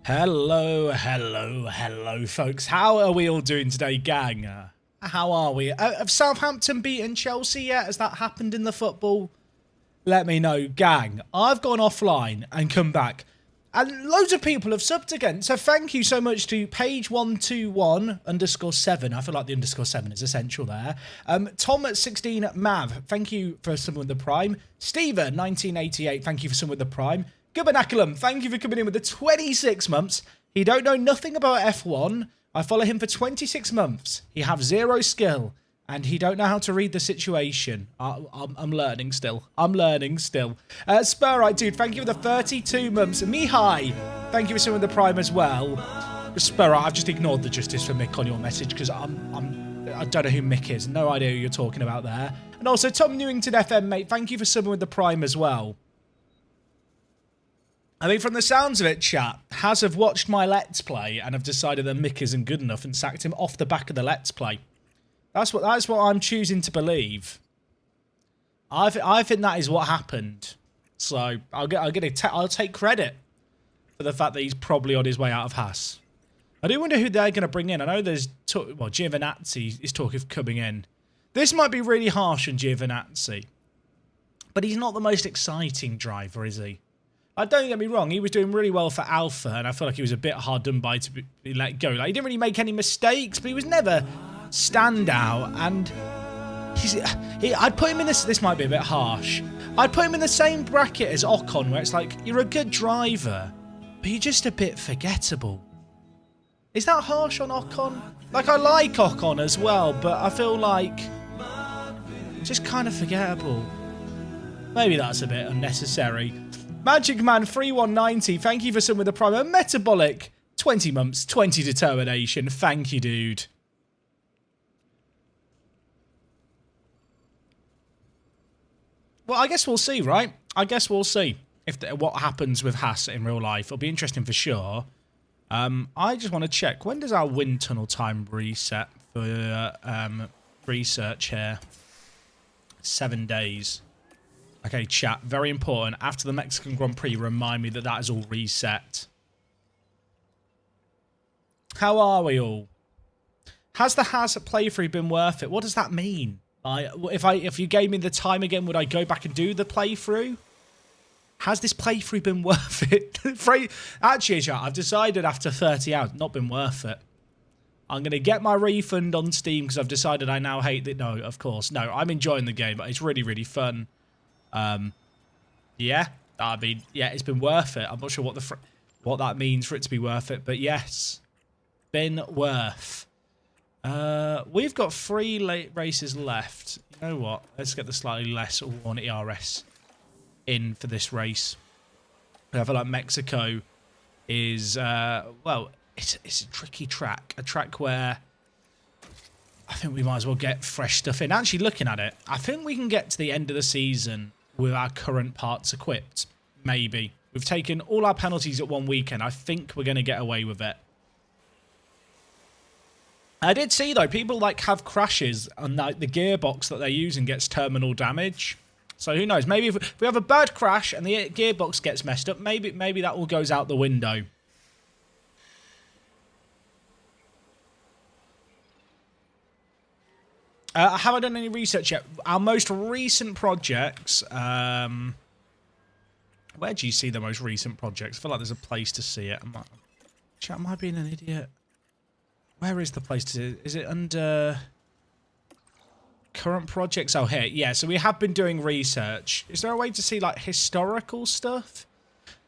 Hello, folks. How are we all doing today, gang? How are we? Have Southampton beaten Chelsea yet? Has that happened in the football? Let me know, gang. I've gone offline and come back, and loads of people have subbed again. So thank you so much to page121_7. I feel like the _7 is essential there. Tom at 16 Mav, thank you for subbing with the Prime. Steven 1988, thank you for subbing with the Prime. Gubernaculum, thank you for coming in with the 26 months. He don't know nothing about F1. I follow him for 26 months. He have zero skill, and he don't know how to read the situation. I'm learning still. Spurite, dude, thank you for the 32 months. Mihai, thank you for some of the Prime as well. Spurite, I've just ignored the justice for Mick on your message because I don't know who Mick is. No idea who you're talking about there. And also, Tom Newington FM, mate, thank you for subbing with the Prime as well. I mean, from the sounds of it, chat, Haas have watched my Let's Play and have decided that Mick isn't good enough and sacked him off the back of the Let's Play. That's what I'm choosing to believe. I think that is what happened. So I'll take credit for the fact that he's probably on his way out of Haas. I do wonder who they're going to bring in. I know there's Giovinazzi is talk of coming in. This might be really harsh on Giovinazzi, but he's not the most exciting driver, is he? Don't get me wrong, he was doing really well for Alpha, and I feel like he was a bit hard done by to be let go. Like, he didn't really make any mistakes, but he was never standout. And I'd put him in this might be a bit harsh. I'd put him in the same bracket as Ocon, where it's like, you're a good driver, but you're just a bit forgettable. Is that harsh on Ocon? Like, I like Ocon as well, but I feel like just kind of forgettable. Maybe that's a bit unnecessary. Magic Man 3190, thank you for some of the Prime. Metabolic 20 months, 20 determination. Thank you, dude. Well, I guess we'll see, right? I guess we'll see what happens with Haas in real life. It'll be interesting for sure. I just want to check. When does our wind tunnel time reset for research here? 7 days. Okay, chat, very important. After the Mexican Grand Prix, remind me that is all reset. How are we all? Has the Haas playthrough been worth it? What does that mean? If you gave me the time again, would I go back and do the playthrough? Has this playthrough been worth it? Actually, chat, I've decided after 30 hours, not been worth it. I'm going to get my refund on Steam because I've decided I now hate it. No, of course. No, I'm enjoying the game, but it's really, really fun. Yeah, I mean, yeah, it's been worth it. I'm not sure what that means for it to be worth it, but yes, been worth. We've got 3 late races left. You know what? Let's get the slightly less worn ERS in for this race. I feel like Mexico is, well, it's a tricky track. A track where I think we might as well get fresh stuff in. Actually, looking at it, I think we can get to the end of the season with our current parts equipped. Maybe. We've taken all our penalties at one weekend. I think we're going to get away with it. I did see, though, people have crashes and the gearbox that they're using gets terminal damage. So who knows? Maybe if we have a bad crash and the gearbox gets messed up, maybe that all goes out the window. Have I done any research yet? Our most recent projects... where do you see the most recent projects? I feel like there's a place to see it. Am I being an idiot? Where is the place to see it? Is it under... current projects? Oh, here. Yeah, so we have been doing research. Is there a way to see, historical stuff?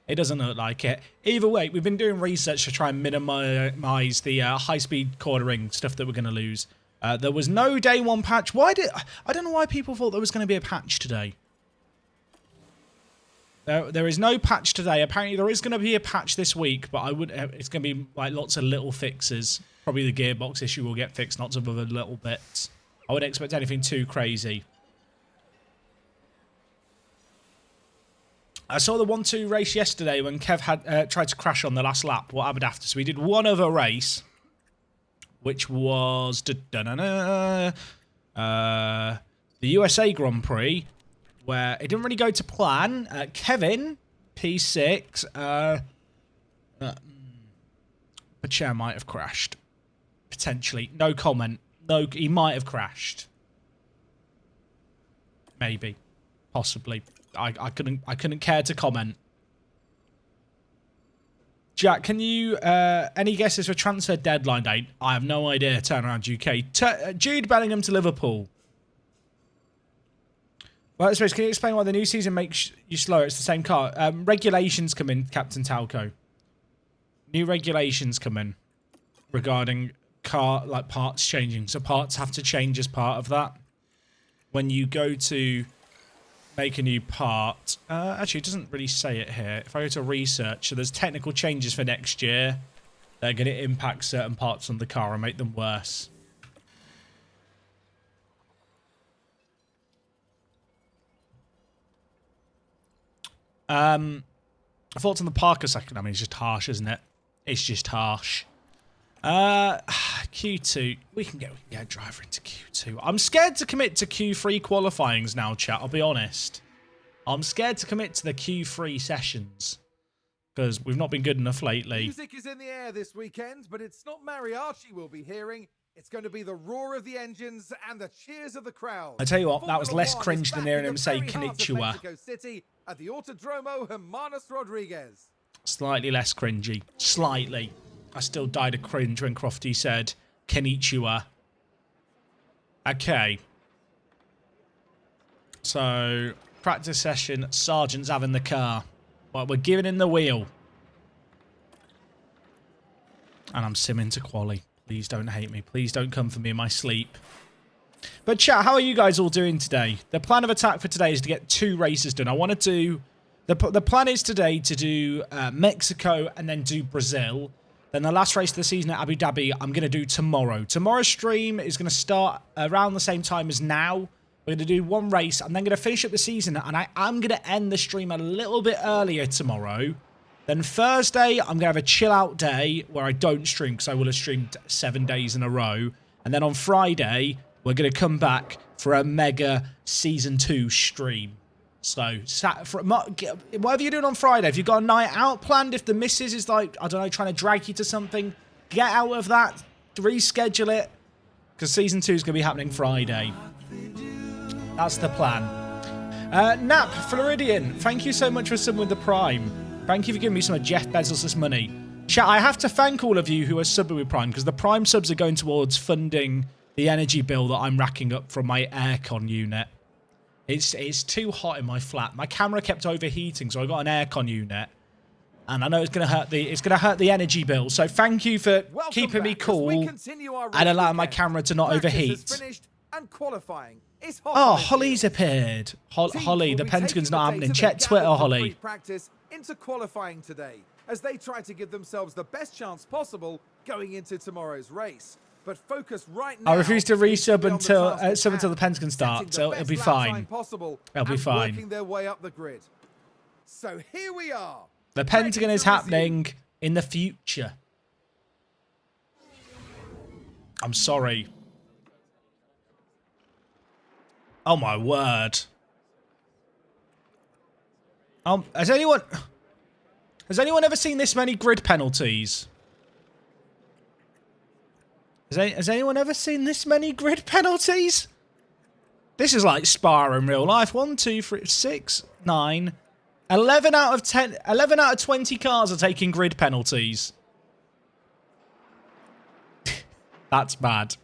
It doesn't look like it. Either way, we've been doing research to try and minimize the high-speed cornering stuff that we're going to lose. There was no day one patch. I don't know why people thought there was going to be a patch today. There is no patch today. Apparently there is going to be a patch this week, but it's going to be lots of little fixes. Probably the gearbox issue will get fixed, lots of other little bits. I wouldn't expect anything too crazy. I saw the 1-2 race yesterday when Kev had tried to crash on the last lap. What happened after? So we did one other race, which was the USA Grand Prix, where it didn't really go to plan. Kevin, P6, The chair might have crashed. Potentially. No comment. No, he might have crashed. Maybe. Possibly. I couldn't care to comment. Jack, can you any guesses for transfer deadline date? I have no idea. Turnaround UK. Jude Bellingham to Liverpool. Well, can you explain why the new season makes you slower? It's the same car. Regulations come in, Captain Talco. New regulations come in regarding car parts changing. So parts have to change as part of that. When you go to make a new part, actually, it doesn't really say it here. If I go to research, so there's technical changes for next year. They're going to impact certain parts on the car and make them worse. Thoughts on the Parker second? I mean, it's just harsh, isn't it? It's just harsh. Q2. We can get a driver into Q2. I'm scared to commit to Q3 qualifyings now, chat. I'll be honest. I'm scared to commit to the Q3 sessions because we've not been good enough lately. Music is in the air this weekend, but it's not mariachi we'll be hearing. It's going to be the roar of the engines and the cheers of the crowd. I tell you what, that was less cringe than hearing him say Konnichiwa. City at the Autodromo Hermanos Rodriguez. Slightly less cringy. Slightly. I still died of cringe when Crofty said Konnichiwa. Okay. So, practice session. Sergeant's having the car. Well, we're giving him the wheel. And I'm simming to quali. Please don't hate me. Please don't come for me in my sleep. But chat, how are you guys all doing today? The plan of attack for today is to get 2 races done. I want to do... The plan is today to do Mexico and then do Brazil. Then the last race of the season at Abu Dhabi, I'm going to do tomorrow. Tomorrow's stream is going to start around the same time as now. We're going to do 1 race. I'm then going to finish up the season. And I'm going to end the stream a little bit earlier tomorrow. Then Thursday, I'm going to have a chill out day where I don't stream because I will have streamed 7 days in a row. And then on Friday, we're going to come back for a mega Season 2 stream. So, whatever you're doing on Friday, if you've got a night out planned, if the missus is like, I don't know, trying to drag you to something, get out of that, reschedule it, because Season 2 is going to be happening Friday. That's the plan. Nap, Floridian, thank you so much for subbing with the Prime. Thank you for giving me some of Jeff Bezos' money. Chat, I have to thank all of you who are subbing with Prime, because the Prime subs are going towards funding the energy bill that I'm racking up from my aircon unit. It's too hot in my flat. My camera kept overheating, so I got an aircon unit, and I know it's gonna hurt the energy bill. So thank you for keeping me cool and allowing my camera to not overheat. And qualifying is oh, Holly's appeared. Holly, the Pentagon's not happening. Check Twitter, Holly. Practice into qualifying today as they try to give themselves the best chance possible going into tomorrow's race. But focus right now. I refuse to resub until the Pentagon starts. So it'll be fine. It'll be fine. Working their way up the grid. So here we are. The Pentagon is happening in the future. I'm sorry. Oh my word. Has anyone ever seen this many grid penalties? Has anyone ever seen this many grid penalties? This is like Spa in real life. 1, 2, 3, 6, 9, 11 out of 10, 11 out of 20 cars are taking grid penalties. That's bad.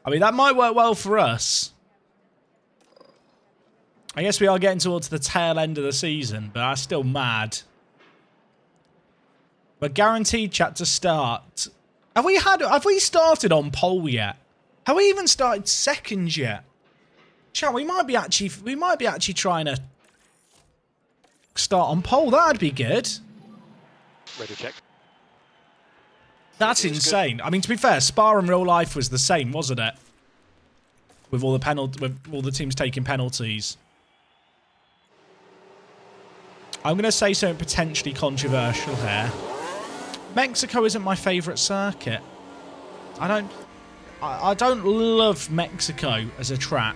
I mean, that might work well for us. I guess we are getting towards the tail end of the season, but that's still mad. But guaranteed chat to start. Have we started on pole yet? Have we even started second yet? Chat, we might be actually trying to start on pole. That'd be good. Ready check. That's insane. Good. I mean, to be fair, Spa in real life was the same, wasn't it? With all the teams taking penalties. I'm going to say something potentially controversial here. Mexico isn't my favourite circuit. I don't love Mexico as a track.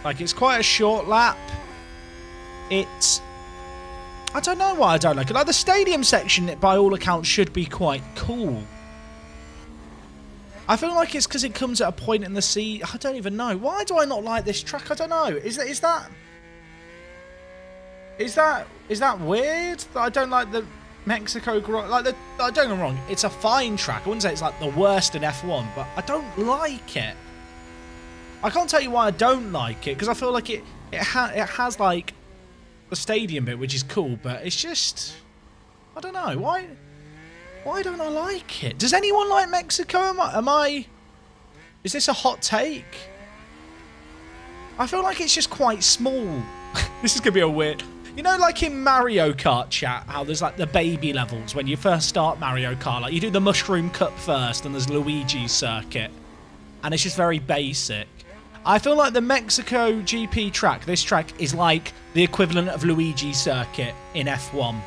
Like, it's quite a short lap. I don't know why I don't like it. Like, the stadium section, by all accounts, should be quite cool. I feel like it's because it comes at a point in the sea. I don't even know. Why do I not like this track? I don't know. Is that weird? That I don't like the Mexico, like don't get me wrong, it's a fine track. I wouldn't say it's like the worst in F1, but I don't like it. I can't tell you why I don't like it, because I feel like it has like the stadium bit, which is cool, but it's just, I don't know, why don't I like it? Does anyone like Mexico? Is this a hot take? I feel like it's just quite small. This is gonna be a weird. You know, like in Mario Kart chat, how there's like the baby levels when you first start Mario Kart. Like you do the Mushroom Cup first, and there's Luigi's circuit, and it's just very basic. I feel like the Mexico GP track, this track, is like the equivalent of Luigi's circuit in F1.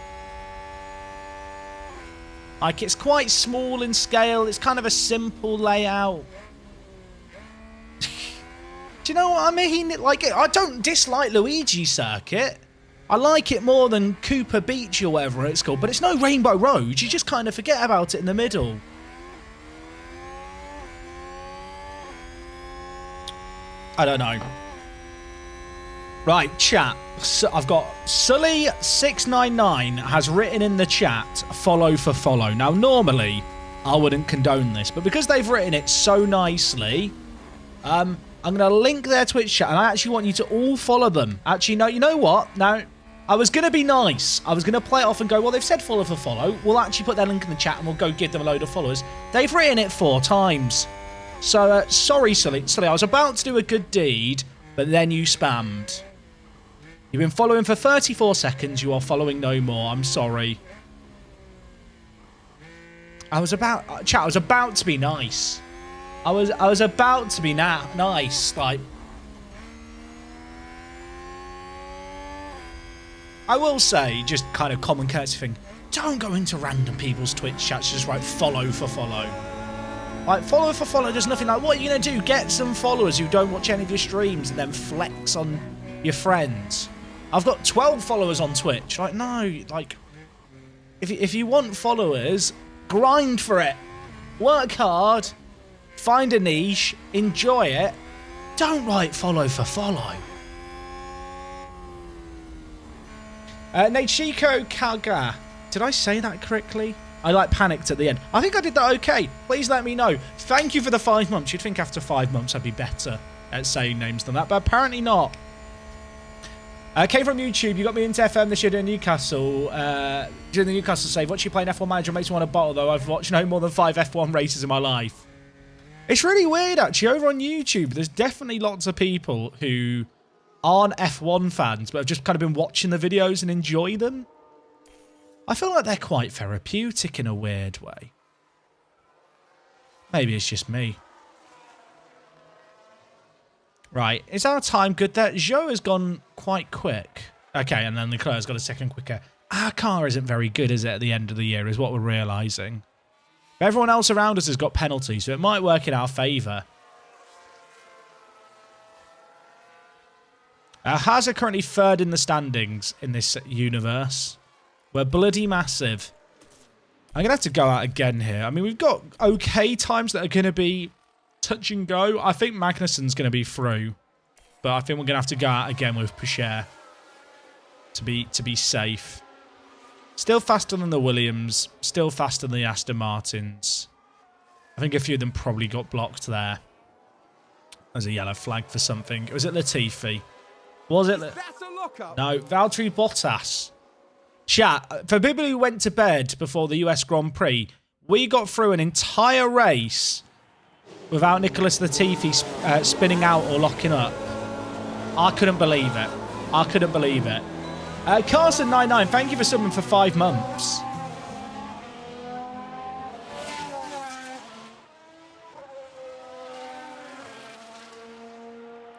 Like, it's quite small in scale. It's kind of a simple layout. Do you know what I mean? Like, I don't dislike Luigi's circuit. I like it more than Cooper Beach or whatever it's called, but it's no Rainbow Road. You just kind of forget about it in the middle. I don't know. Right, chat. So I've got Sully699 has written in the chat, follow for follow. Now, normally, I wouldn't condone this, but because they've written it so nicely, I'm going to link their Twitch chat, and I actually want you to all follow them. Actually, no, you know what? Now, I was going to be nice. I was going to play it off and go, well, they've said follow for follow. We'll actually put their link in the chat, and we'll go give them a load of followers. They've written it 4 times. So, sorry, Sully. Sully, I was about to do a good deed, but then you spammed. You've been following for 34 seconds. You are following no more. I'm sorry. I was about to be nice. I was about to be nice. Like, I will say, just kind of common courtesy thing, don't go into random people's Twitch chats. Just write follow for follow. Like, follow for follow does nothing. Like, what are you going to do? Get some followers who don't watch any of your streams and then flex on your friends. I've got 12 followers on Twitch. Like, no, like, if you want followers, grind for it. Work hard. Find a niche. Enjoy it. Don't write follow for follow. Nechiko Kaga. Did I say that correctly? I like panicked at the end. I think I did that okay. Please let me know. Thank you for the 5 months. You'd think after 5 months I'd be better at saying names than that, but apparently not. Came from YouTube. You got me into FM this year during Newcastle. During the Newcastle save. Watching you play an F1 manager makes me want a bottle, though. I've watched no more than 5 F1 races in my life. It's really weird, actually. Over on YouTube, there's definitely lots of people who aren't F1 fans, but have just kind of been watching the videos and enjoy them. I feel like they're quite therapeutic in a weird way. Maybe it's just me. Right, is our time good there? Joe has gone quite quick. Okay, and then Leclerc's got a second quicker. Our car isn't very good, is it, at the end of the year, is what we're realising. Everyone else around us has got penalties, so it might work in our favour. Haas are currently 3rd in the standings in this universe. We're bloody massive. I'm going to have to go out again here. I mean, we've got okay times that are going to be touch and go. I think Magnussen's going to be through. But I think we're going to have to go out again with Pichère to be safe. Still faster than the Williams. Still faster than the Aston Martins. I think a few of them probably got blocked there. There's a yellow flag for something. Was it Latifi? Was it? No, Valtteri Bottas. Chat, for people who went to bed before the US Grand Prix, we got through an entire race without Nicholas Latifi spinning out or locking up. I couldn't believe it. I couldn't believe it. Carson99, thank you for subbing for 5 months.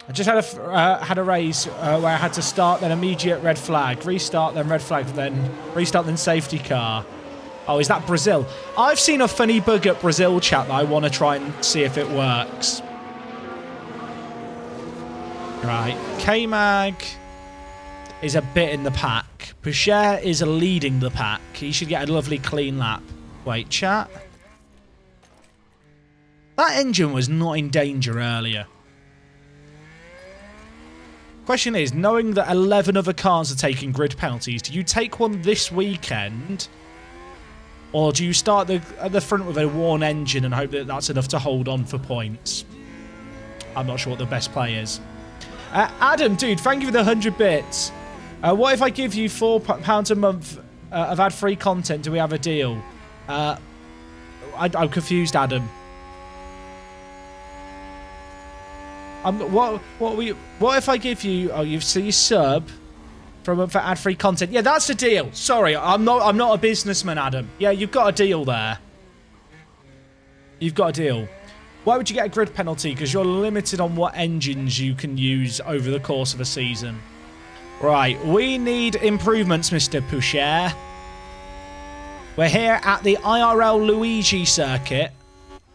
I just had a race where I had to start, then immediate red flag, restart, then red flag, then restart, then safety car. Oh, is that Brazil? I've seen a funny bug at Brazil chat that I want to try and see if it works. Right, K-Mag is a bit in the pack. Pusher is leading the pack. He should get a lovely clean lap. Wait, chat. That engine was not in danger earlier. Question is, knowing that 11 other cars are taking grid penalties, do you take one this weekend? Or do you start at the front with a worn engine and hope that that's enough to hold on for points? I'm not sure what the best play is. Adam, dude, thank you for the 100 bits. What if I give you £4 a month of ad-free content? Do we have a deal? I'm confused, Adam. What if I give you? Oh, you sub for ad-free content? Yeah, that's the deal. Sorry, I'm not a businessman, Adam. Yeah, you've got a deal there. You've got a deal. Why would you get a grid penalty? Because you're limited on what engines you can use over the course of a season. Right, we need improvements, Mr. Pusher. We're here at the IRL Luigi circuit.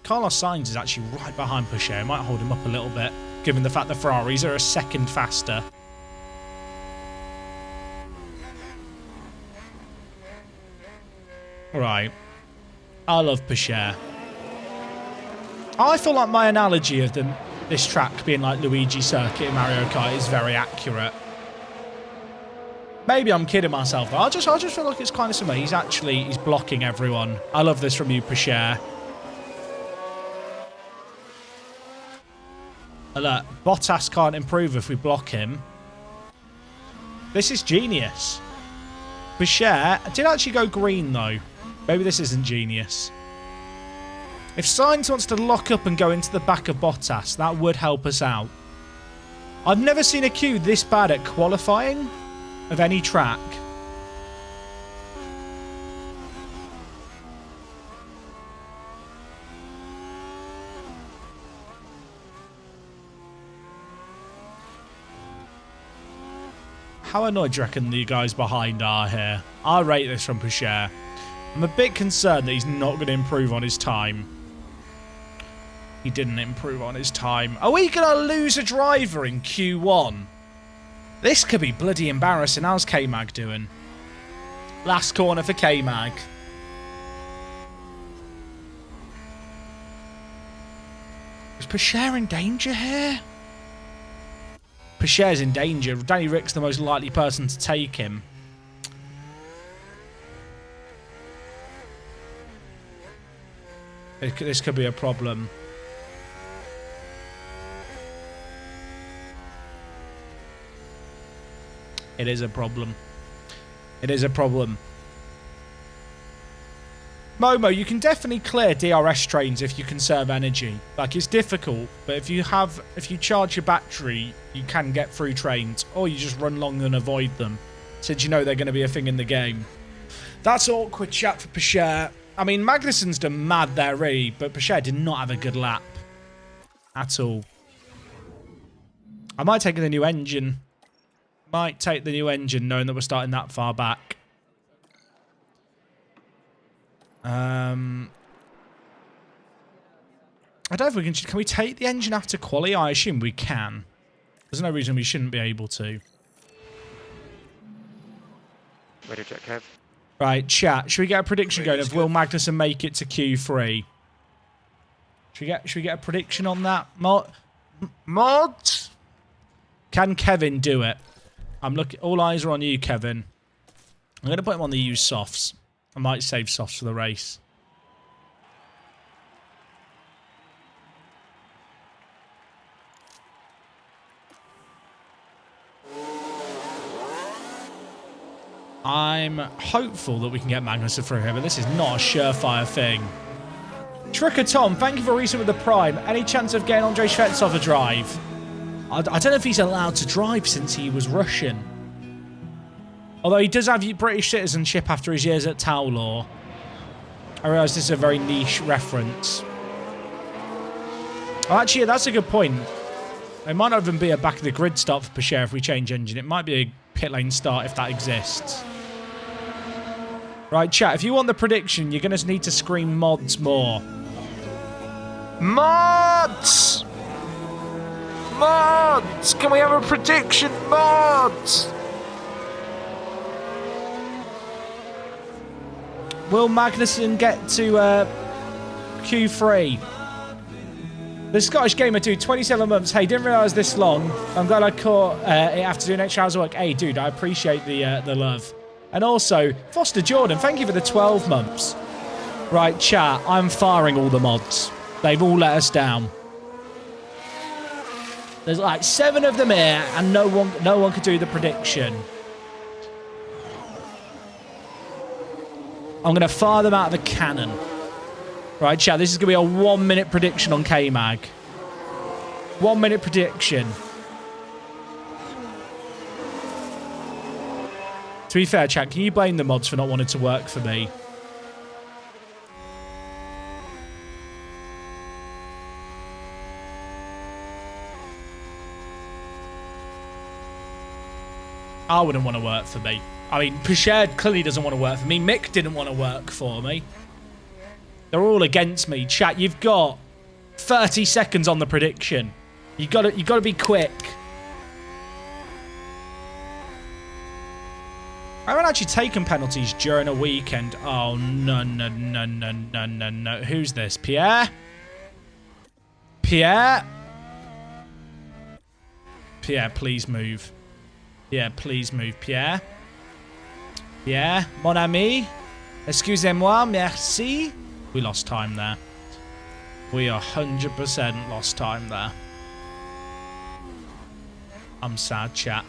Carlos Sainz is actually right behind Pusher. It might hold him up a little bit, given the fact the Ferraris are a second faster. Right. I love Pusher. I feel like my analogy of this track being like Luigi Circuit in Mario Kart is very accurate. Maybe I'm kidding myself, but I just feel like it's kind of similar. He's blocking everyone. I love this from you, Pusher. Look, Bottas can't improve if we block him. This is genius. Pusher did actually go green, though. Maybe this isn't genius. If Sainz wants to lock up and go into the back of Bottas, that would help us out. I've never seen a queue this bad at qualifying of any track. How annoyed do you reckon the guys behind are here? I'll rate this from Pusher. I'm a bit concerned that he's not going to improve on his time. He didn't improve on his time. Are we going to lose a driver in Q1? This could be bloody embarrassing. How's K-Mag doing? Last corner for K-Mag. Is Pusher in danger here? Pusher's in danger. Danny Rick's the most likely person to take him. This could be a problem. It is a problem. It is a problem. Momo, you can definitely clear DRS trains if you conserve energy. Like, it's difficult, but if you charge your battery, you can get through trains, or you just run long and avoid them, since you know they're going to be a thing in the game. That's awkward chat for Pusher. I mean, Magnussen's done mad there, really, but Pusher did not have a good lap. At all. I might take the new engine. Might take the new engine, knowing that we're starting that far back. I don't know if we can we take the engine after quali? I assume we can. There's no reason we shouldn't be able to. Ready to check, Kev. Right, chat. Should we get a prediction going of will Magnussen make it to Q3? Should we get a prediction on that? Mods? Can Kevin do it? I'm looking. All eyes are on you, Kevin. I'm going to put him on the used softs. I might save softs for the race. I'm hopeful that we can get Magnussen through here, but this is not a surefire thing. Tricker Tom, thank you for recent with the Prime. Any chance of getting Andrei Shvetsov a drive? I don't know if he's allowed to drive since he was Russian. Although he does have British citizenship after his years at Taulaw. I realise this is a very niche reference. Oh, actually, that's a good point. It might not even be a back of the grid start for Pusher if we change engine. It might be a pit lane start if that exists. Right, chat, if you want the prediction, you're going to need to scream mods more. Mods! Mods! Can we have a prediction? Mods! Will Magnussen get to Q3? The Scottish Gamer Dude, 27 months. Hey, didn't realise this long. I'm glad I caught it after doing extra hours of work. Hey, dude, I appreciate the love. And also, Foster Jordan, thank you for the 12 months. Right, chat, I'm firing all the mods. They've all let us down. There's like 7 of them here, and no one could do the prediction. I'm going to fire them out of the cannon. Right, chat, this is going to be a 1-minute prediction on K-Mag. 1-minute prediction. To be fair, chat, can you blame the mods for not wanting to work for me? I wouldn't want to work for me. I mean, Pichard clearly doesn't want to work for me. Mick didn't want to work for me. They're all against me. Chat, you've got 30 seconds on the prediction. You got to be quick. I haven't actually taken penalties during a weekend. Oh, no. Who's this? Pierre? Pierre, please move. Yeah, please move, Pierre. Pierre, mon ami. Excusez-moi, merci. We lost time there. We 100% lost time there. I'm sad, chat.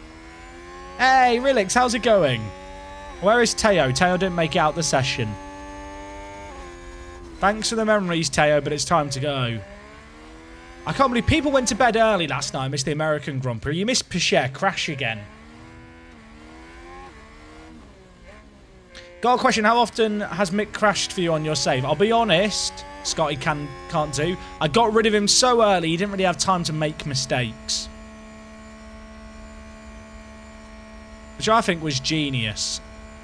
Hey, Relix, how's it going? Where is Teo? Teo didn't make it out the session. Thanks for the memories, Teo, but it's time to go. I can't believe people went to bed early last night. I missed the American Grand Prix. You missed Pichard crash again. Got a question. How often has Mick crashed for you on your save? I'll be honest, Scotty can't do. I got rid of him so early, he didn't really have time to make mistakes. Which I think was genius.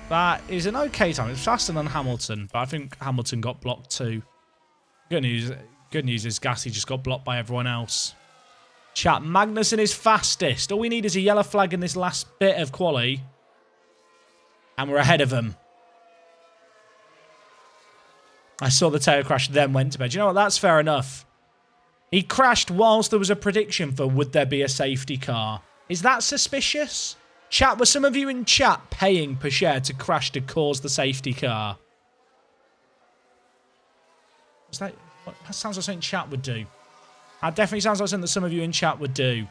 That is an okay time. It's faster than Hamilton, but I think Hamilton got blocked too. Good news is Gasly just got blocked by everyone else. Chat, Magnussen is fastest. All we need is a yellow flag in this last bit of quali. And we're ahead of him. I saw the tail crash, then went to bed. You know what? That's fair enough. He crashed whilst there was a prediction for would there be a safety car. Is that suspicious? Chat, were some of you in chat paying Pichard to crash to cause the safety car? That sounds like something chat would do. That definitely sounds like something that some of you in chat would do.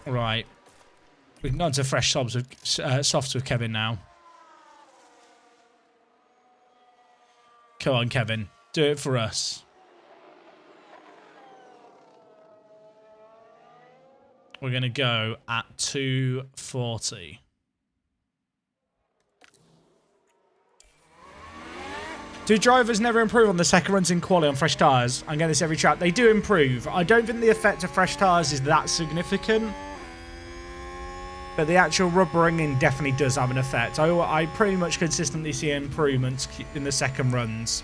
Right. We can go on to fresh softs with Kevin now. Come on, Kevin. Do it for us. We're going to go at 240. Do drivers never improve on the second runs in quali on fresh tyres? I'm getting this every chat. They do improve. I don't think the effect of fresh tyres is that significant. But the actual rubbering definitely does have an effect. I pretty much consistently see improvements in the second runs.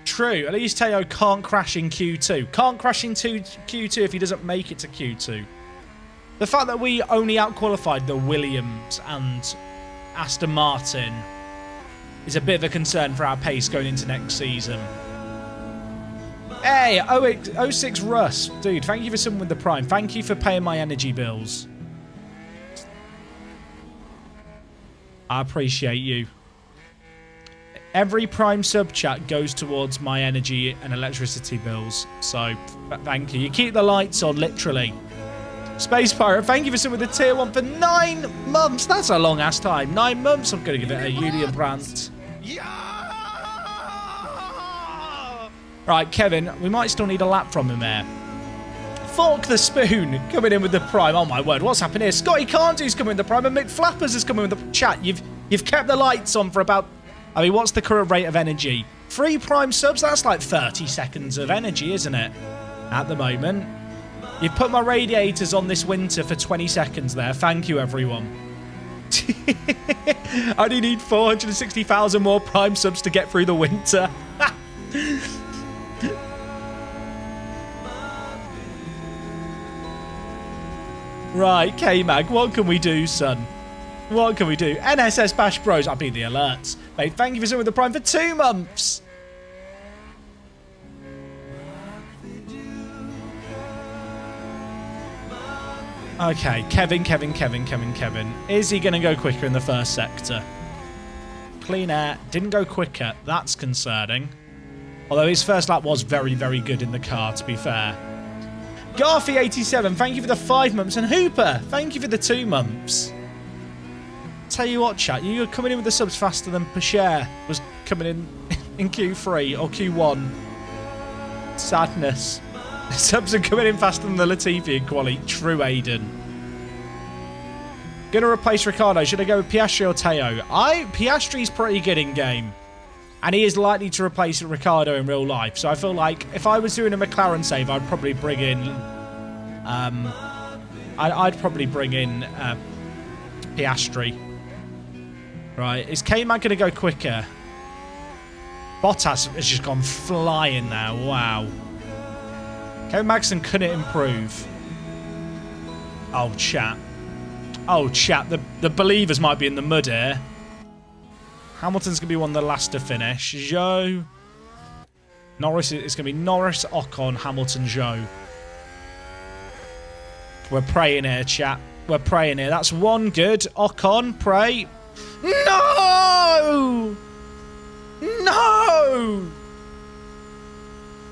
True. At least Teo can't crash in Q2. Can't crash in Q2 if he doesn't make it to Q2. The fact that we only outqualified the Williams and Aston Martin is a bit of a concern for our pace going into next season. Hey, 06 Russ. Dude, thank you for subbing with the Prime. Thank you for paying my energy bills. I appreciate you. Every Prime sub chat goes towards my energy and electricity bills. So, thank you. You keep the lights on, literally. Space Pirate, thank you for subbing with the tier 1 for 9 months. That's a long-ass time. 9 months. I'm going to give it a Julian Brandt. Yeah! Right, Kevin, we might still need a lap from him here. Fork the Spoon coming in with the Prime. Oh, my word. What's happened here? Scotty Cantu's coming in with the Prime and Mick Flappers is coming with the chat. You've kept the lights on for about... I mean, what's the current rate of energy? 3 Prime subs? That's like 30 seconds of energy, isn't it? At the moment. You've put my radiators on this winter for 20 seconds there. Thank you, everyone. I only need 460,000 more Prime subs to get through the winter. Right, K-Mag, what can we do, son? What can we do? NSS Bash Bros. I beat the alerts. Mate, thank you for sitting with the Prime for 2 months. Okay, Kevin. Is he going to go quicker in the first sector? Clean air. Didn't go quicker. That's concerning. Although his first lap was very, very good in the car, to be fair. Garfy87, thank you for the 5 months. And Hooper, thank you for the 2 months. Tell you what, chat, you're coming in with the subs faster than Pasher was coming in Q3 or Q1. Sadness. Subs are coming in faster than the Latifi in quali. True, Aiden. Gonna replace Ricciardo. Should I go with Piastri or Teo? Piastri's pretty good in game. And he is likely to replace Ricciardo in real life. So I feel like if I was doing a McLaren save, I'd probably bring in... I'd probably bring in Piastri. Right. Is K-Man going to go quicker? Bottas has just gone flying now. Wow. Kevin Magnussen couldn't improve. Oh, chat. Oh, chat. The believers might be in the mud here. Hamilton's going to be one of the last to finish. Zhou. Norris, it's going to be Norris, Ocon, Hamilton, Zhou. We're praying here, chat. We're praying here. That's one good. Ocon, pray. No! No!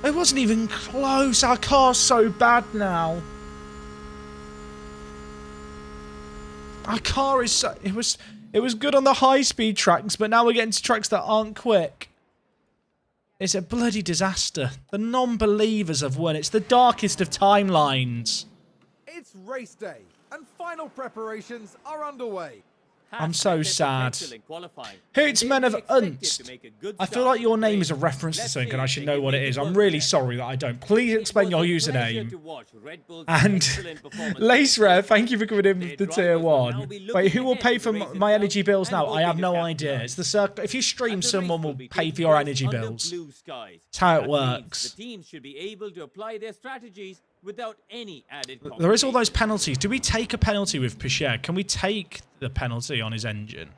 It wasn't even close. Our car's so bad now. Our car is so... It was good on the high-speed tracks, but now we're getting to tracks that aren't quick. It's a bloody disaster. The non-believers have won. It's the darkest of timelines. It's race day, and final preparations are underway. I'm so sad. Hoots Men of Unst. I feel like your name is a reference to something and I should know what it is. I'm really sorry that I don't. Please explain your username. And Lace Rare, thank you for coming in with the tier 1. Wait, who will pay for my energy bills now? I have no idea. It's the circle. If you stream, someone will pay for your energy bills. That's how it works. The teams should be able to apply their strategies without any added complication. There is all those penalties. Do we take a penalty with Picher? Can we take the penalty on his engine?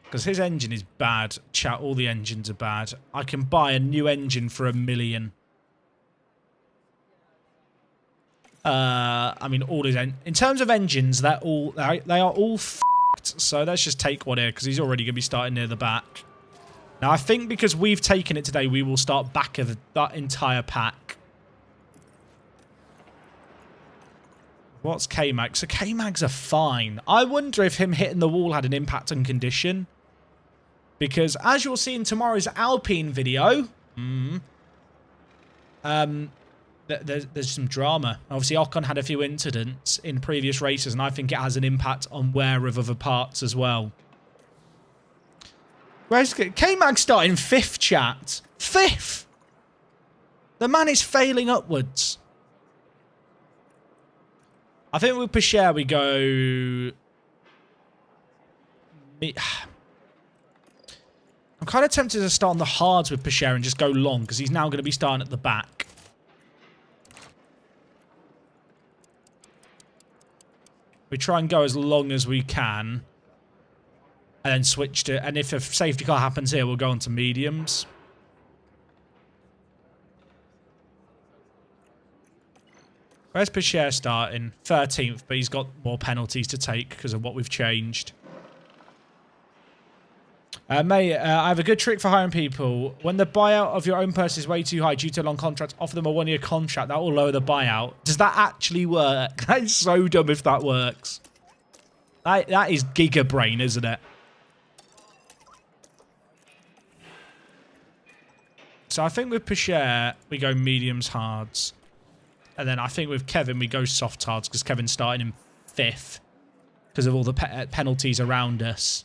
Because his engine is bad. Chat, all the engines are bad. I can buy a new engine for $1 million. I mean, all his in terms of engines, they are all f***ed. So let's just take one here because he's already going to be starting near the back. Now, I think because we've taken it today, we will start back of that entire pack. What's K-Mag? So K-Mags are fine. I wonder if him hitting the wall had an impact on condition. Because as you'll see in tomorrow's Alpine video, there's some drama. Obviously, Ocon had a few incidents in previous races, and I think it has an impact on wear of other parts as well. Where's K-Mag starting 5th, chat? 5th! The man is failing upwards. I think with Picher we go... I'm kind of tempted to start on the hards with Picher and just go long, because he's now going to be starting at the back. We try and go as long as we can. And then switch to... And if a safety car happens here, we'll go on to mediums. Where's Picher starting? 13th, but he's got more penalties to take because of what we've changed. Mate, I have a good trick for hiring people. When the buyout of your own person is way too high due to a long contract, offer them a 1-year contract. That will lower the buyout. Does that actually work? That is so dumb if that works. That is giga brain, isn't it? So I think with Picher, we go mediums, hards. And then I think with Kevin, we go soft hards because Kevin's starting in 5th because of all the penalties around us.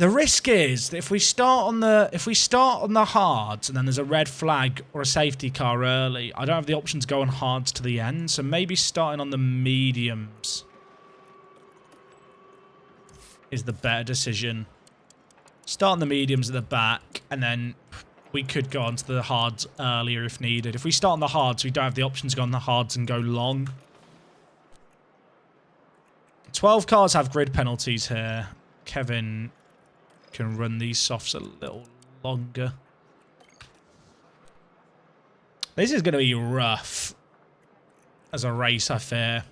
The risk is that if we start on the hards and then there's a red flag or a safety car early, I don't have the option to go on hards to the end. So maybe starting on the mediums is the better decision. Start on the mediums at the back, and then we could go on to the hards earlier if needed. If we start on the hards, we don't have the option to go on the hards and go long. 12 cars have grid penalties here. Kevin can run these softs a little longer. This is going to be rough as a race, I fear.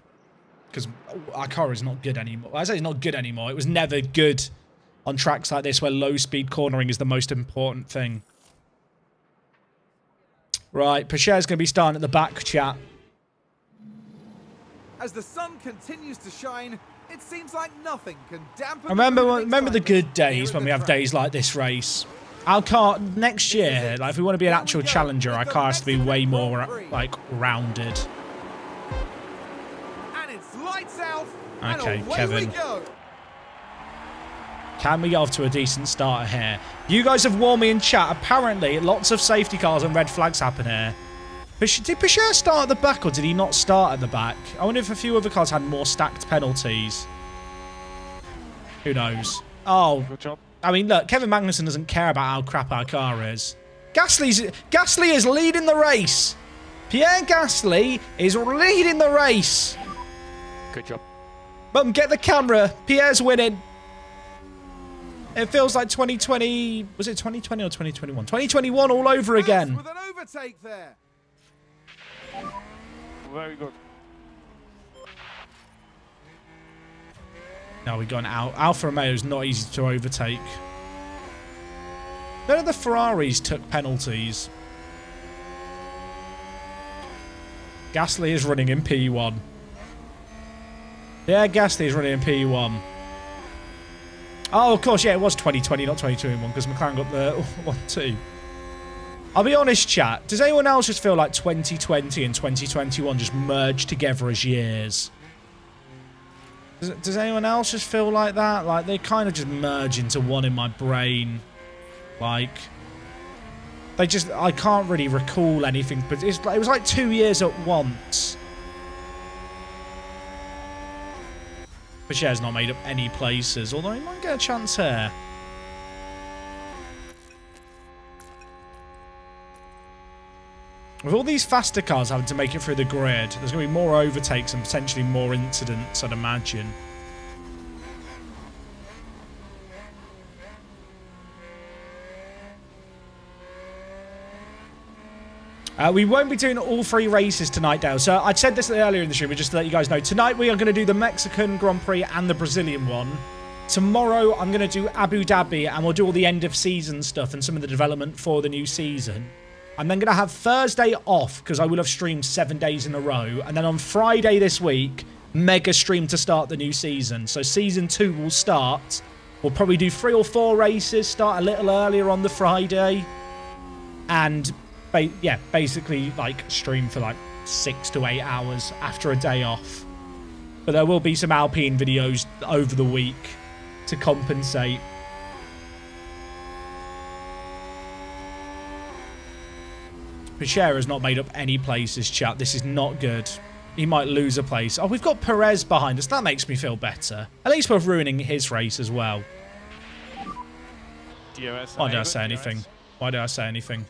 Because our car is not good anymore. I say it's not good anymore. It was never good on tracks like this where low-speed cornering is the most important thing. Right, Pacher's going to be starting at the back, chat. As the sun continues to shine, it seems like nothing can dampen. Remember the good days when we have days like this race. Our car next year, like if we want to be an actual challenger, our car has to be way more like rounded. And it's lights out. Okay, and away Kevin. We go. Can we get off to a decent starter here? You guys have warned me in chat. Apparently, lots of safety cars and red flags happen here. Did Pacher start at the back or did he not start at the back? I wonder if a few other cars had more stacked penalties. Who knows? Oh, Good job. I mean, look, Kevin Magnussen doesn't care about how crap our car is. Gasly is leading the race. Pierre Gasly is leading the race. Good job. Mum, get the camera. Pierre's winning. It feels like 2020... Was it 2020 or 2021? 2021 all over again. With an overtake there. Very good. Now we've gone out. Alfa Romeo is not easy to overtake. None of the Ferraris took penalties. Gasly is running in P1. Yeah, Gasly is running in P1. Oh, of course, yeah, it was 2020, not 2021, because McLaren got the 1-2. I'll be honest, chat. Does anyone else just feel like 2020 and 2021 just merged together as years? Does anyone else just feel like that? Like, they kind of just merge into one in my brain. Like, they just... I can't really recall anything, but it was like 2 years at once. Pacher's not made up any places, although he might get a chance here. With all these faster cars having to make it through the grid, there's going to be more overtakes and potentially more incidents, I'd imagine. We won't be doing all 3 races tonight, Dale. So I'd said this earlier in the stream, but just to let you guys know, tonight we are going to do the Mexican Grand Prix and the Brazilian one. Tomorrow I'm going to do Abu Dhabi, and we'll do all the end of season stuff and some of the development for the new season. I'm then going to have Thursday off because I will have streamed 7 days in a row. And then on Friday this week, mega stream to start the new season. So season 2 will start. We'll probably do 3 or 4 races, start a little earlier on the Friday. And yeah, basically like stream for like 6 to 8 hours after a day off. But there will be some Alpine videos over the week to compensate. Pacher has not made up any places, chat. This is not good. He might lose a place. Oh, we've got Perez behind us. That makes me feel better. At least we're ruining his race as well. Why did I say anything? Why did I say anything?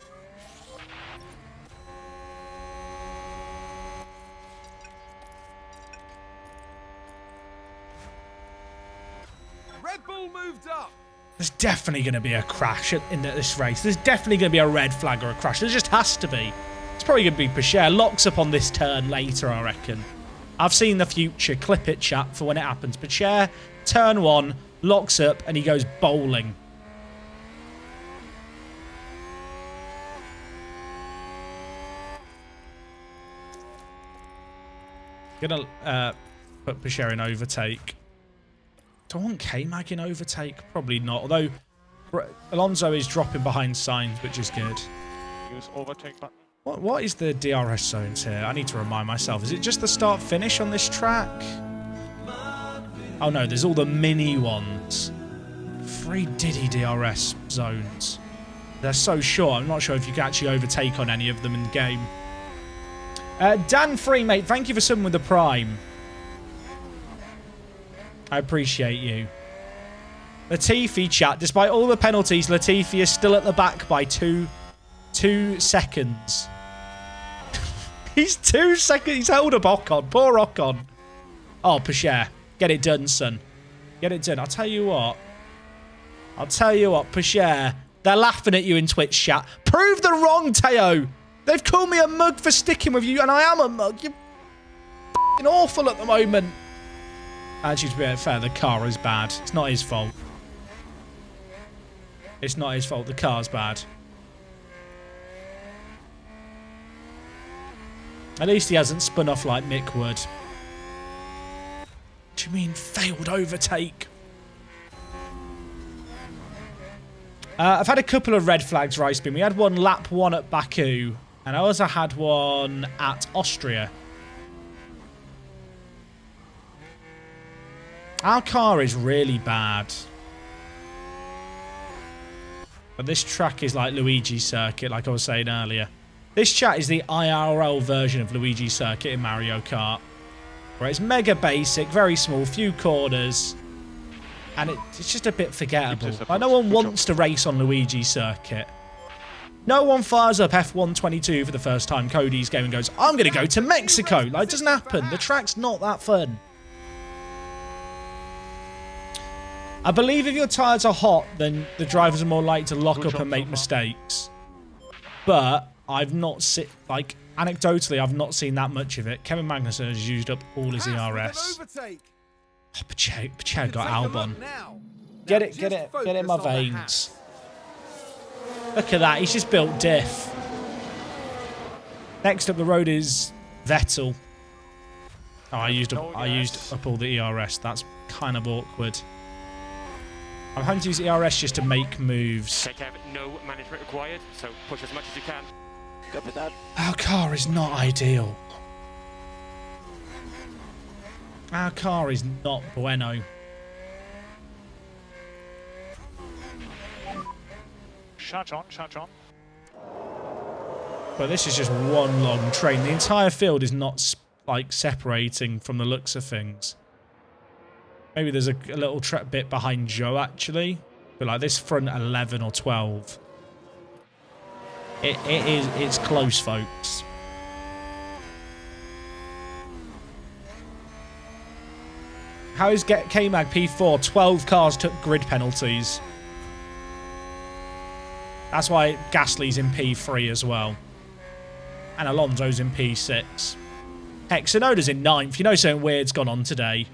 Red Bull moved up. There's definitely going to be a crash in this race. There's definitely going to be a red flag or a crash. There just has to be. It's probably going to be Pacher. Locks up on this turn later, I reckon. I've seen the future. Clip it, chat, for when it happens. Pacher, turn 1, locks up, and he goes bowling. Gonna put Pacher in overtake. Do I want K-Mag in overtake? Probably not. Although Alonso is dropping behind Sainz, which is good. Use overtake button. What is the DRS zones here? I need to remind myself. Is it just the start-finish on this track? Oh no, there's all the mini ones. Very diddy DRS zones. They're so short, I'm not sure if you can actually overtake on any of them in the game. Dan Free, mate, thank you for subbing with the Prime. I appreciate you. Latifi, chat, despite all the penalties, Latifi is still at the back by two seconds. He's 2 seconds. He's held up Ocon. Poor Ocon. Oh, Pasher. Get it done, son. Get it done. I'll tell you what. Pasher. They're laughing at you in Twitch chat. Prove the wrong, Teo. They've called me a mug for sticking with you, and I am a mug. You're f***ing awful at the moment. Actually, to be fair, the car is bad. It's not his fault. It's not his fault. The car's bad. At least he hasn't spun off like Mick would. What do you mean, failed overtake? I've had a couple of red flags, Ricepin. We had one lap 1 at Baku, and I also had one at Austria. Our car is really bad. But this track is like Luigi's Circuit, like I was saying earlier. This chat is the IRL version of Luigi's Circuit in Mario Kart. Where it's mega basic, very small, few corners. And it's just a bit forgettable. Like, no one wants to race on Luigi's Circuit. No one fires up F122 for the first time Cody's game and goes, I'm going to go to Mexico. Like, it doesn't happen. The track's not that fun. I believe if your tyres are hot, then the drivers are more likely to lock up and make mistakes. But I've not seen, like, anecdotally, I've not seen that much of it. Kevin Magnussen has used up all his ERS. Oh, Pacher got Albon. Get it in my veins. Look at that, he's just built diff. Next up the road is Vettel. Oh, I used up all the ERS. That's kind of awkward. I'm having to use ERS just to make moves. Take care of it. No management required, so push as much as you can. Go with that. Our car is not ideal. Our car is not bueno. Shut on, shut on. But this is just one long train. The entire field is not, like, separating from the looks of things. Maybe there's a little bit behind Joe, actually. But, like, this front 11 or 12. It's close, folks. How is K-Mag P4? 12 cars took grid penalties. That's why Gasly's in P3 as well. And Alonso's in P6. Heck, Tsunoda's in 9th. You know something weird's gone on today.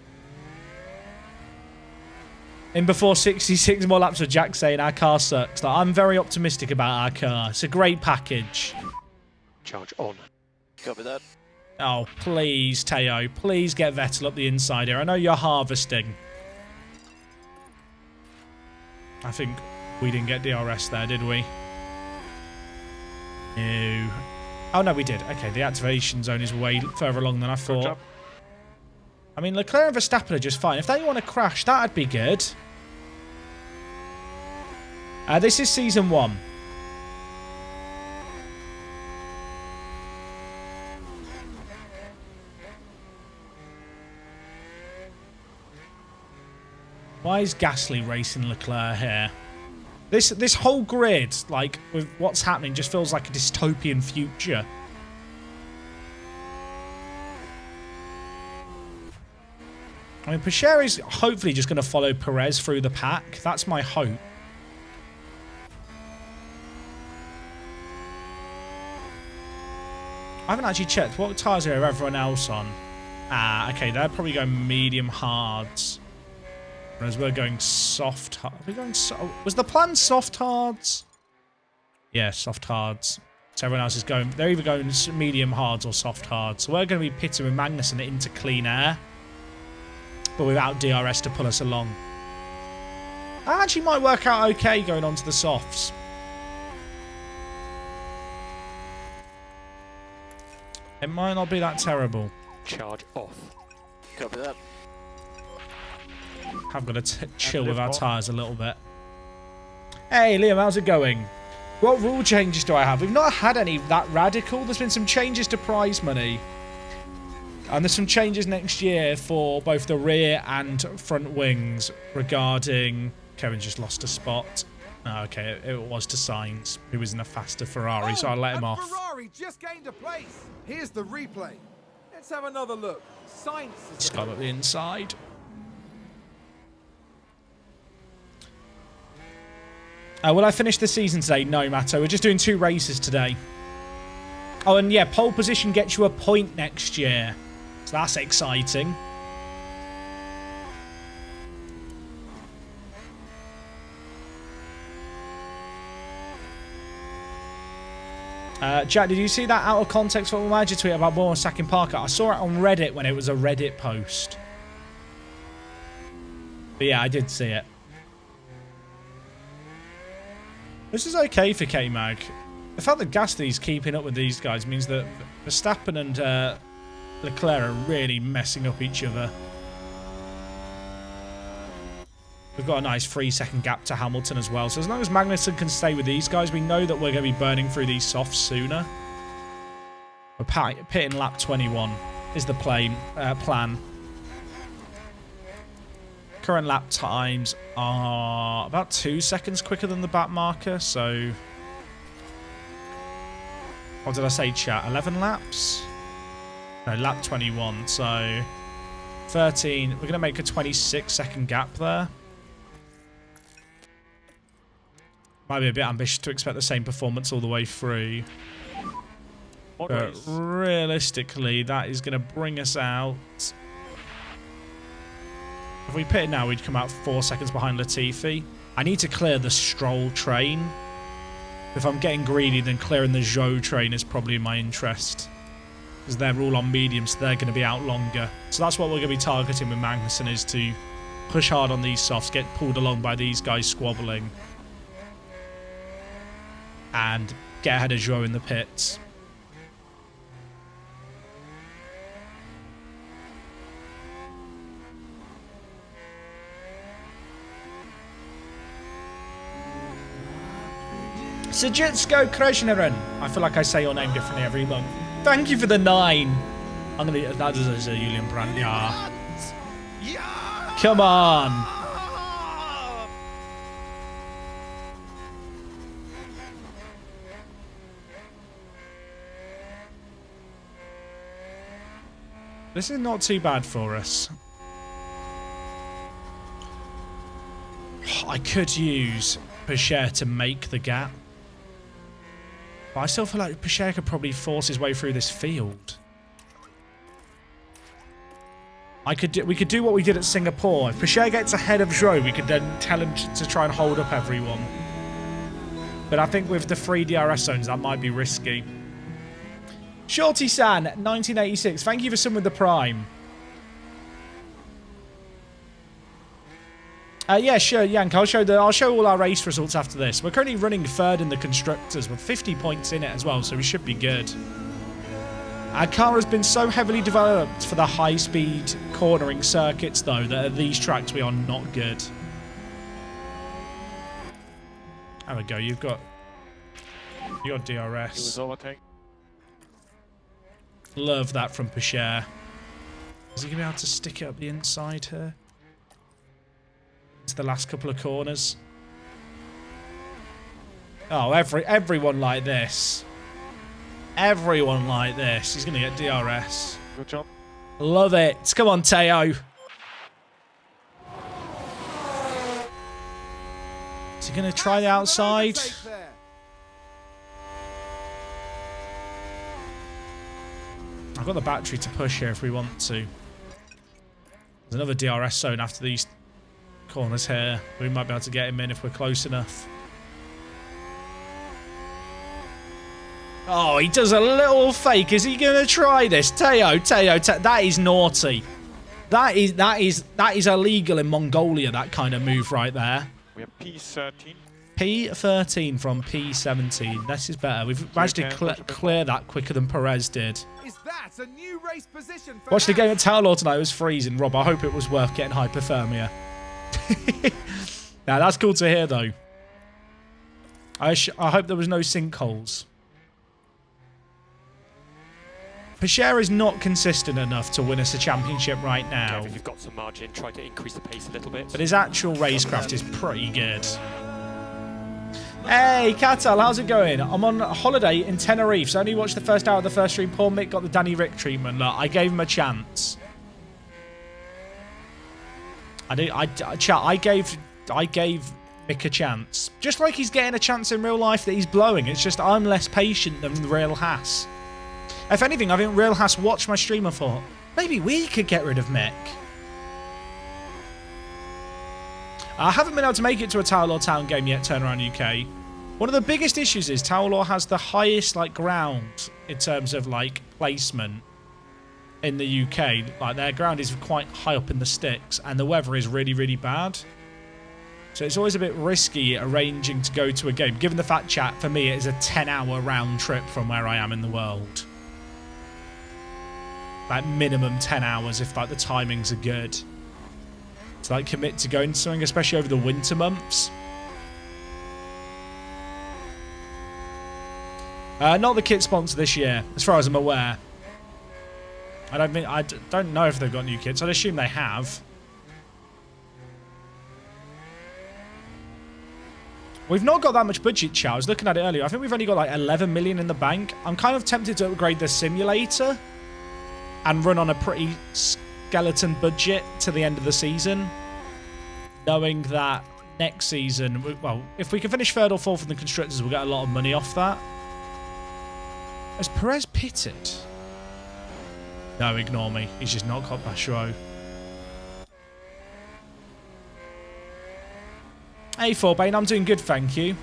In before 66 more laps of Jack saying our car sucks. Like, I'm very optimistic about our car. It's a great package. Charge on. Copy that. Oh, please, Teo. Please get Vettel up the inside here. I know you're harvesting. I think we didn't get DRS there, did we? No. Oh, no, we did. Okay, the activation zone is way further along than I thought. I mean, Leclerc and Verstappen are just fine. If they want to crash, that'd be good. This is Season 1. Why is Gasly racing Leclerc here? This whole grid, like, with what's happening, just feels like a dystopian future. I mean, Pasher is hopefully just going to follow Perez through the pack. That's my hope. I haven't actually checked. What tyres are everyone else on? Ah, okay, they're probably going medium hards. Whereas we're going soft hard. Are we going was the plan soft hards? Yeah, soft hards. So everyone else is going, they're either going medium hards or soft hards. So we're going to be pitting with Magnussen into clean air. But without DRS to pull us along. That actually might work out okay going on to the softs. It might not be that terrible. Charge off. Copy that. I've got to chill with our tyres a little bit. Hey, Liam, how's it going? What rule changes do I have? We've not had any that radical. There's been some changes to prize money. And there's some changes next year for both the rear and front wings regarding... Kevin's just lost a spot. Oh, okay, it was to Sainz, who was in a faster Ferrari, so I let him off. Ferrari just gained a place. Here's the replay. Let's have another look. Sainz Just got up the inside. Will I finish the season today? No, Matto. We're just doing 2 races today. Oh, and yeah, pole position gets you a point next year. So that's exciting. Jack, did you see that out of context football manager tweet about Bournemouth sacking Parker? I saw it on Reddit when it was a Reddit post. But yeah, I did see it. This is okay for K-Mag. The fact that Gasly's keeping up with these guys means that Verstappen and Leclerc are really messing up each other. We've got a nice 3-second gap to Hamilton as well. So as long as Magnussen can stay with these guys, we know that we're going to be burning through these softs sooner. We're pitting lap 21 is the plan. Current lap times are about 2 seconds quicker than the back marker. So, what did I say, chat? 11 laps? No, lap 21. So, 13. We're going to make a 26-second gap there. Might be a bit ambitious to expect the same performance all the way through. But realistically, that is going to bring us out. If we pit now, we'd come out 4 seconds behind Latifi. I need to clear the Stroll train. If I'm getting greedy, then clearing the Zhou train is probably in my interest. Because they're all on medium, so they're going to be out longer. So that's what we're going to be targeting with Magnussen, is to push hard on these softs, get pulled along by these guys squabbling. And get ahead of Zhou in the pits. Sajitsko Kreshnaran. I feel like I say your name differently every month. Thank you for the 9. I'm gonna. That is a Julian Brandt. Yeah. Come on. This is not too bad for us. I could use Pichert to make the gap. But I still feel like Pichert could probably force his way through this field. We could do what we did at Singapore. If Pichert gets ahead of Zhou, we could then tell him to try and hold up everyone. But I think with the 3 DRS zones, that might be risky. Shorty-san, 1986. Thank you for some with the Prime. Yeah, sure, Yank. I'll show all our race results after this. We're currently running 3rd in the constructors with 50 points in it as well, so we should be good. Our car has been so heavily developed for the high-speed cornering circuits, though, that at these tracks we are not good. There we go. You've got DRS. It was overtake. Love that from Pichert. Is he going to be able to stick it up the inside here? Into the last couple of corners. Oh, everyone like this. Everyone like this. He's going to get DRS. Good job. Love it. Come on, Teo. Is he going to try the outside? I've got the battery to push here if we want to. There's another DRS zone after these corners here. We might be able to get him in if we're close enough. Oh, he does a little fake. Is he going to try this? Teo, that is naughty. That is illegal in Mongolia, that kind of move right there. We have P13. P13 from P17. This is better. We've managed to clear that quicker than Perez did. Is that a new race position for Watched the game at Tower tonight. It was freezing, Rob. I hope it was worth getting hypothermia. Now, that's cool to hear, though. I hope there was no sinkholes. Pashare is not consistent enough to win us a championship right now. If you've got some margin, try to increase the pace a little bit. But his actual racecraft is pretty good. Hey, Katal, how's it going? I'm on holiday in Tenerife, so I only watched the first hour of the first stream. Poor Mick got the Danny Rick treatment. Look, I gave him a chance. I gave Mick a chance. Just like he's getting a chance in real life that he's blowing. It's just I'm less patient than the real Haas. If anything, I think real Haas watched my stream and thought, maybe we could get rid of Mick. I haven't been able to make it to a Tower Law Town game yet, Turnaround UK. One of the biggest issues is Tower Law has the highest ground in terms of placement in the UK. Like their ground is quite high up in the sticks and the weather is really, really bad. So it's always a bit risky arranging to go to a game. Given the fact, chat, for me it is a 10-hour round trip from where I am in the world. Minimum 10 hours if the timings are good. To commit to going to something, especially over the winter months. Not the kit sponsor this year, as far as I'm aware. I don't know if they've got new kits. I'd assume they have. We've not got that much budget, chat. I was looking at it earlier. I think we've only got 11 million in the bank. I'm kind of tempted to upgrade the simulator and run on a pretty skeleton budget to the end of the season, knowing that next season, well, if we can finish third or fourth in the constructors, we'll get a lot of money off that. Has Perez pitted? No, ignore me. He's just not got Bashro. Hey, Forbane, I'm doing good, thank you.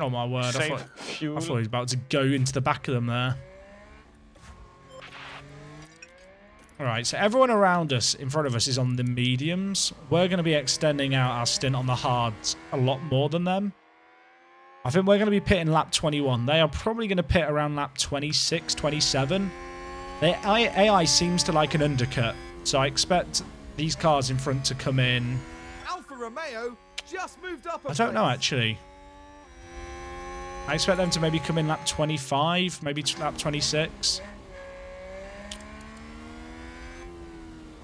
Oh my word, I thought he was about to go into the back of them there. Alright, so everyone around us, in front of us, is on the mediums. We're going to be extending out our stint on the hards a lot more than them. I think we're going to be pitting lap 21. They are probably going to pit around lap 26, 27. The AI seems to like an undercut, so I expect these cars in front to come in. Alfa Romeo just moved up. I don't know, actually. I expect them to maybe come in lap 25, maybe lap 26.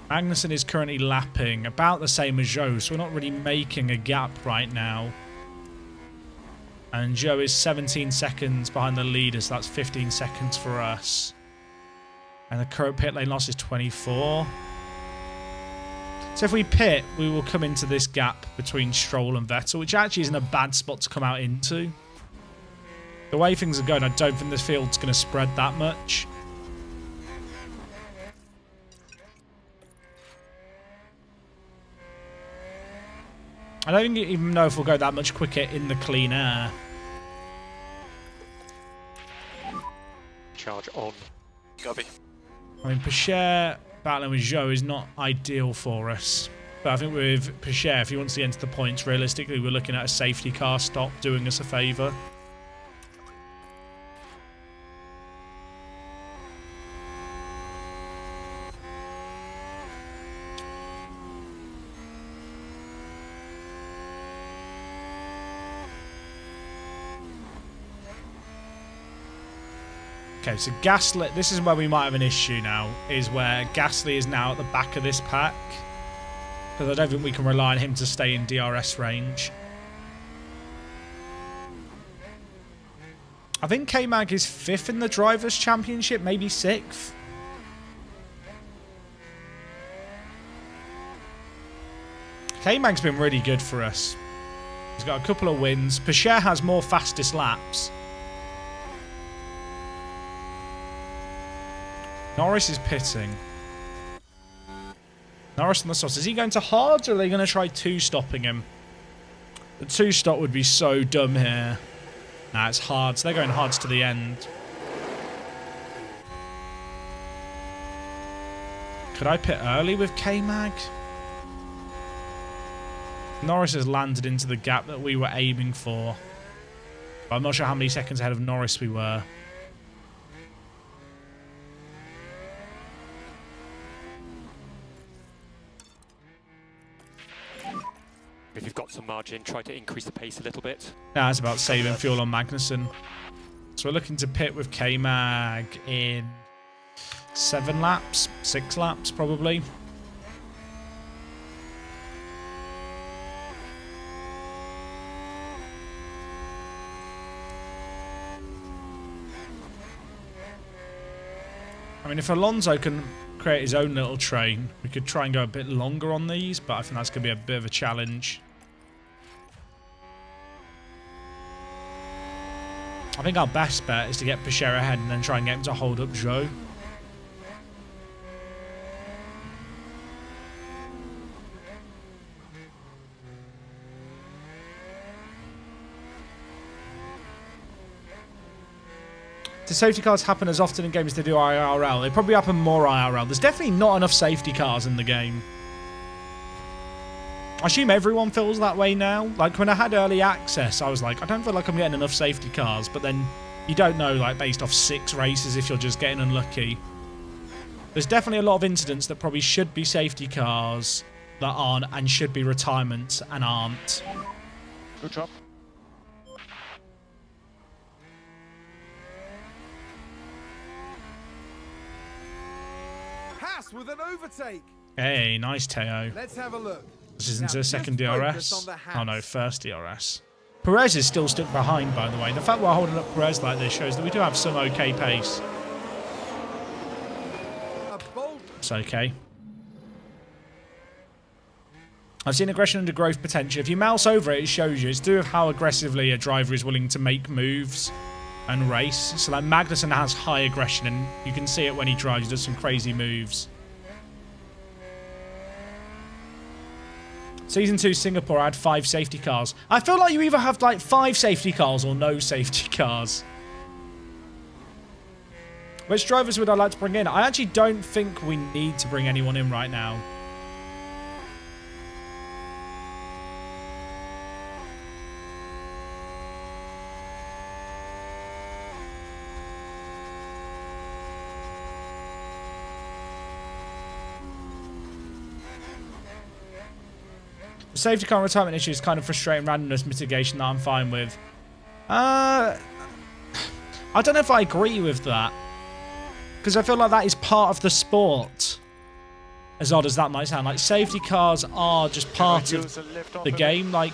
Magnussen is currently lapping about the same as Zhou, so we're not really making a gap right now. And Zhou is 17 seconds behind the leader, so that's 15 seconds for us. And the current pit lane loss is 24. So if we pit, we will come into this gap between Stroll and Vettel, which actually isn't a bad spot to come out into. The way things are going, I don't think this field's going to spread that much. I don't even know if we'll go that much quicker in the clean air. Charge on. Copy. I mean, Pashare battling with Zhou is not ideal for us. But I think with Pashare, if he wants to get into the points, realistically, we're looking at a safety car stop doing us a favour. Okay, so Gasly, this is where we might have an issue now, is where Gasly is now at the back of this pack. Because I don't think we can rely on him to stay in DRS range. I think K-Mag is 5th in the Drivers' Championship, maybe 6th. K-Mag's been really good for us. He's got a couple of wins. Pashare has more fastest laps. Norris is pitting. Norris on the sauce. Is he going to hards or are they going to try two-stopping him? The two-stop would be so dumb here. Nah, it's hards. They're going hards to the end. Could I pit early with K-Mag? Norris has landed into the gap that we were aiming for. But I'm not sure how many seconds ahead of Norris we were. If you've got some margin, try to increase the pace a little bit. Now it's about saving fuel on Magnussen. So we're looking to pit with K-Mag in 7 laps, 6 laps probably. I mean, if Alonso can create his own little train, we could try and go a bit longer on these, but I think that's going to be a bit of a challenge. I think our best bet is to get Pichot ahead and then try and get him to hold up Zhou. Do safety cars happen as often in games as they do IRL? They probably happen more IRL. There's definitely not enough safety cars in the game. I assume everyone feels that way now. Like, when I had early access, I was like, I don't feel like I'm getting enough safety cars. But then you don't know, like, based off 6 races if you're just getting unlucky. There's definitely a lot of incidents that probably should be safety cars that aren't, and should be retirements and aren't. Good job. Haas with an overtake. Hey, nice Teo. Let's have a look. This isn't Now, a second just focus DRS. on the Oh no, Haas. first DRS. Perez is still stuck behind, by the way. The fact we're holding up Perez like this shows that we do have some okay pace. A bold It's okay. I've seen aggression under growth potential. If you mouse over it, it shows you. It's due to how aggressively a driver is willing to make moves and race. So like Magnussen has high aggression, and you can see it when he drives. He does some crazy moves. Season 2 Singapore had 5 safety cars. I feel like you either have like 5 safety cars or no safety cars. Which drivers would I like to bring in? I actually don't think we need to bring anyone in right now. The safety car retirement issue is kind of frustrating randomness mitigation that I'm fine with. I don't know if I agree with that. Because I feel like that is part of the sport. As odd as that might sound. Like, safety cars are just part of the game. Like,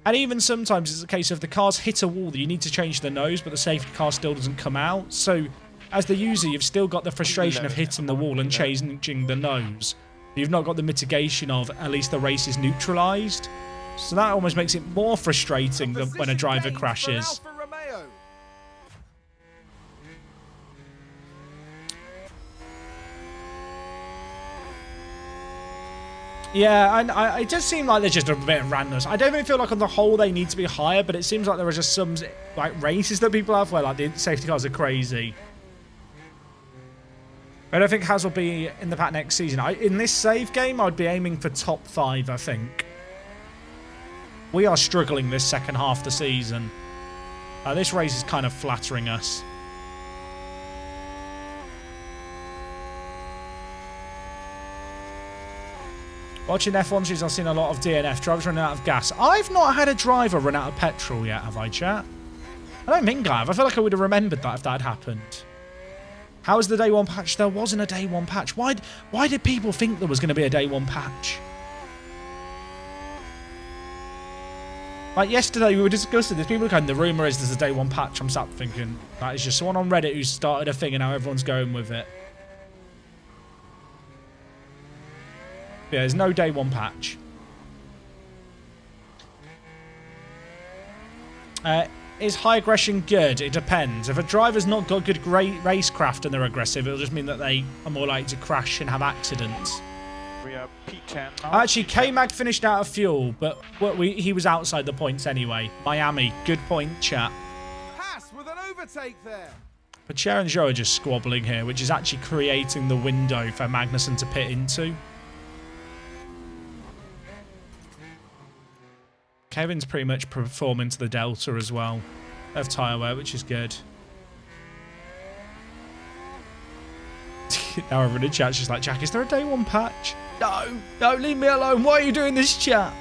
and even sometimes it's a case of the cars hit a wall that you need to change the nose, but the safety car still doesn't come out. So, as the user, you've still got the frustration of hitting the wall and changing the nose. You've not got the mitigation of at least the race is neutralised. So that almost makes it more frustrating than when a driver crashes. Yeah, it does seem like there's just a bit of randomness. I don't even feel like on the whole they need to be higher, but it seems like there are just some like races that people have where like the safety cars are crazy. I don't think Haas will be in the pack next season. In this save game, I'd be aiming for top 5, I think. We are struggling this second half of the season. This race is kind of flattering us. Watching F1 series, I've seen a lot of DNF. Drivers running out of gas. I've not had a driver run out of petrol yet, have I, chat? I don't think I have. I feel like I would have remembered that if that had happened. How was the day 1 patch? There wasn't a day 1 patch. Why did people think there was going to be a day 1 patch? Like yesterday, we were discussing this. People are going, the rumour is there's a day 1 patch. I'm sat thinking, that is just someone on Reddit who started a thing and now everyone's going with it. Yeah, there's no day 1 patch. Is high aggression good? It depends. If a driver's not got good racecraft and they're aggressive, it'll just mean that they are more likely to crash and have accidents. We are P10 now. Actually, K-Mag finished out of fuel, but he was outside the points anyway. Miami, good point, chat. Haas with an overtake there. But Cher and Zhou are just squabbling here, which is actually creating the window for Magnussen to pit into. Kevin's pretty much performing to the Delta as well of tyre wear, which is good. Now everyone in chat's just like, Jack, is there a day 1 patch? No, leave me alone. Why are you doing this, chat?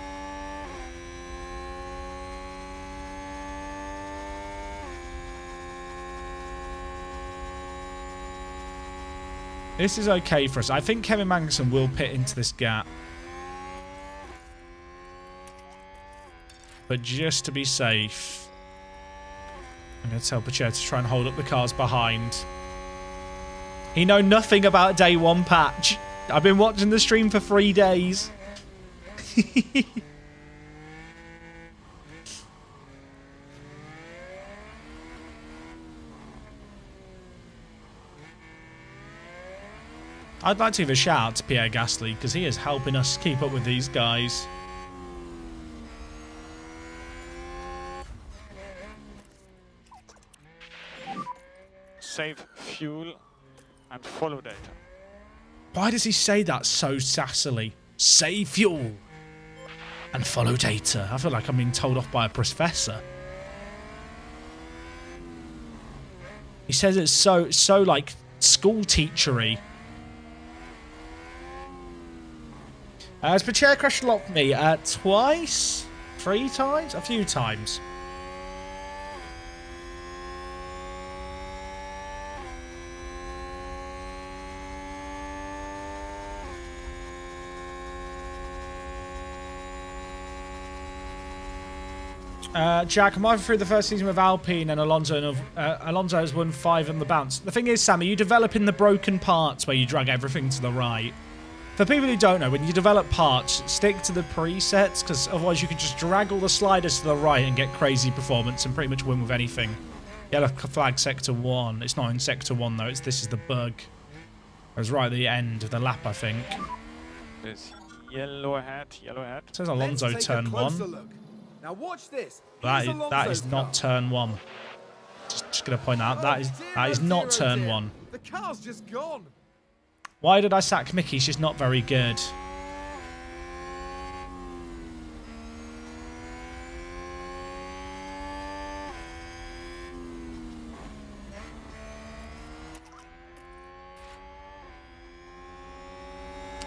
This is okay for us. I think Kevin Magnussen will pit into this gap. But just to be safe, I'm going to tell Pacher to try and hold up the cars behind. He know nothing about day one patch. I've been watching the stream for 3 days. I'd like to give a shout out to Pierre Gasly because he is helping us keep up with these guys. Save fuel and follow data. Why does he say that so sassily? Save fuel and follow data. I feel like I'm being told off by a professor. He says it's so like school teachery. Has Pacher crash locked me twice? 3 times? A few times. Jack, I'm either through the first season with Alpine and Alonso, and Alonso has won 5 on the bounce. The thing is, Sam, are you developing the broken parts where you drag everything to the right? For people who don't know, when you develop parts, stick to the presets, because otherwise you can just drag all the sliders to the right and get crazy performance and pretty much win with anything. Yellow flag sector 1. It's not in sector 1 though. This is the bug. It was right at the end of the lap, I think. There's yellow ahead, yellow ahead. It says Alonso turn 1. Look. Now watch this. That is not turn 1. Just going to point out that is not turn 1. The car's just gone. Why did I sack Mickey? She's not very good.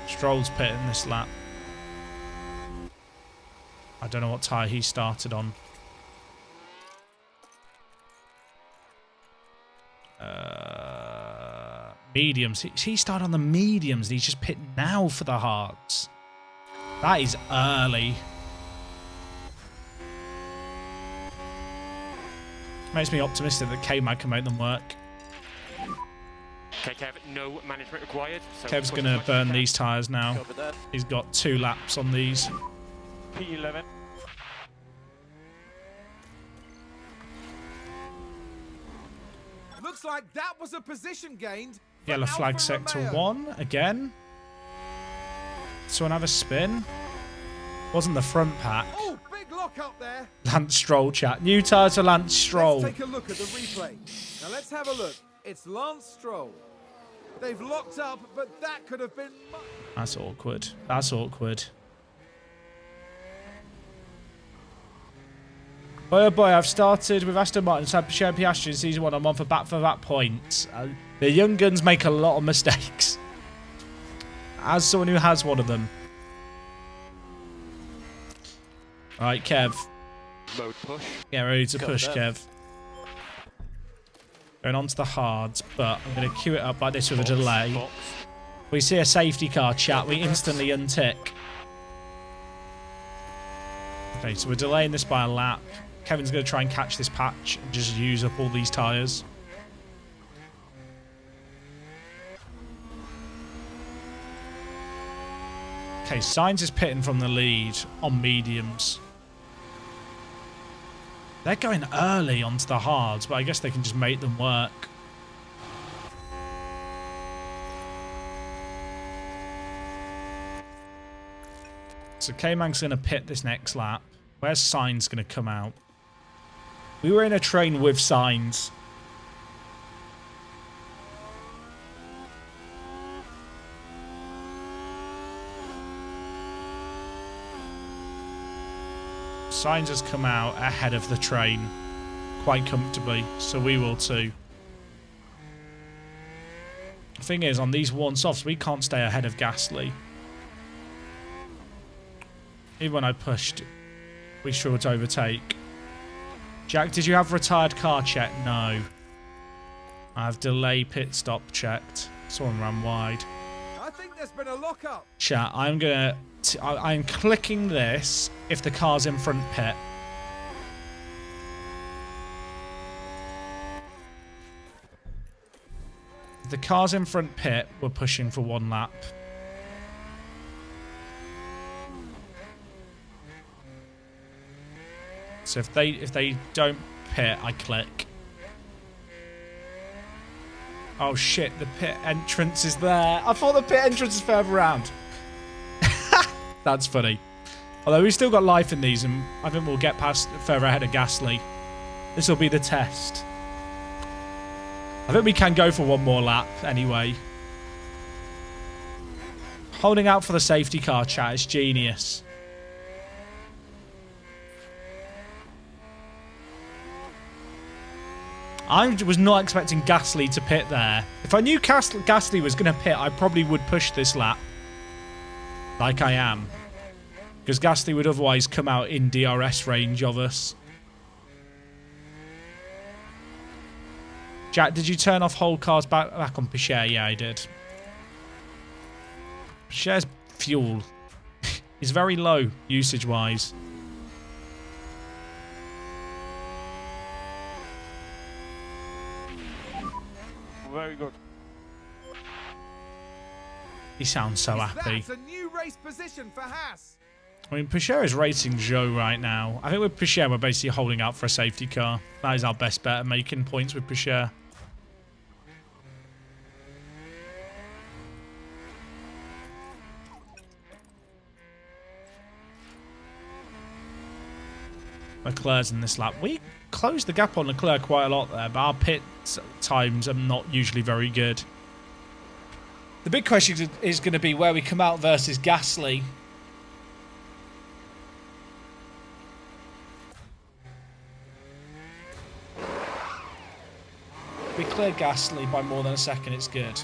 Stroll's pitting this lap. I don't know what tyre he started on. Mediums. He started on the mediums and he's just pitting now for the hards. That is early. Makes me optimistic that K-Mag can make them work. Okay, Kev, no management required. So Kev's going to burn these tyres now. He's got 2 laps on these. P11. Looks like that was a position gained. Yellow flag sector 1 again. So another spin. Wasn't the front pack. Oh, big lock up there. Lance Stroll chat. New tyre to Lance Stroll. Let's take a look at the replay. Now let's have a look. It's Lance Stroll. They've locked up, but that could have been... That's awkward. That's awkward. Boy, oh boy, I've started with Aston Martin, had Pacher Piastri in season 1. I'm on for back points. The young guns make a lot of mistakes. As someone who has one of them. Alright, Kev. Mode push. Get ready to push, Kev. Going on to the hards, but I'm going to queue it up like this with a delay. We see a safety car, chat. We instantly untick. Okay, so we're delaying this by a lap. Kevin's going to try and catch this patch and just use up all these tyres. Okay, Sainz is pitting from the lead on mediums. They're going early onto the hards, but I guess they can just make them work. So K-Mag's going to pit this next lap. Where's Sainz going to come out? We were in a train with Sainz. Sainz has come out ahead of the train quite comfortably, so we will too. The thing is, on these one-softs, we can't stay ahead of Gasly. Even when I pushed, we struggled to overtake. Jack, did you have retired car check? No. I have delay pit stop checked. Someone ran wide. I think there's been a lock-up. Chat, I'm clicking this if the car's in front pit. If the car's in front pit, we're pushing for 1 lap. So if they don't pit, I click. Oh shit, the pit entrance is there. I thought the pit entrance is further around. That's funny. Although we've still got life in these, and I think we'll get past further ahead of Gasly. This will be the test. I think we can go for 1 more lap anyway. Holding out for the safety car, chat, is genius. I was not expecting Gasly to pit there. If I knew Gasly was going to pit, I probably would push this lap. Like I am. Because Gasly would otherwise come out in DRS range of us. Jack, did you turn off whole cars back on Pichère? Yeah, I did. Pichère's fuel is very low usage-wise. Very good. He sounds so happy. That's a new race position for Haas. I mean, Pichère is racing Joe right now. I think with Pichère, we're basically holding out for a safety car. That is our best bet at making points with Pichère. Leclerc's in this lap. We closed the gap on Leclerc quite a lot there, but our pit times are not usually very good. The big question is going to be where we come out versus Gasly. We cleared Gasly by more than a second, it's good.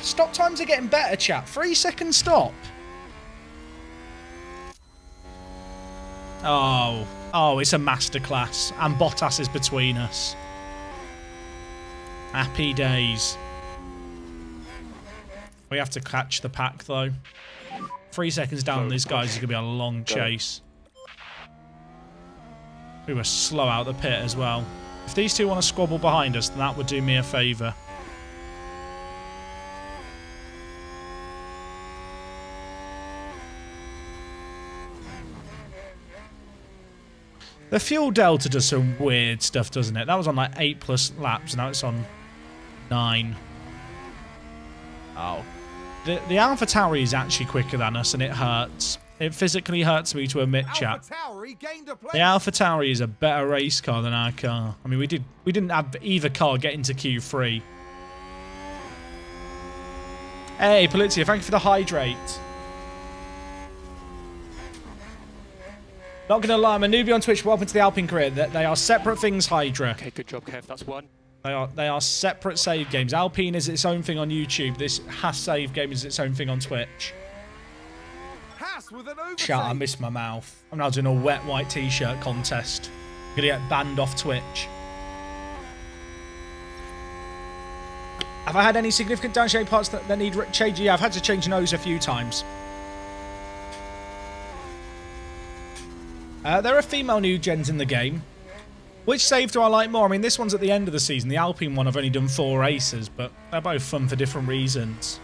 Stop times are getting better, chat. 3-second stop. Oh, it's a masterclass. And Bottas is between us. Happy days. We have to catch the pack, though. 3 seconds down on these guys is going to be a long chase. We were slow out the pit as well. If these two want to squabble behind us, then that would do me a favour. The fuel delta does some weird stuff, doesn't it? That was on like 8+ laps, now it's on 9. Oh. The AlphaTauri is actually quicker than us, and it hurts. It physically hurts me to admit, chat. The AlphaTauri is a better race car than our car. I mean, we didn't have either car get into Q3. Hey, Polizia, thank you for the hydrate. Not going to lie, I'm a newbie on Twitch. Welcome to the Alpine career. They are separate things, Hydra. Okay, good job, Kev. That's 1. They are separate save games. Alpine is its own thing on YouTube. This Haas save game is its own thing on Twitch. Haas with an overtake. Chat, I missed my mouth. I'm now doing a wet white t-shirt contest. I'm going to get banned off Twitch. Have I had any significant downshade parts that need changing? Yeah, I've had to change nose a few times. There are female new gens in the game. Which save do I like more? I mean, this one's at the end of the season. The Alpine one, I've only done 4 races, but they're both fun for different reasons.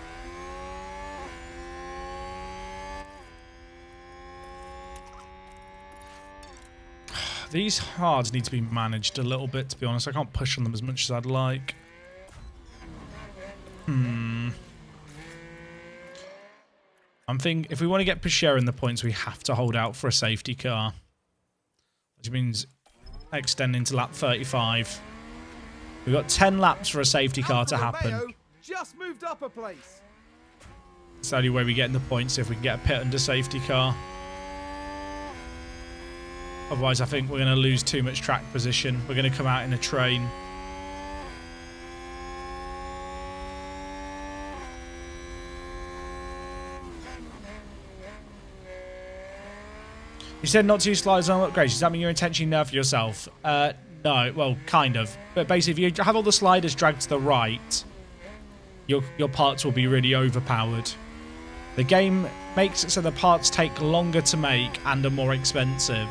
These hards need to be managed a little bit, to be honest. I can't push on them as much as I'd like. I'm thinking, if we want to get Pichère in the points, we have to hold out for a safety car. Which means extending to lap 35. We've got 10 laps for a safety car to happen. Just moved up a place. It's the only way we get in the points if we can get a pit under safety car. Otherwise, I think we're going to lose too much track position. We're going to come out in a train. You said not to use sliders on upgrades. Does that mean you're intentionally nerfing yourself? No, well, kind of. But basically, if you have all the sliders dragged to the right, your parts will be really overpowered. The game makes it so the parts take longer to make and are more expensive,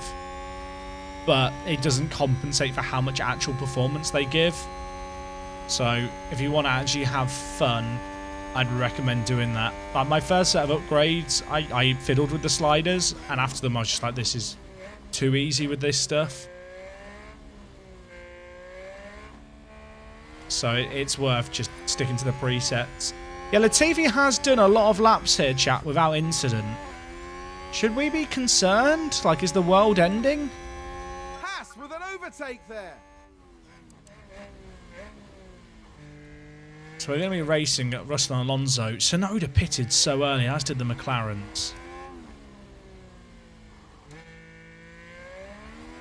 but it doesn't compensate for how much actual performance they give. So if you want to actually have fun, I'd recommend doing that. But my first set of upgrades, I fiddled with the sliders, and after them I was just like, this is too easy with this stuff. So it's worth just sticking to the presets. Yeah, Latifi has done a lot of laps here, chat, without incident. Should we be concerned? Like, is the world ending? Haas with an overtake there. So we're going to be racing at Russell and Alonso. Tsunoda pitted so early, as did the McLarens.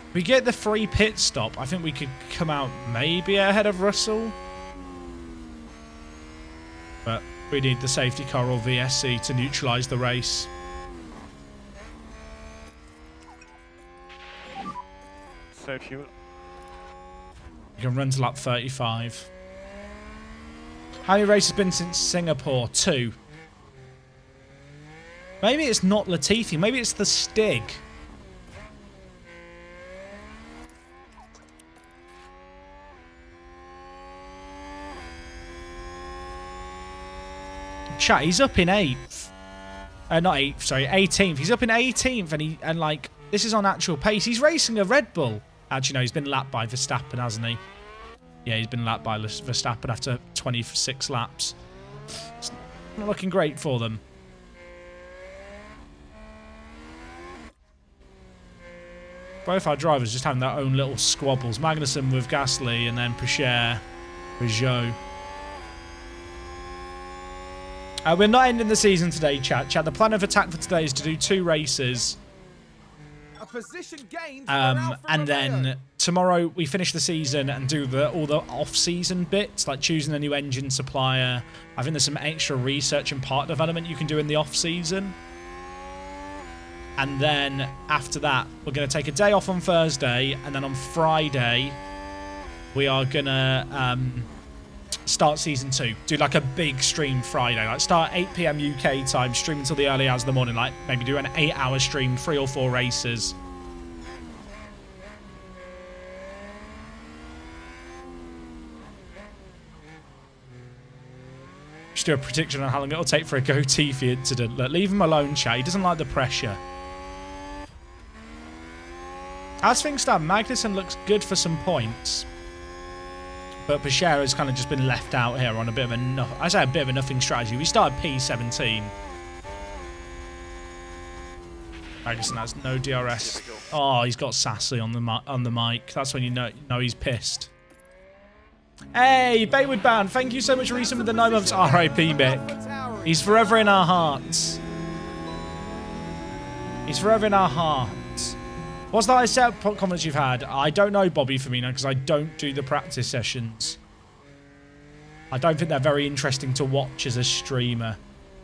If we get the free pit stop, I think we could come out maybe ahead of Russell. But we need the safety car or VSC to neutralise the race. Save fuel. You can run to lap 35. How many races been since Singapore? 2. Maybe it's not Latifi. Maybe it's the Stig. Chat, he's up in 8th. Not 8th, sorry, 18th. He's up in 18th, and like, this is on actual pace. He's racing a Red Bull. Actually, no, he's been lapped by Verstappen, hasn't he? Yeah, he's been lapped by Verstappen after 26 laps. It's not looking great for them. Both our drivers just having their own little squabbles. Magnussen with Gasly and then Pichère with Zhou. We're not ending the season today, chat. The plan of attack for today is to do 2 races. A position gained and then tomorrow we finish the season and do all the off-season bits, like choosing a new engine supplier. I think there's some extra research and part development you can do in the off-season. And then after that, we're going to take a day off on Thursday, and then on Friday we are going to start season 2. Do like a big stream Friday, like start 8 PM UK time, stream until the early hours of the morning, like maybe do an 8-hour stream, 3 or 4 races. Just do a prediction on how long it'll take for a Latifi incident. Look, leave him alone, chat. He doesn't like the pressure. As things stand, Magnussen looks good for some points. But Pichère has kind of just been left out here on a bit of a nothing strategy. We started P17. Magnussen has no DRS. Oh, he's got Sassy on the mic. That's when you know he's pissed. Hey, Baywood Bound, thank you so much for resubmitting the 9 months. R.I.P. Mick. He's forever in our hearts. He's forever in our hearts. What's that I said? What comments you've had? I don't know, Bobby Firmino, because I don't do the practice sessions. I don't think they're very interesting to watch as a streamer,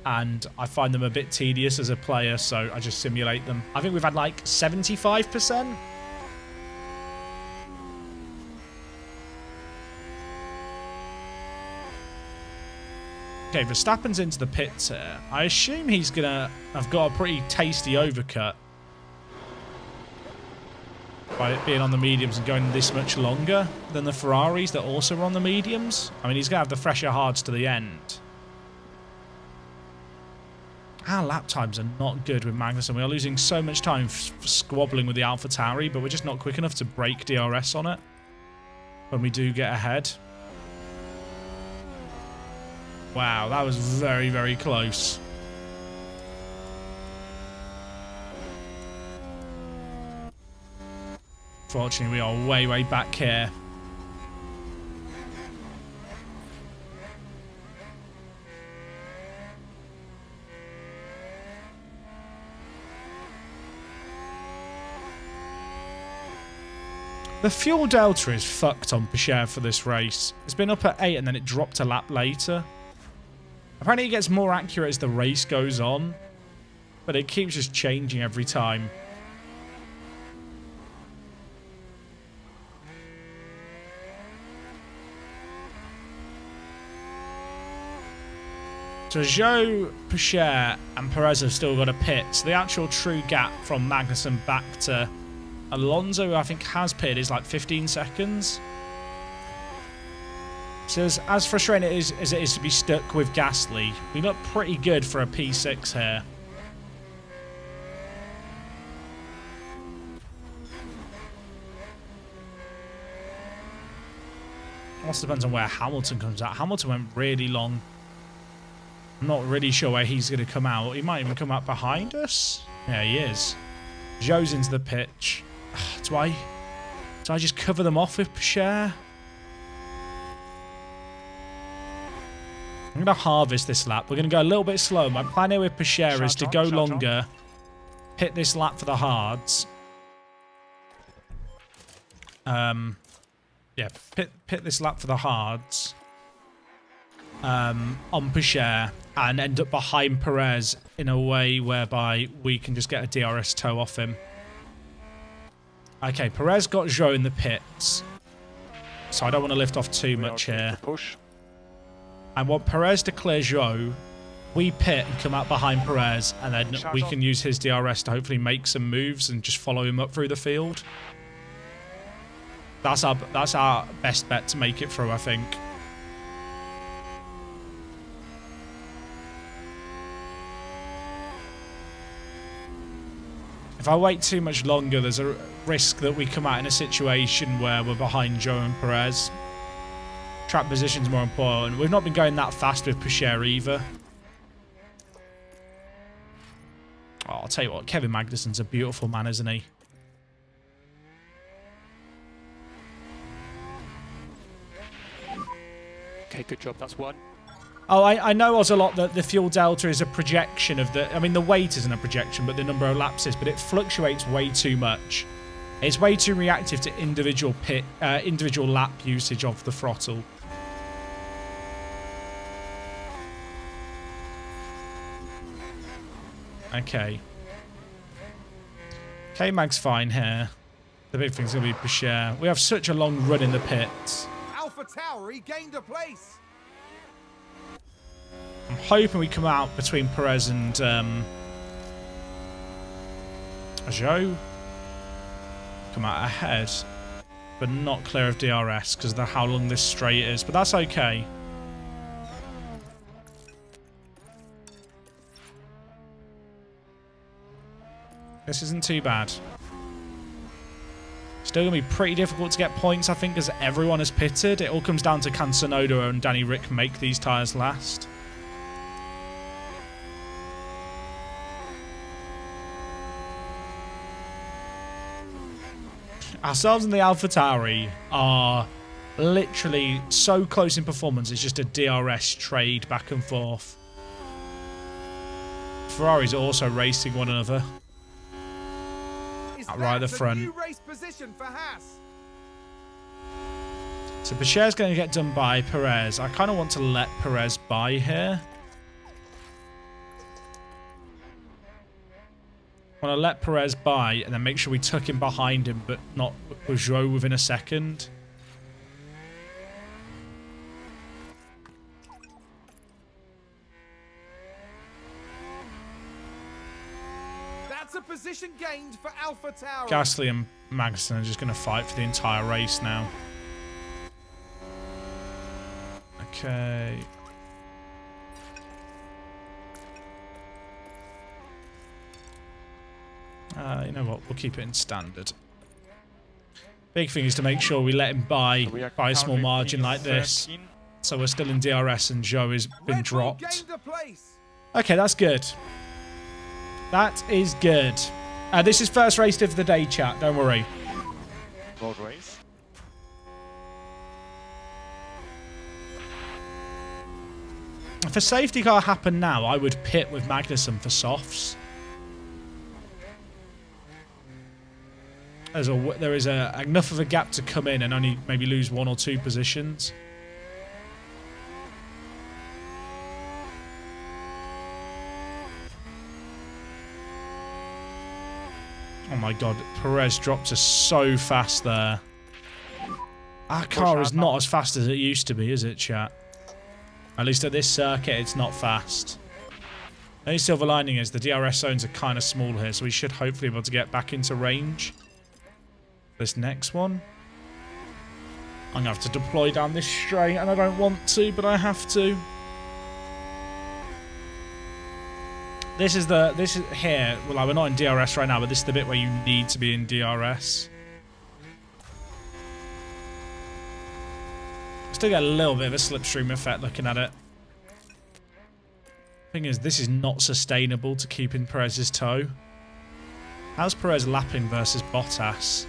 and I find them a bit tedious as a player, so I just simulate them. I think we've had like 75%. Okay, Verstappen's into the pits here. I assume he's going to have got a pretty tasty overcut by it being on the mediums and going this much longer than the Ferraris that also were on the mediums. I mean, he's going to have the fresher hards to the end. Our lap times are not good with Magnussen. We are losing so much time squabbling with the AlphaTauri, but we're just not quick enough to break DRS on it when we do get ahead. Wow, that was very, very close. Fortunately, we are way, way back here. The fuel delta is fucked on Pichère for this race. It's been up at 8 and then it dropped a lap later. Apparently it gets more accurate as the race goes on, but it keeps just changing every time. So Zhou, Pichet, and Perez have still got a pit. So the actual true gap from Magnussen back to Alonso, who I think has pitted, is like 15 seconds. So as frustrating as it is to be stuck with Gasly, we look pretty good for a P6 here. Also depends on where Hamilton comes out. Hamilton went really long. I'm not really sure where he's going to come out. He might even come out behind us. Yeah, he is. Zhou's into the pitch. Do I just cover them off with Pichet? I'm going to harvest this lap. We're going to go a little bit slow. My plan here with Pichet is to go longer, pit this lap for the hards. Yeah, pit this lap for the hards on Pichet and end up behind Perez in a way whereby we can just get a DRS tow off him. Okay, Perez got Zhou in the pits, so I don't want to lift off too much here. I want Perez to clear Zhou, we pit and come out behind Perez, and then we can use his DRS to hopefully make some moves and just follow him up through the field. That's our best bet to make it through, I think. If I wait too much longer, there's a risk that we come out in a situation where we're behind Zhou and Perez. Track position's more important. We've not been going that fast with Pichet either. Oh, I'll tell you what, Kevin Magnussen's a beautiful man, isn't he? Okay, good job. That's one. Oh, I know a lot that the fuel delta is a projection of the... I mean, the weight isn't a projection, but the number of laps is. But it fluctuates way too much. It's way too reactive to individual lap usage of the throttle. Okay. K-Mag's fine here. The big thing's going to be Pichet. We have such a long run in the pits. AlphaTauri regained a place. I'm hoping we come out between Perez and Zhou. Come out ahead, but not clear of DRS because of how long this straight is. But that's okay. This isn't too bad. Still going to be pretty difficult to get points, I think, as everyone has pitted. It all comes down to can Tsunoda and Danny Rick make these tyres last. Ourselves and the AlphaTauri are literally so close in performance. It's just a DRS trade back and forth. Ferraris are also racing one another. Right at the front. New race position for Haas. So Pichet's going to get done by Perez. I kind of want to let Perez by here. I want to let Perez by and then make sure we tuck him behind him, but not with Zhou within a second. That's a position gained for AlphaTauri. Gasly and Magnussen are just going to fight for the entire race now. Okay. You know what? We'll keep it in standard. Big thing is to make sure we let him by a small margin like this. So we're still in DRS and Zhou has been dropped. Okay, that's good. That is good. This is first race of the day, chat. Don't worry. Road race. If a safety car happened now, I would pit with Magnussen for softs. There is enough of a gap to come in and only maybe lose 1 or 2 positions. Oh my god, Perez dropped us so fast there. Our car is not as fast as it used to be, is it, chat? At least at this circuit, it's not fast. The only silver lining is the DRS zones are kind of small here, so we should hopefully be able to get back into range. This next one. I'm going to have to deploy down this straight, and I don't want to, but I have to. This is here. Well, we're not in DRS right now, but this is the bit where you need to be in DRS. Still get a little bit of a slipstream effect looking at it. Thing is, this is not sustainable to keep in Perez's toe. How's Perez lapping versus Bottas?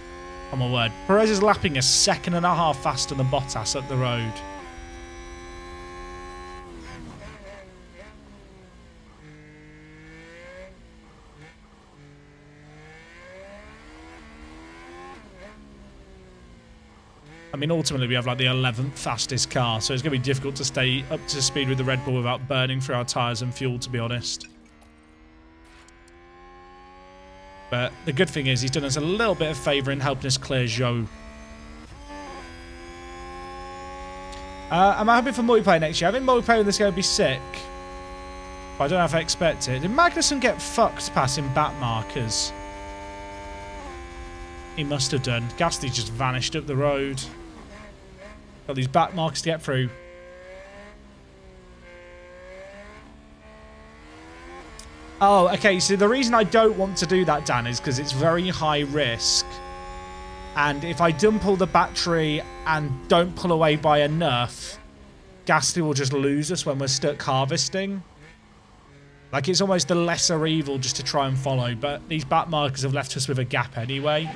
Oh my word. Perez is lapping 1.5 seconds faster than Bottas up the road. I mean, ultimately, we have like the 11th fastest car, so it's going to be difficult to stay up to speed with the Red Bull without burning through our tyres and fuel, to be honest. But the good thing is he's done us a little bit of favour in helping us clear Zhou. Am I happy for multiplayer next year? I think multiplayer in this game would be sick. But I don't know if I expect it. Did Magnussen get fucked passing back markers? He must have done. Gasly just vanished up the road. Got these back markers to get through. Oh, okay. So the reason I don't want to do that, Dan, is because it's very high risk. And if I dump all the battery and don't pull away by enough, Gasly will just lose us when we're stuck harvesting. Like, it's almost the lesser evil just to try and follow. But these back markers have left us with a gap anyway.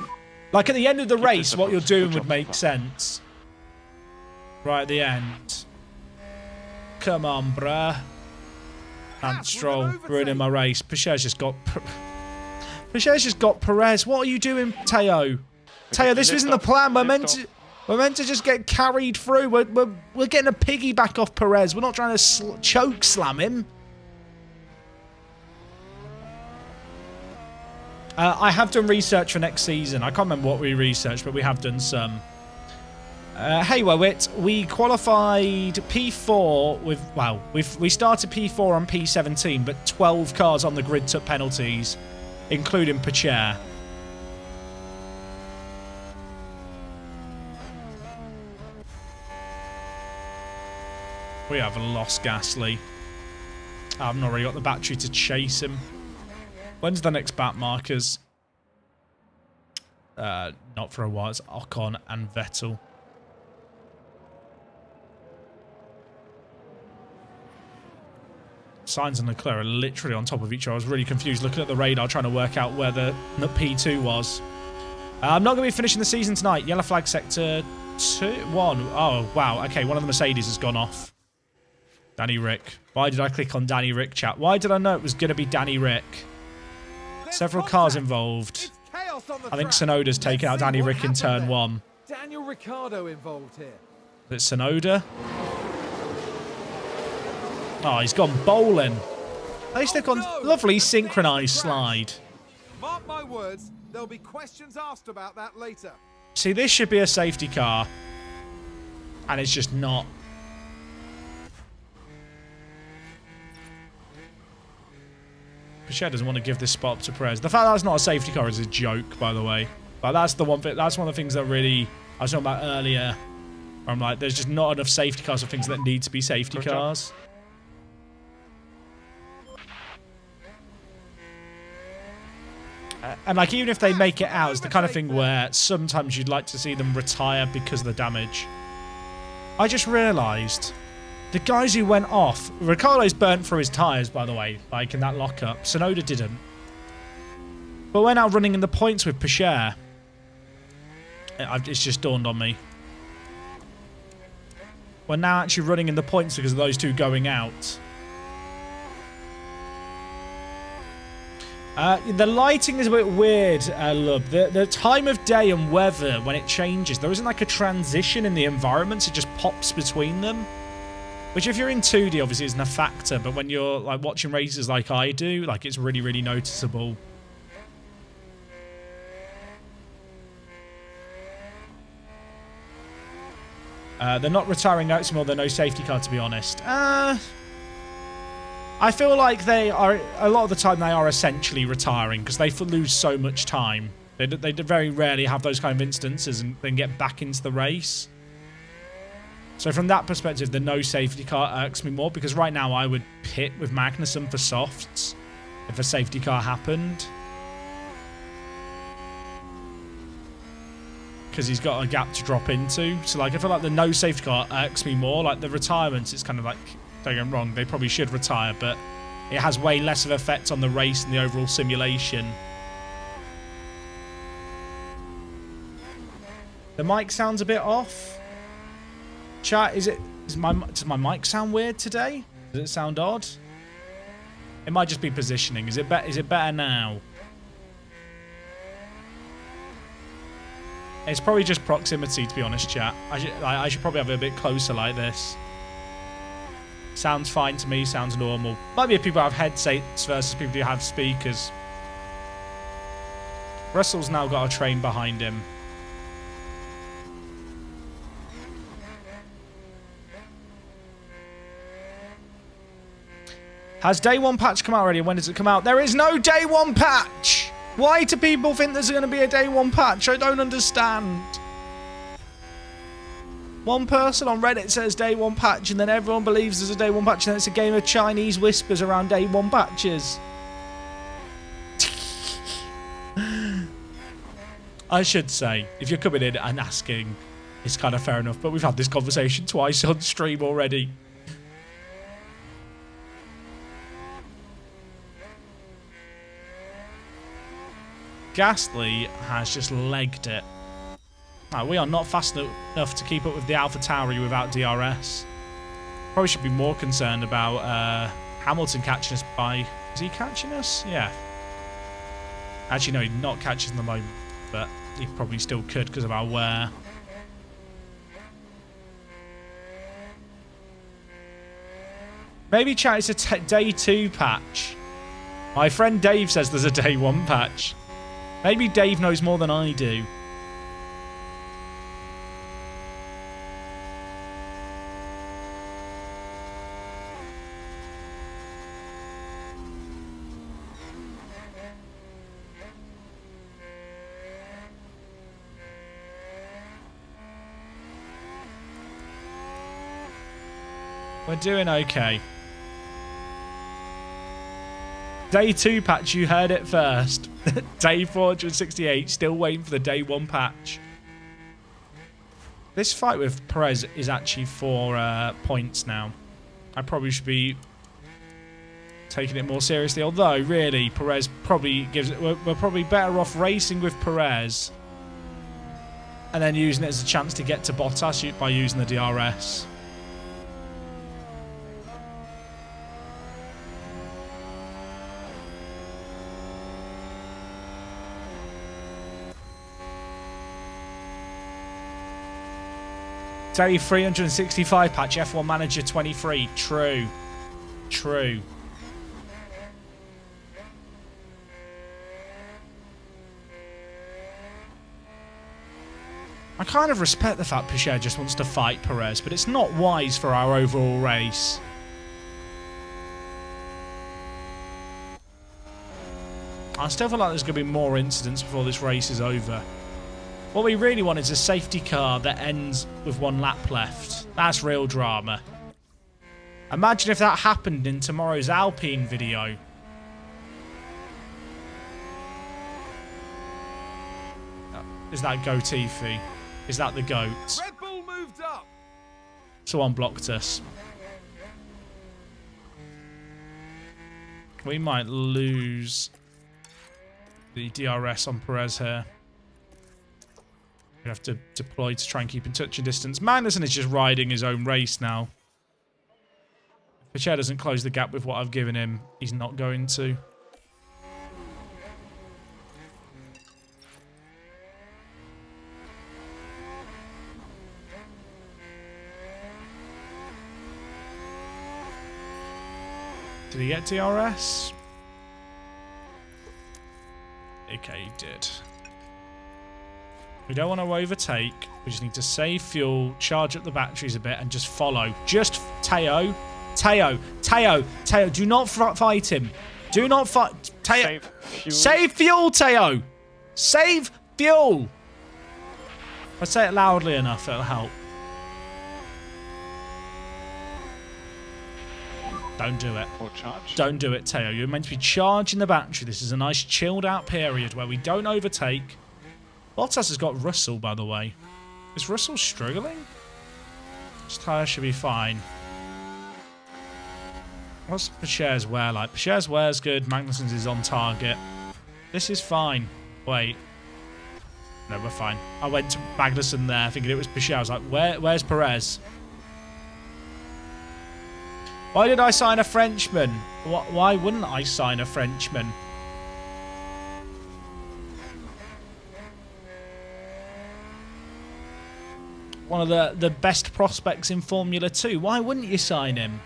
Like, at the end of the race, what you're doing would make sense. Right at the end. Come on, bruh. And Stroll ruining my race. Piquet's just got Perez. What are you doing, Teo? Teo, this isn't the plan. We're meant to just get carried through. We're getting a piggyback off Perez. We're not trying to choke slam him. I have done research for next season. I can't remember what we researched, but we have done some. Hey, Wowit, we qualified P4 with... Well, we started P4 on P17, but 12 cars on the grid took penalties, including Piquet. We have lost Gasly. I've not really got the battery to chase him. When's the next back markers? Not for a while. It's Ocon and Vettel. Sainz and Leclerc are literally on top of each other. I was really confused looking at the radar, trying to work out where the P2 was. I'm not going to be finishing the season tonight. Yellow flag sector 1. Oh, wow. Okay, one of the Mercedes has gone off. Danny Rick. Why did I click on Danny Rick, chat? Why did I know it was going to be Danny Rick? Several cars involved. I think Tsunoda's taken out Danny Rick in turn 1. Daniel Ricciardo involved here. Is it Tsunoda? Oh, he's gone bowling. At least they've gone lovely synchronised slide. Mark my words, there'll be questions asked about that later. See, this should be a safety car. And it's just not. Piquet doesn't want to give this spot up to Perez. The fact that it's not a safety car is a joke, by the way. But that's the one. That's one of the things that really I was talking about earlier. Where I'm like, there's just not enough safety cars for things that need to be safety cars. And like, even if they make it out, it's the kind of thing where sometimes you'd like to see them retire because of the damage. I just realised the guys who went off, Ricciardo's burnt through his tyres, by the way, like in that lockup. Tsunoda didn't. But we're now running in the points with Piquet. It's just dawned on me. We're now actually running in the points because of those two going out. The lighting is a bit weird, Lub. The time of day and weather, when it changes, there isn't like a transition in the environments. It just pops between them. Which, if you're in 2D, obviously isn't a factor. But when you're like watching races like I do, like, it's really, really noticeable. They're not retiring Erksmore, they're no safety car, to be honest. I feel like they are, a lot of the time, they are essentially retiring because they lose so much time. They very rarely have those kind of instances and then get back into the race. So from that perspective, the no safety car irks me more because right now I would pit with Magnussen for softs if a safety car happened. Because he's got a gap to drop into. So like I feel like the no safety car irks me more. Like the retirements, it's kind of like, don't get me wrong, they probably should retire, but it has way less of an effect on the race and the overall simulation. The mic sounds a bit off. Chat, does my mic sound weird today? Does it sound odd? It might just be positioning. Is it better now? It's probably just proximity, to be honest, chat. I should probably have it a bit closer like this. Sounds fine to me, sounds normal. Might be if people have headsets versus people who have speakers. Russell's now got a train behind him. Has day one patch come out already? When does it come out? There is no day one patch! Why do people think there's going to be a day one patch? I don't understand. One person on Reddit says day one patch and then everyone believes there's a day one patch and then it's a game of Chinese whispers around day one patches. I should say, if you're coming in and asking, it's kind of fair enough, but we've had this conversation twice on stream already. Gasly has just legged it. No, we are not fast enough to keep up with the AlphaTauri without DRS. Probably should be more concerned about Hamilton catching us by... Is he catching us? Yeah. Actually, no, he's not catching us at the moment, but he probably still could because of our wear. Maybe chat, it's a day 2 patch. My friend Dave says there's a day 1 patch. Maybe Dave knows more than I do. We're doing okay. Day 2 patch, you heard it first. Day 468, still waiting for the day 1 patch. This fight with Perez is actually for points now. I probably should be taking it more seriously. Although, really, Perez probably gives it... We're probably better off racing with Perez and then using it as a chance to get to Bottas by using the DRS. Day 365 patch, F1 Manager 23. True. True. I kind of respect the fact Pichot just wants to fight Perez, but it's not wise for our overall race. I still feel like there's going to be more incidents before this race is over. What we really want is a safety car that ends with 1 lap left. That's real drama. Imagine if that happened in tomorrow's Alpine video. Is that Goatifi? Is that the goat? Red Bull moved up. Someone blocked us. We might lose the DRS on Perez here. We have to deploy to try and keep in touching distance. Magnussen is just riding his own race now. If Pichot doesn't close the gap with what I've given him, he's not going to. Did he get DRS? Okay, he did. We don't want to overtake. We just need to save fuel, charge up the batteries a bit, and just follow. Just Teo. Do not fight him. Do not fight. Teo. Save fuel. Save fuel, Teo. Save fuel. If I say it loudly enough, it'll help. Don't do it. Full charge. Don't do it, Teo. You're meant to be charging the battery. This is a nice chilled out period where we don't overtake. Bottas has got Russell, by the way. Is Russell struggling? His tyre should be fine. What's Pacher's wear like? Pacher's wear's good. Magnussen's is on target. This is fine. Wait. No, we're fine. I went to Magnussen there thinking it was Pacher. I was like, where's Perez? Why did I sign a Frenchman? Why wouldn't I sign a Frenchman? One of the best prospects in Formula 2. Why wouldn't you sign him?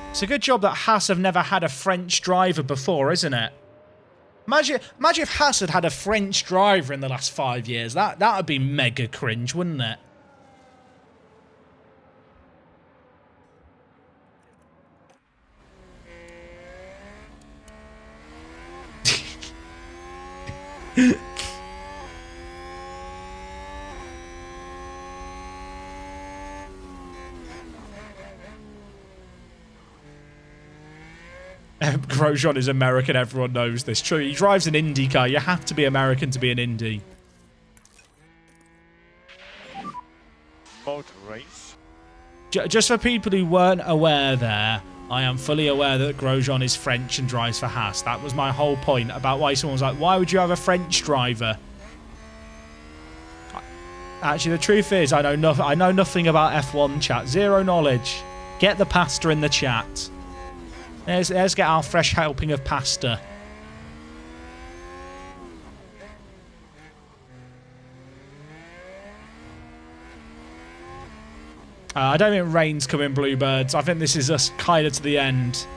It's a good job that Haas have never had a French driver before, isn't it? Imagine if Haas had had a French driver in the last 5 years. That would be mega cringe, wouldn't it? Grosjean is American, everyone knows this. True, he drives an Indy car. You have to be American to be an Indy. Motor race. Just for people who weren't aware there, I am fully aware that Grosjean is French and drives for Haas. That was my whole point about why someone was like, why would you have a French driver? Actually, the truth is, I know nothing about F1 chat. Zero knowledge. Get the pasta in the chat. Let's get our fresh helping of pasta. I don't think rain's coming, Bluebirds. I think this is us kind of to the end.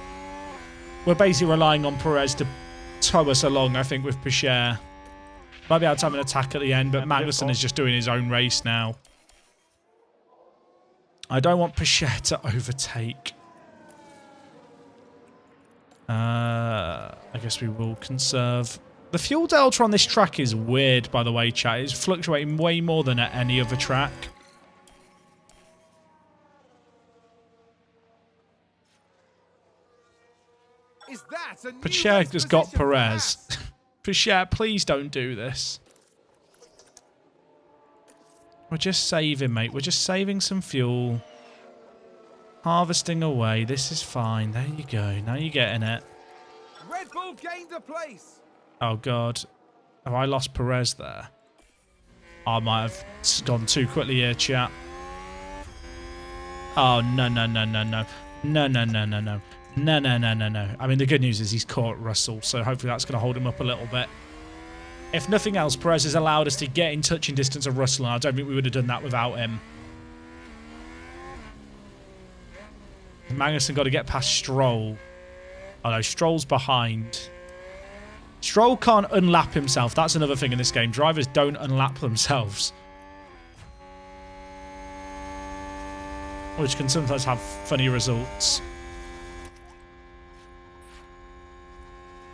We're basically relying on Perez to tow us along, I think, with Pacher. Might be able to have an attack at the end, but Magnussen is just doing his own race now. I don't want Pacher to overtake. I guess we will conserve. The fuel delta on this track is weird, by the way, chat. It's fluctuating way more than at any other track. Is that a new Pacher race has got position for Perez. Haas? Pacher, please don't do this. We're just saving, mate. We're just saving some fuel. Harvesting away. This is fine. There you go. Now you're getting it. Red Bull gained a place. Oh, God. Have I lost Perez there? I might have gone too quickly here, chat. Oh, no. No. I mean, the good news is he's caught Russell, so hopefully that's going to hold him up a little bit. If nothing else, Perez has allowed us to get in touching distance of Russell, and I don't think we would have done that without him. Magnussen got to get past Stroll. Oh no, Stroll's behind. Stroll can't unlap himself. That's another thing in this game. Drivers don't unlap themselves. Which can sometimes have funny results.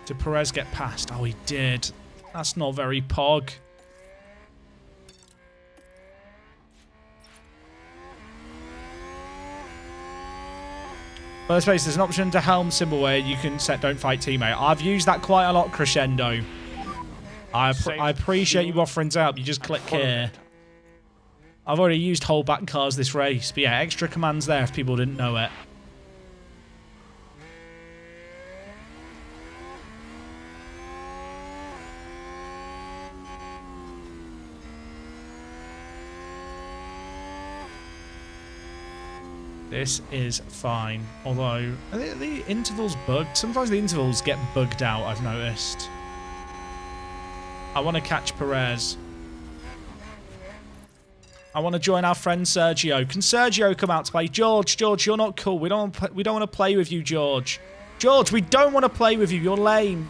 Did Perez get past? Oh, he did. That's not very pog. First base, there's an option to helm symbol where you can set don't fight teammate. I've used that quite a lot, Crescendo. I appreciate you offering to help. You just click here. I've already used hold back cars this race. But yeah, extra commands there if people didn't know it. This is fine. Although, are the intervals bugged? Sometimes the intervals get bugged out, I've noticed. I want to catch Perez. I want to join our friend Sergio. Can Sergio come out to play? George, you're not cool. We don't want to play with you, George. George, we don't want to play with you. You're lame.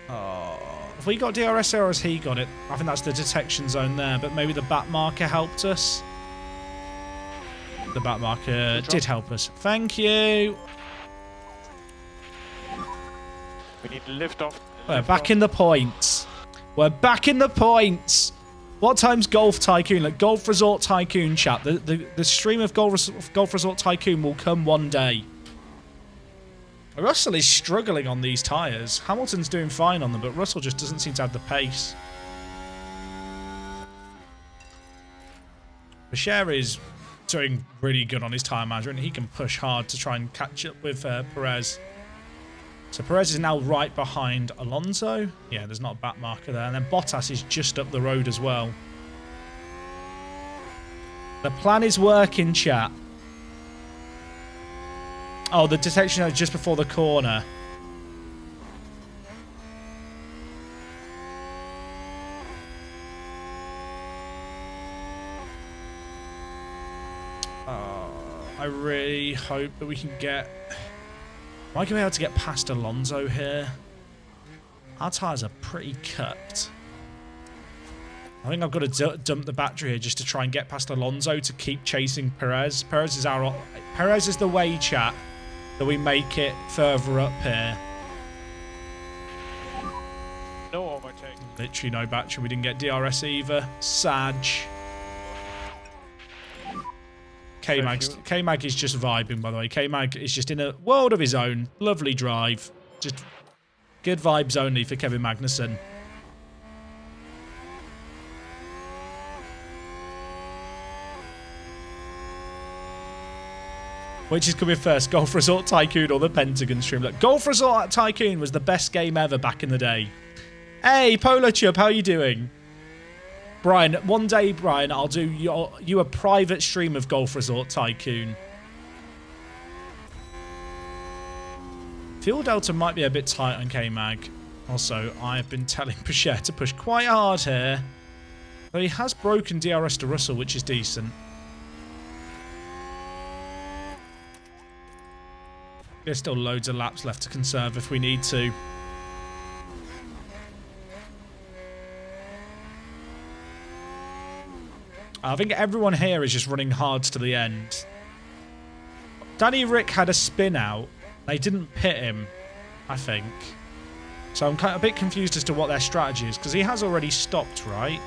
Oh, have we got DRS or has he got it? I think that's the detection zone there, but maybe the back marker helped us. The back marker did help us. Thank you. We need to lift off. We're back in the points. We're back in the points. What time's Golf Tycoon? Like Golf Resort Tycoon chat. The stream of Golf Resort Tycoon will come one day. Russell is struggling on these tyres. Hamilton's doing fine on them, but Russell just doesn't seem to have the pace. Bashir is doing really good on his tyre management. He can push hard to try and catch up with Perez. So Perez is now right behind Alonso. Yeah, there's not a back marker there. And then Bottas is just up the road as well. The plan is working, chat. Oh, the detection is just before the corner. I really hope that we can get... Am I going to be able to get past Alonso here? Our tyres are pretty cut. I think I've got to dump the battery here just to try and get past Alonso to keep chasing Perez. Perez is the way, chat, that we make it further up here. No overtake. Literally no battery. We didn't get DRS either. Sag. K-Mag is just vibing, by the way. K-Mag is just in a world of his own. Lovely drive. Just good vibes only for Kevin Magnussen. Which is coming first, Golf Resort Tycoon or the Pentagon stream? Look, Golf Resort Tycoon was the best game ever back in the day. Hey, Polo Chup, how are you doing? Brian, one day, Brian, I'll do you a private stream of Golf Resort Tycoon. Fuel Delta might be a bit tight on K-Mag. Also, I've been telling Pichet to push quite hard here. But he has broken DRS to Russell, which is decent. There's still loads of laps left to conserve if we need to. I think everyone here is just running hard to the end. Danny Rick had a spin out. They didn't pit him, I think. So I'm kind of a bit confused as to what their strategy is, because he has already stopped, right?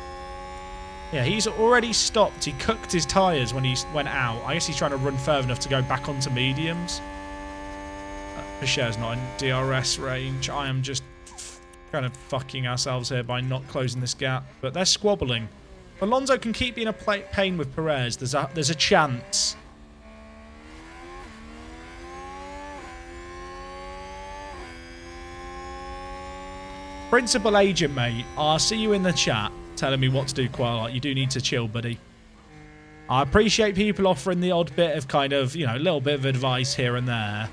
Yeah, he's already stopped. He cooked his tyres when he went out. I guess he's trying to run further enough to go back onto mediums. Pichet's not in DRS range. I am just kind of fucking ourselves here by not closing this gap. But they're squabbling. Alonso can keep being a pain with Perez. There's a chance. Principal agent, mate. I'll see you in the chat telling me what to do quite a lot. You do need to chill, buddy. I appreciate people offering the odd bit of kind of, you know, a little bit of advice here and there.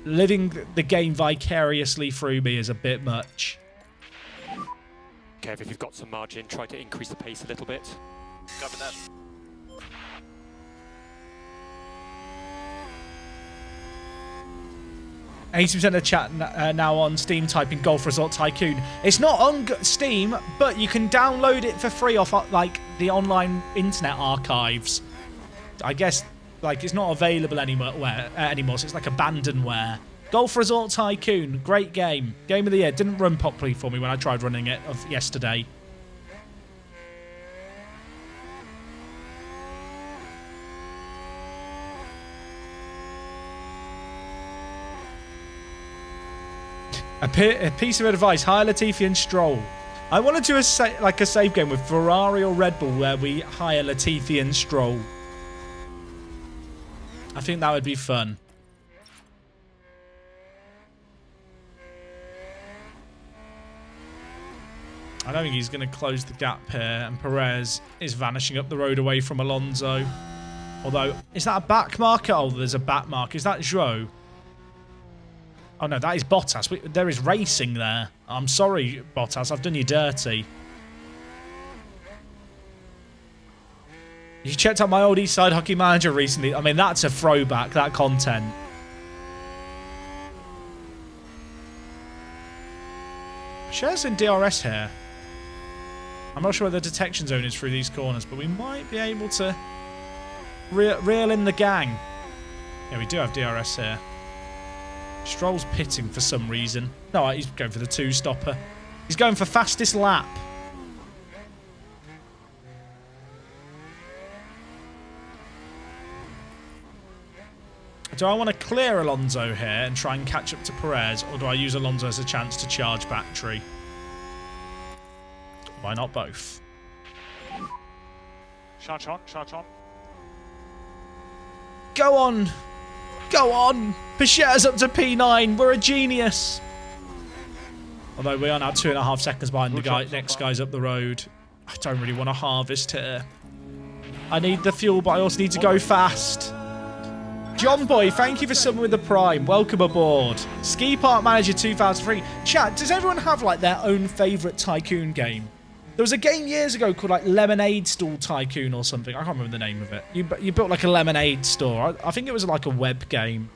Living the game vicariously through me is a bit much. Kev, if you've got some margin, try to increase the pace a little bit. Copy that. %% of the chat now on Steam typing Golf Resort Tycoon. It's not on Steam, but you can download it for free off like the online internet archives. I guess like it's not available anymore, so it's like abandonware. Golf Resort Tycoon, great game. Game of the year. Didn't run properly for me when I tried running it yesterday. A piece of advice, hire Latifi and Stroll. I want to do a save game with Ferrari or Red Bull where we hire Latifi and Stroll. I think that would be fun. I don't think he's going to close the gap here, and Perez is vanishing up the road away from Alonso. Although, is that a back marker? Oh, there's a back mark. Is that Zhou? Oh no, that is Bottas. There is racing there. I'm sorry, Bottas. I've done you dirty. You checked out my old East Side Hockey Manager recently. I mean, that's a throwback, that content. Shares in DRS here. I'm not sure where the detection zone is through these corners, but we might be able to reel in the gang. Yeah, we do have DRS here. Stroll's pitting for some reason. No, he's going for the two-stopper. He's going for fastest lap. Do I want to clear Alonso here and try and catch up to Perez, or do I use Alonso as a chance to charge battery? Why not both? Charge on, charge on. Go on! Go on! Pachet's up to P9. We're a genius. Although we are now 2.5 seconds behind the guy. Next guy's up the road. I don't really want to harvest here. I need the fuel, but I also need to go fast. John Boy, thank you for subbing with the Prime. Welcome aboard. Ski Park Manager 2003. Chat, does everyone have like their own favourite Tycoon game? There was a game years ago called like Lemonade Stall Tycoon or something. I can't remember the name of it. You built like a lemonade store. I think it was like a web game.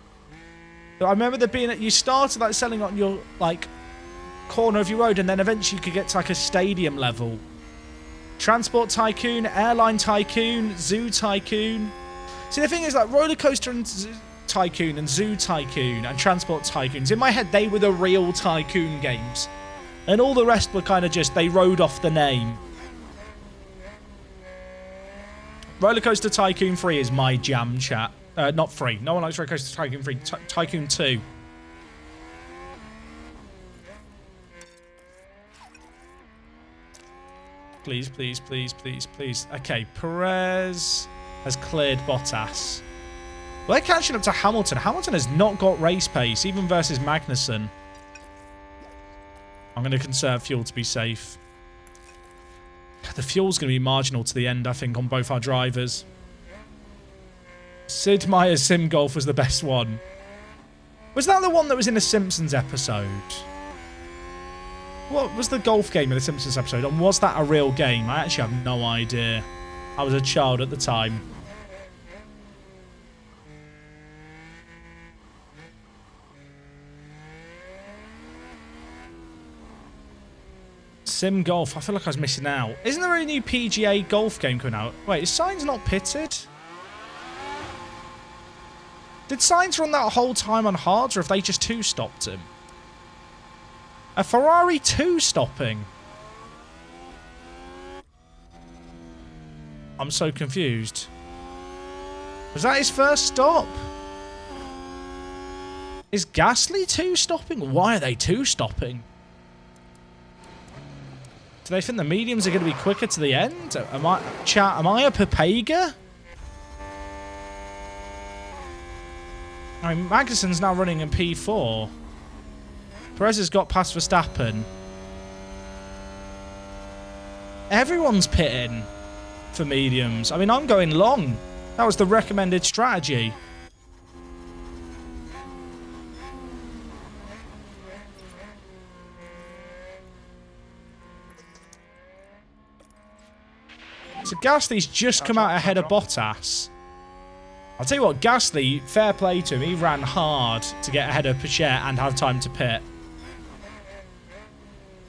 But I remember there being you started like selling on your like corner of your road, and then eventually you could get to like a stadium level. Transport Tycoon, Airline Tycoon, Zoo Tycoon. See, the thing is, like, Roller Coaster and Tycoon and Zoo Tycoon and Transport Tycoons, in my head, they were the real Tycoon games. And all the rest were kind of just, they rode off the name. Roller Coaster Tycoon 3 is my jam, chat. Not 3. No one likes Roller Coaster Tycoon 3. Tycoon 2. Please, please, please, please, please. Okay, Perez has cleared Bottas. We're catching up to Hamilton. Hamilton has not got race pace, even versus Magnussen. I'm going to conserve fuel to be safe. The fuel's going to be marginal to the end, I think, on both our drivers. Sid Meier's Sim Golf was the best one. Was that the one that was in the Simpsons episode? What was the golf game in the Simpsons episode? And was that a real game? I actually have no idea. I was a child at the time. Sim Golf. I feel like I was missing out. Isn't there a new PGA golf game coming out? Wait, is Sainz not pitted? Did Sainz run that whole time on hards, or have they just two-stopped him? A Ferrari two-stopping? I'm so confused. Was that his first stop? Is Gasly two-stopping? Why are they two-stopping? Do they think the mediums are going to be quicker to the end? Am I a Papega? I mean, Magnussen's now running in P4. Perez has got past Verstappen. Everyone's pitting for mediums. I mean, I'm going long. That was the recommended strategy. So Gasly's just come out ahead of Bottas. I'll tell you what, Gasly, fair play to him. He ran hard to get ahead of Pachet and have time to pit.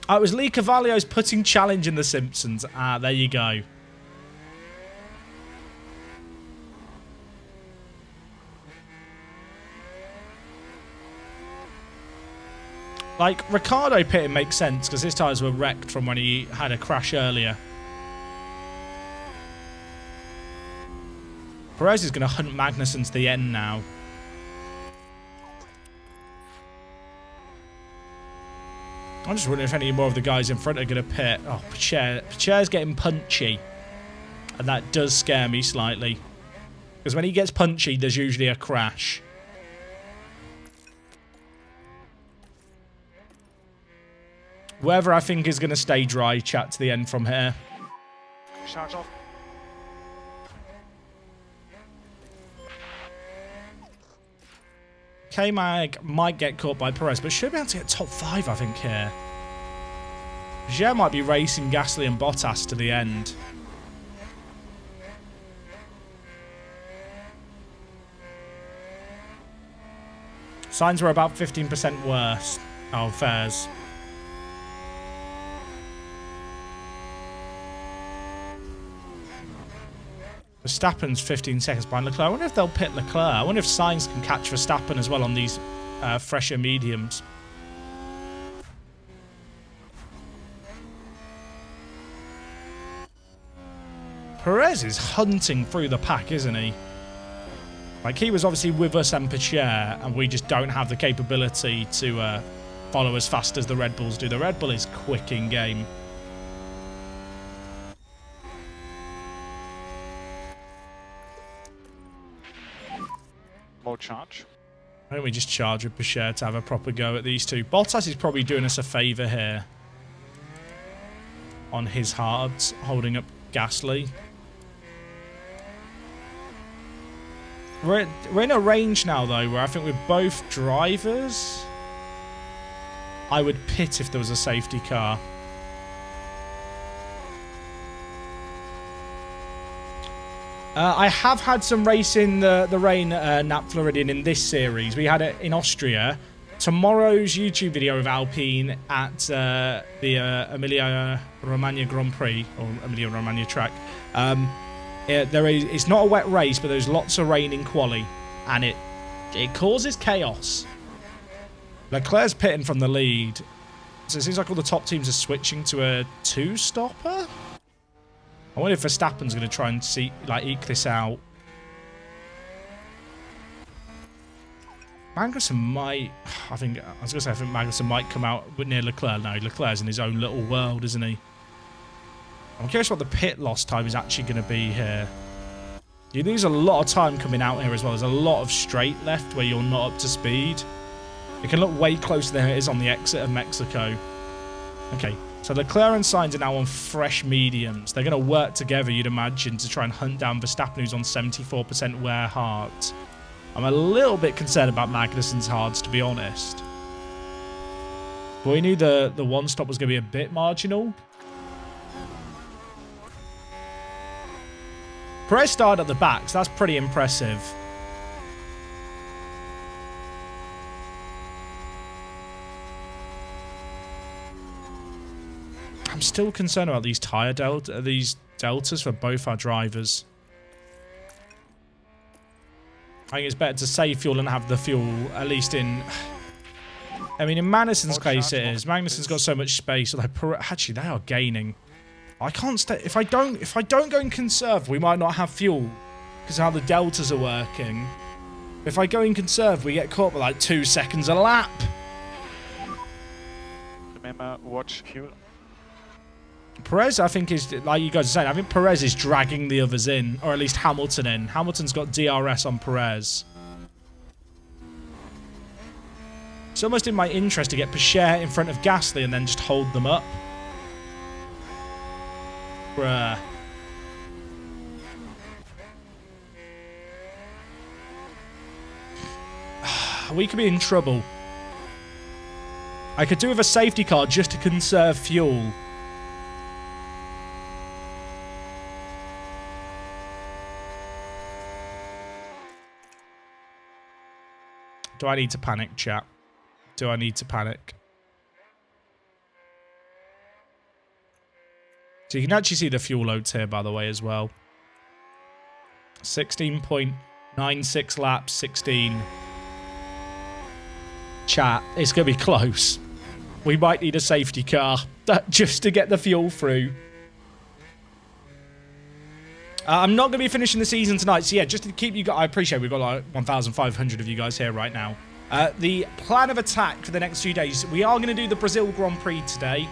Oh, it was Lee Cavalio's putting challenge in The Simpsons. Ah, there you go. Like, Ricciardo pitting makes sense because his tyres were wrecked from when he had a crash earlier. Perez is going to hunt Magnussen to the end now. I'm just wondering if any more of the guys in front are going to pit. Oh, Pachet's getting punchy. And that does scare me slightly. Because when he gets punchy, there's usually a crash. Whoever I think is going to stay dry, chat to the end from here. Charge off. K-Mag might get caught by Perez, but should be able to get top 5, I think, here. Pachet might be racing Gasly and Bottas to the end. Signs were about 15% worse. Oh, fairs. Verstappen's 15 seconds behind Leclerc. I wonder if they'll pit Leclerc. I wonder if Sainz can catch Verstappen as well on these fresher mediums. Perez is hunting through the pack, isn't he? Like, he was obviously with us and Pacher, and we just don't have the capability to follow as fast as the Red Bulls do. The Red Bull is quick in game. More charge. Why don't we just charge with Pacher to have a proper go at these two? Bottas is probably doing us a favour here. On his hards, holding up Gasly. We're in a range now, though, where I think we're both drivers. I would pit if there was a safety car. I have had some race in the rain at Nap Floridian in this series. We had it in Austria. Tomorrow's YouTube video of Alpine at the Emilia-Romagna Grand Prix, or Emilia-Romagna track. It's not a wet race, but there's lots of rain in quali, and it causes chaos. Leclerc's pitting from the lead, so it seems like all the top teams are switching to a two-stopper. I wonder if Verstappen's going to try and eke this out. Magnussen might. I think Magnussen might come out near Leclerc. No, Leclerc's in his own little world, isn't he? I'm curious what the pit loss time is actually going to be here. You lose a lot of time coming out here as well. There's a lot of straight left where you're not up to speed. It can look way closer than it is on the exit of Mexico. Okay, so Leclerc and Sainz are now on fresh mediums. They're going to work together, you'd imagine, to try and hunt down Verstappen, who's on 74% wear hards. I'm a little bit concerned about Magnussen's hards, to be honest. But we knew the one stop was going to be a bit marginal. Perez started at the back, so that's pretty impressive. I'm still concerned about these these deltas for both our drivers. I think it's better to save fuel and have the fuel at least in. I mean, in Magnussen's case, it is. Magnussen's got so much space. Actually, they are gaining. I can't stay. If I don't go and conserve, we might not have fuel because how the deltas are working. If I go and conserve, we get caught by like 2 seconds a lap. Remember, watch fuel. Perez, I think, is, like you guys are saying, I think Perez is dragging the others in, or at least Hamilton in. Hamilton's got DRS on Perez. It's almost in my interest to get Pacher in front of Gasly and then just hold them up. Bruh. We could be in trouble. I could do with a safety car just to conserve fuel. Do I need to panic, chat? Do I need to panic? So you can actually see the fuel loads here, by the way, as well. 16.96 laps, 16. Chat, it's going to be close. We might need a safety car just to get the fuel through. I'm not going to be finishing the season tonight, so yeah, just to keep you guys... I appreciate we've got like 1,500 of you guys here right now. The plan of attack for the next few days, we are going to do the Brazil Grand Prix today.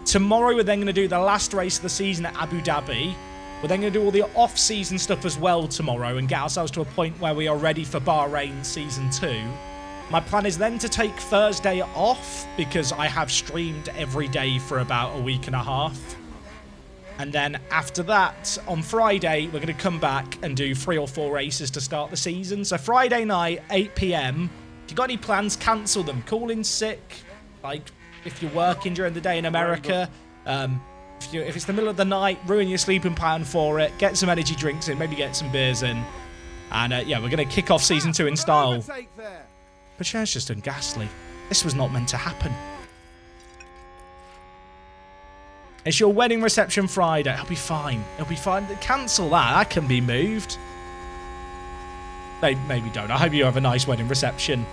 Tomorrow, we're then going to do the last race of the season at Abu Dhabi. We're then going to do all the off-season stuff as well tomorrow and get ourselves to a point where we are ready for Bahrain Season 2. My plan is then to take Thursday off because I have streamed every day for about a week and a half. And then after that, on Friday, we're going to come back and do 3 or 4 races to start the season. So Friday night, 8 PM. If you've got any plans, cancel them. Call in sick. Like, if you're working during the day in America. If it's the middle of the night, ruin your sleeping pattern for it. Get some energy drinks in. Maybe get some beers in. And yeah, we're going to kick off Season 2 in style. Pacher's just done Gasly. This was not meant to happen. It's your wedding reception Friday. It'll be fine. It'll be fine. Cancel that. That can be moved. Maybe don't. I hope you have a nice wedding reception.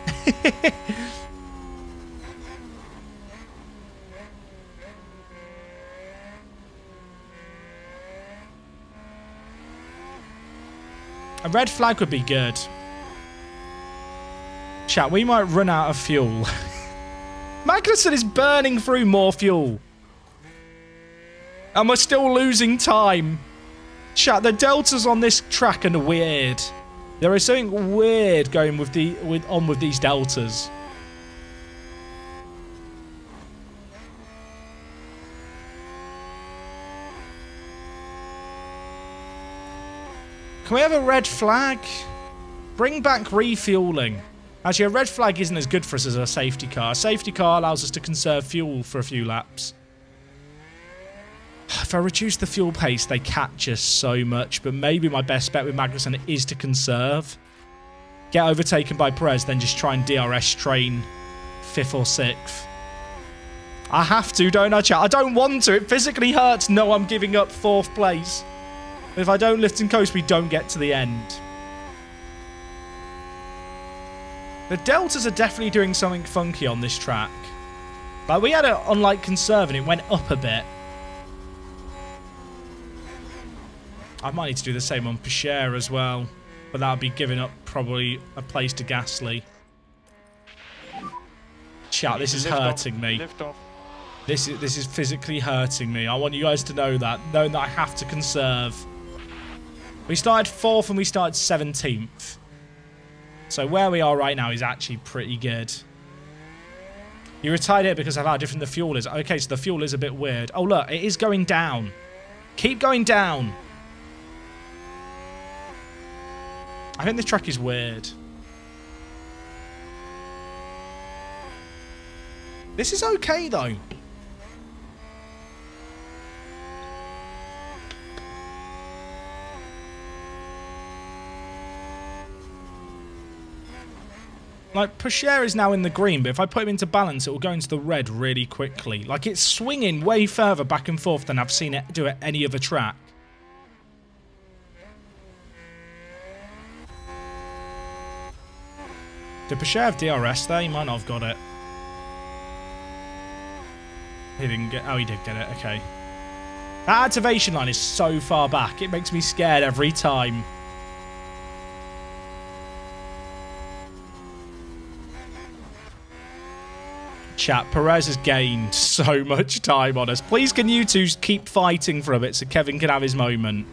A red flag would be good. Chat, we might run out of fuel. Magnussen is burning through more fuel. And we're still losing time. Chat, the deltas on this track are weird. There is something weird going with these deltas. Can we have a red flag? Bring back refueling. Actually, a red flag isn't as good for us as a safety car. A safety car allows us to conserve fuel for a few laps. If I reduce the fuel pace, they catch us so much. But maybe my best bet with Magnussen is to conserve. Get overtaken by Perez, then just try and DRS train 5th or 6th. I have to, don't I, chat? I don't want to. It physically hurts. No, I'm giving up 4th place. If I don't lift and coast, we don't get to the end. The deltas are definitely doing something funky on this track. Like, we had it on, like, conserve, and it went up a bit. I might need to do the same on Pacher as well. But that would be giving up probably a place to Gasly. Chat, this is hurting me. This is physically hurting me. I want you guys to know that. Knowing that I have to conserve. We started 4th and we started 17th. So where we are right now is actually pretty good. You retired it because of how different the fuel is. Okay, so the fuel is a bit weird. Oh, look, it is going down. Keep going down. I think the track is weird. This is okay, though. Like, Pacher is now in the green, but if I put him into balance, it will go into the red really quickly. Like, it's swinging way further back and forth than I've seen it do at any other track. Did Pacher have DRS there? He might not have got it. He didn't get... Oh, he did get it. Okay. That activation line is so far back. It makes me scared every time. Chat, Perez has gained so much time on us. Please can you two keep fighting for a bit so Kevin can have his moment.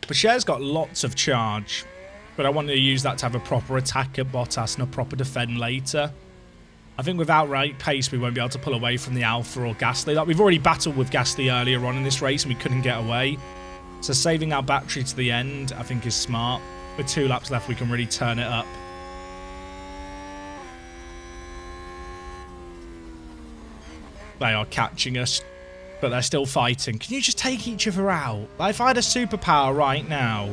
Pacher's got lots of charge, but I wanted to use that to have a proper attack at Bottas and a proper defend later. I think with outright pace, we won't be able to pull away from the Alpha or Gasly. Like, we've already battled with Gasly earlier on in this race and we couldn't get away. So saving our battery to the end, I think, is smart. With 2 laps left, we can really turn it up. They are catching us, but they're still fighting. Can you just take each other out? Like, if I had a superpower right now...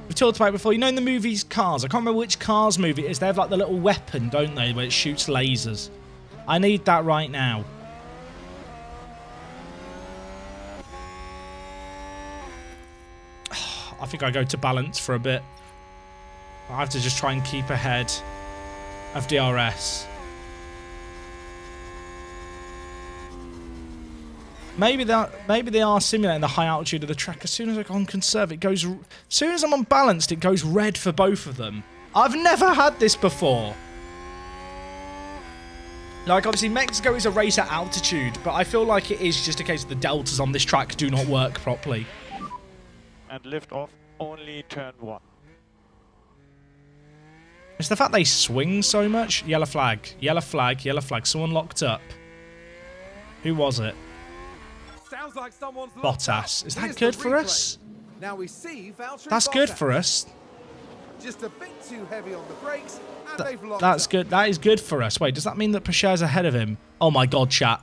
We've talked about it before. You know in the movies Cars? I can't remember which Cars movie it is. They have like the little weapon, don't they? Where it shoots lasers. I need that right now. I think I go to balance for a bit. I have to just try and keep ahead of DRS. Maybe they are simulating the high altitude of the track. As soon as I go on conserve, it goes... As soon as I'm unbalanced, it goes red for both of them. I've never had this before. Like, obviously, Mexico is a race at altitude, but I feel like it is just a case of the deltas on this track do not work properly. And lift off only turn 1. It's the fact they swing so much. Yellow flag. Yellow flag. Yellow flag. Someone locked up. Who was it? Sounds like someone's Bottas. Is that good for us? Now we see Valtteri That's good for us. Just a bit too heavy on the brakes, and they've locked That's up. good. That is good for us. Wait, does that mean that Pacher's ahead of him? Oh my god, chat.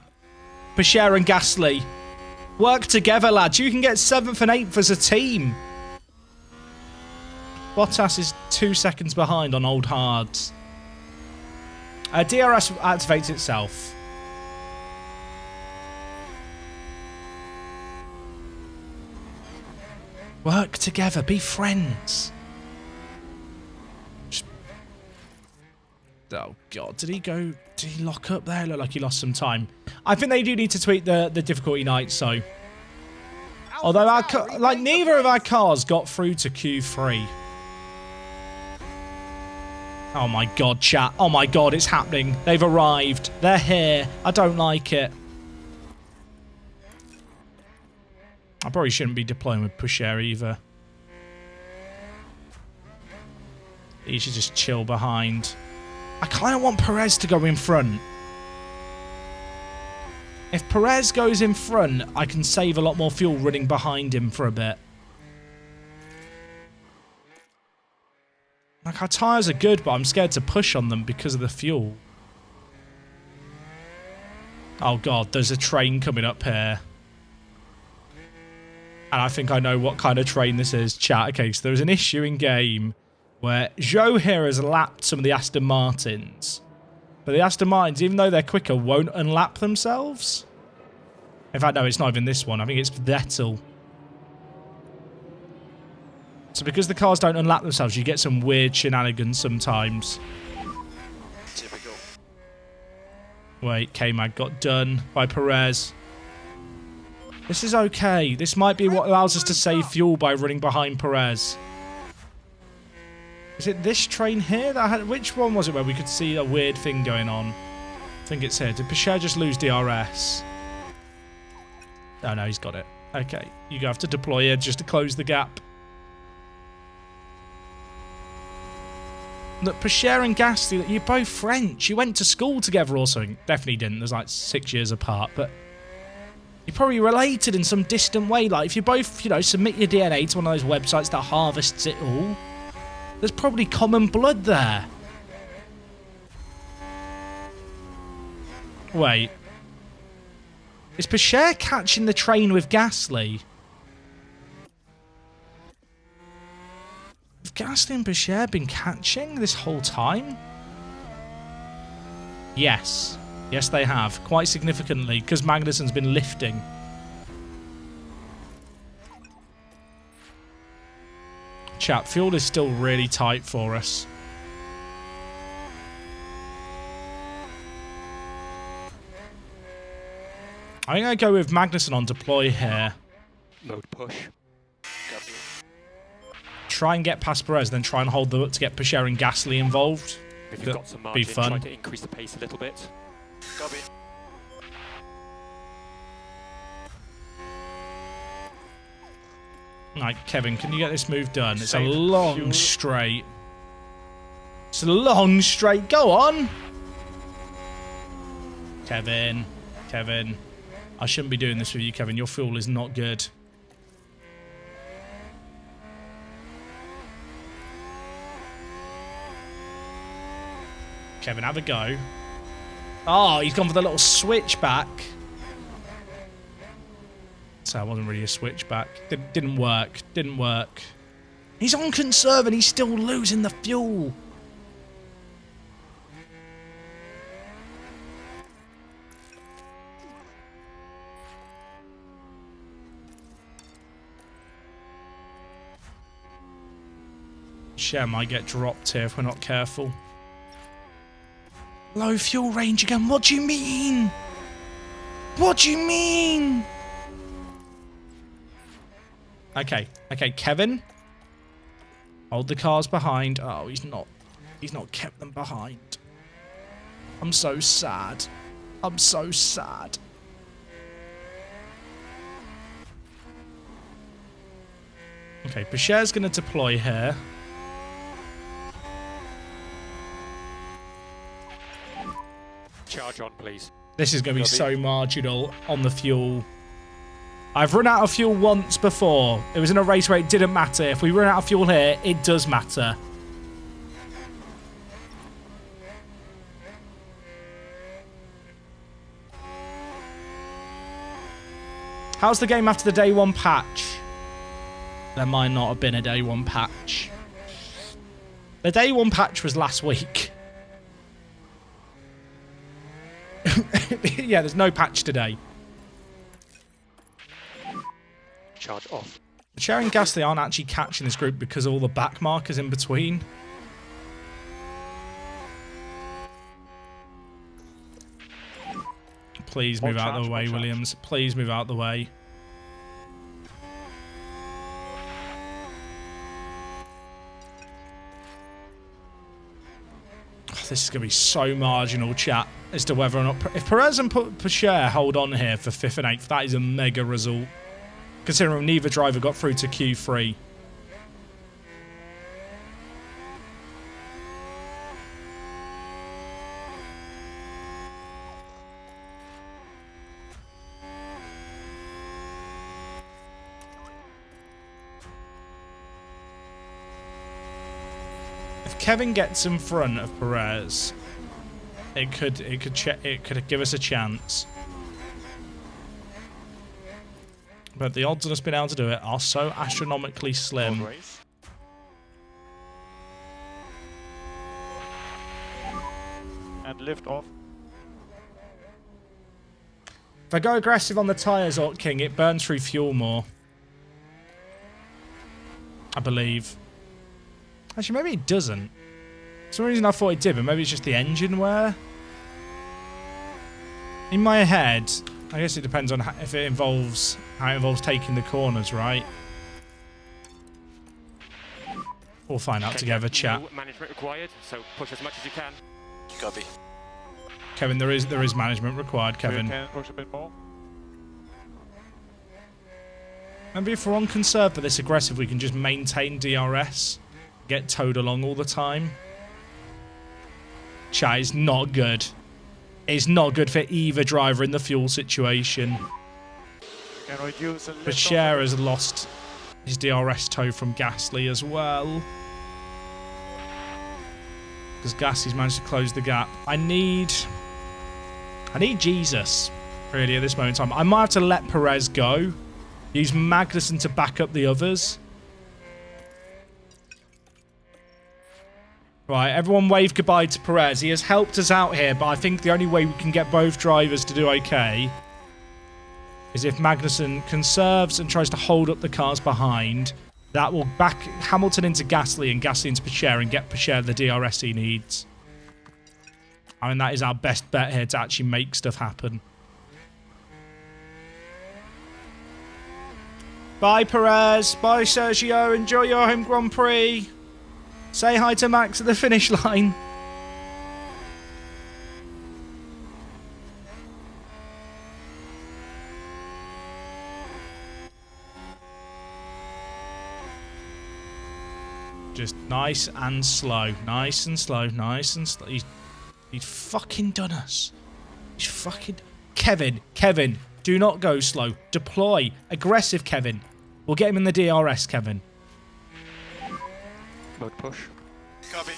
Pescher and Gasly. Work together, lads. You can get 7th and 8th as a team. Bottas is 2 seconds behind on old hards. DRS activates itself. Work together. Be friends. Oh, God. Did he lock up there? Looked like he lost some time. I think they do need to tweak the difficulty night, so. Although, neither of our cars got through to Q3. Oh, my God, chat. Oh, my God, it's happening. They've arrived. They're here. I don't like it. I probably shouldn't be deploying with Pescher either. He should just chill behind. I kind of want Perez to go in front. If Perez goes in front, I can save a lot more fuel running behind him for a bit. Like, our tyres are good, but I'm scared to push on them because of the fuel. Oh, God, there's a train coming up here. And I think I know what kind of train this is. Chat, okay, so there's an issue in game where Joe here has lapped some of the Aston Martins. But the Aston Martins, even though they're quicker, won't unlap themselves. In fact, no, it's not even this one. I think it's Vettel. So because the cars don't unlap themselves, you get some weird shenanigans sometimes. Typical. Wait, K-Mag got done by Perez. This is okay. This might be what allows us to save fuel by running behind Perez. Is it this train here that had... Which one was it where we could see a weird thing going on? I think it's here. Did Pescher just lose DRS? Oh, no, he's got it. Okay, you have to deploy it just to close the gap. Look, Pescher and Gasly, you're both French. You went to school together or something. Definitely didn't. There's like 6 years apart, but... You're probably related in some distant way. Like, if you both, you know, submit your DNA to one of those websites that harvests it all, there's probably common blood there. Wait. Is Pescher catching the train with Gasly? Have Gasly and Pescher been catching this whole time? Yes. Yes, they have. Quite significantly, because Magnussen's been lifting. Chat, fuel is still really tight for us. I think I go with Magnussen on deploy here. Mode push. Copy. Try and get past Perez, then try and hold the to get Pescher and Gasly involved. If you've got some margin, try to increase the pace a little bit. Copy. Right, Kevin, can you get this move done? It's a Save long fuel. straight. It's a long straight. Go on. Kevin. Kevin. I shouldn't be doing this with you, Kevin. Your fuel is not good. Kevin, have a go. Oh, he's gone for the little switchback. So that wasn't really a switchback. Didn't work. Didn't work. He's on conserve and he's still losing the fuel. Share might get dropped here if we're not careful. Low fuel range again. What do you mean? What do you mean? Okay. Okay, Kevin. Hold the cars behind. Oh, he's not kept them behind. I'm so sad. I'm so sad. Okay, Pescher's going to deploy here. Charge on, please. This is going to be so marginal on the fuel. I've run out of fuel once before. It was in a race where it didn't matter. If we run out of fuel here, it does matter. How's the game after the day one patch? There might not have been a day one patch. The day one patch was last week. Yeah, there's no patch today. Charge off. Cher and Gasly aren't actually catching this group because of all the back markers in between. Please move out of the way, Williams. Please move out of the way. Oh, this is going to be so marginal, chat, as to whether or not... If Perez and Pacher hold on here for 5th and 8th, that is a mega result. Considering neither driver got through to Q3. If Kevin gets in front of Perez, it could give us a chance. But the odds of us being able to do it are so astronomically slim. And lift off. If I go aggressive on the tyres, King, it burns through fuel more. I believe. Actually, maybe it doesn't. For some reason I thought it did, but maybe it's just the engine wear. In my head, I guess it depends on if it involves how it involves taking the corners, right? We'll find out together, chat. No management required, so push as much as you can. Copy. Kevin, there is management required, Kevin. You can push a bit more. Maybe if we're on conserve but this aggressive, we can just maintain DRS. Get towed along all the time. Chat, it's not good. It's not good for either driver in the fuel situation. Can reduce a little. Pacher has lost his DRS tow from Gasly as well. Because Gasly's managed to close the gap. I need Jesus, really, at this moment in time. I might have to let Perez go. Use Magnussen to back up the others. Right, everyone wave goodbye to Perez. He has helped us out here, but I think the only way we can get both drivers to do okay is if Magnussen conserves and tries to hold up the cars behind. That will back Hamilton into Gasly and Gasly into Pacher and get Pacher the DRS he needs. I mean, that is our best bet here to actually make stuff happen. Bye, Perez. Bye, Sergio. Enjoy your home Grand Prix. Say hi to Max at the finish line. Just nice and slow. Nice and slow. Nice and slow. He's fucking done us. He's fucking... Kevin, do not go slow. Deploy. Aggressive, Kevin. We'll get him in the DRS, Kevin. Mode push. Copy.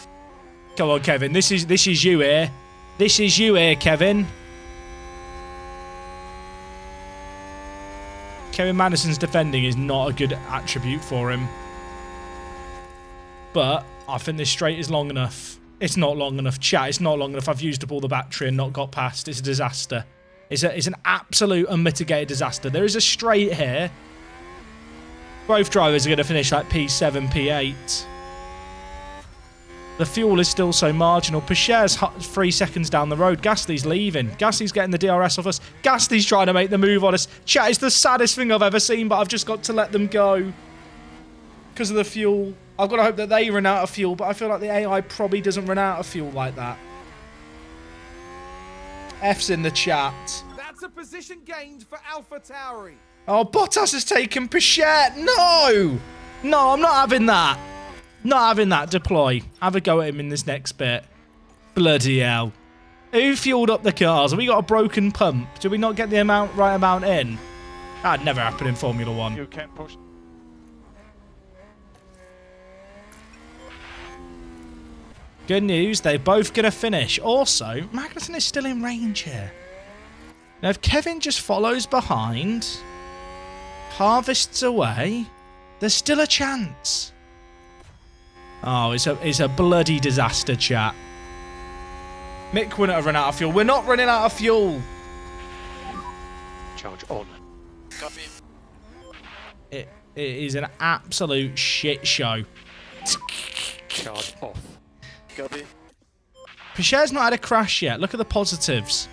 Come on, Kevin. This is you here. This is you here, Kevin. Kevin Maddison's defending is not a good attribute for him. But I think this straight is long enough. It's not long enough. Chat, it's not long enough. I've used up all the battery and not got past. It's a disaster. It's an absolute unmitigated disaster. There is a straight here. Both drivers are going to finish like P7, P8. The fuel is still so marginal. Pacher's 3 seconds down the road. Gasly's leaving. Gasly's getting the DRS off us. Gasly's trying to make the move on us. Chat, it's the saddest thing I've ever seen, but I've just got to let them go. Because of the fuel. I've got to hope that they run out of fuel, but I feel like the AI probably doesn't run out of fuel like that. F's in the chat. That's a position gained for AlphaTauri. Oh, Bottas has taken Pacher. No! No, I'm not having that. Not having that. Deploy. Have a go at him in this next bit. Bloody hell. Who fueled up the cars? Have we got a broken pump? Did we not get the right amount in? That'd never happen in Formula 1. You can push. Good news, they're both going to finish. Also, Magnussen is still in range here. Now, if Kevin just follows behind, Harvests away. There's still a chance. Oh, it's a bloody disaster, chat. Mick wouldn't have run out of fuel. We're not running out of fuel. Charge on. Copy. It is an absolute shit show. Charge off. Copy. Picher's not had a crash yet. Look at the positives.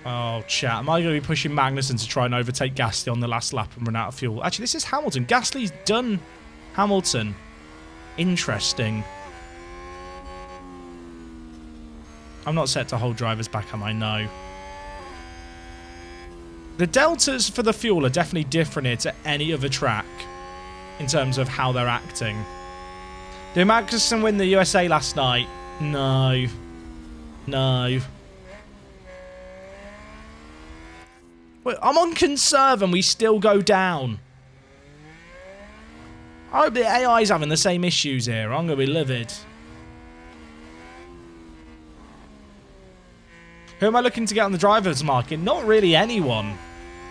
Oh, chat. Am I going to be pushing Magnussen to try and overtake Gasly on the last lap and run out of fuel? Actually, this is Hamilton. Gasly's done Hamilton. Interesting. I'm not set to hold drivers back, am I? No. The deltas for the fuel are definitely different here to any other track in terms of how they're acting. Did Magnussen win the USA last night? No. No. Wait, I'm on conserve and we still go down. I hope the AI's having the same issues here. I'm going to be livid. Who am I looking to get on the drivers' market? Not really anyone.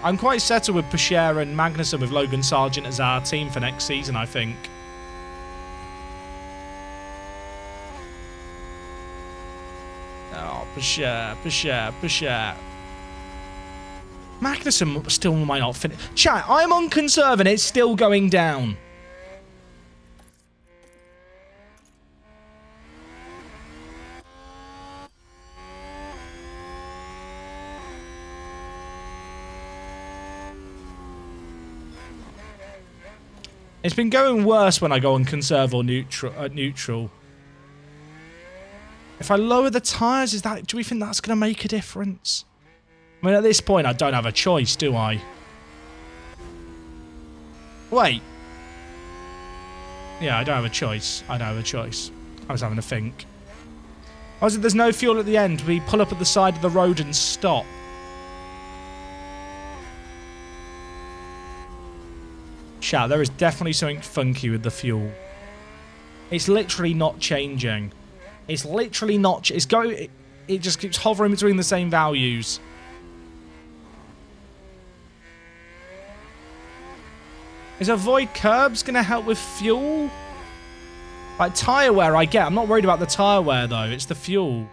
I'm quite settled with Picher and Magnussen with Logan Sargent as our team for next season, I think. Oh, Picher. Magnussen still might not finish. Chat, I'm on conserve and it's still going down. It's been going worse when I go on conserve or neutral. If I lower the tyres, do we think that's going to make a difference? I mean, at this point, I don't have a choice, do I? Wait. Yeah, I don't have a choice. I don't have a choice. I was having to think. Oh, there's no fuel at the end. We pull up at the side of the road and stop. Chat, there is definitely something funky with the fuel. It's literally not changing. It's literally not... It's going... It just keeps hovering between the same values. Is avoid curbs going to help with fuel? Like, tyre wear I get. I'm not worried about the tyre wear, though. It's the fuel.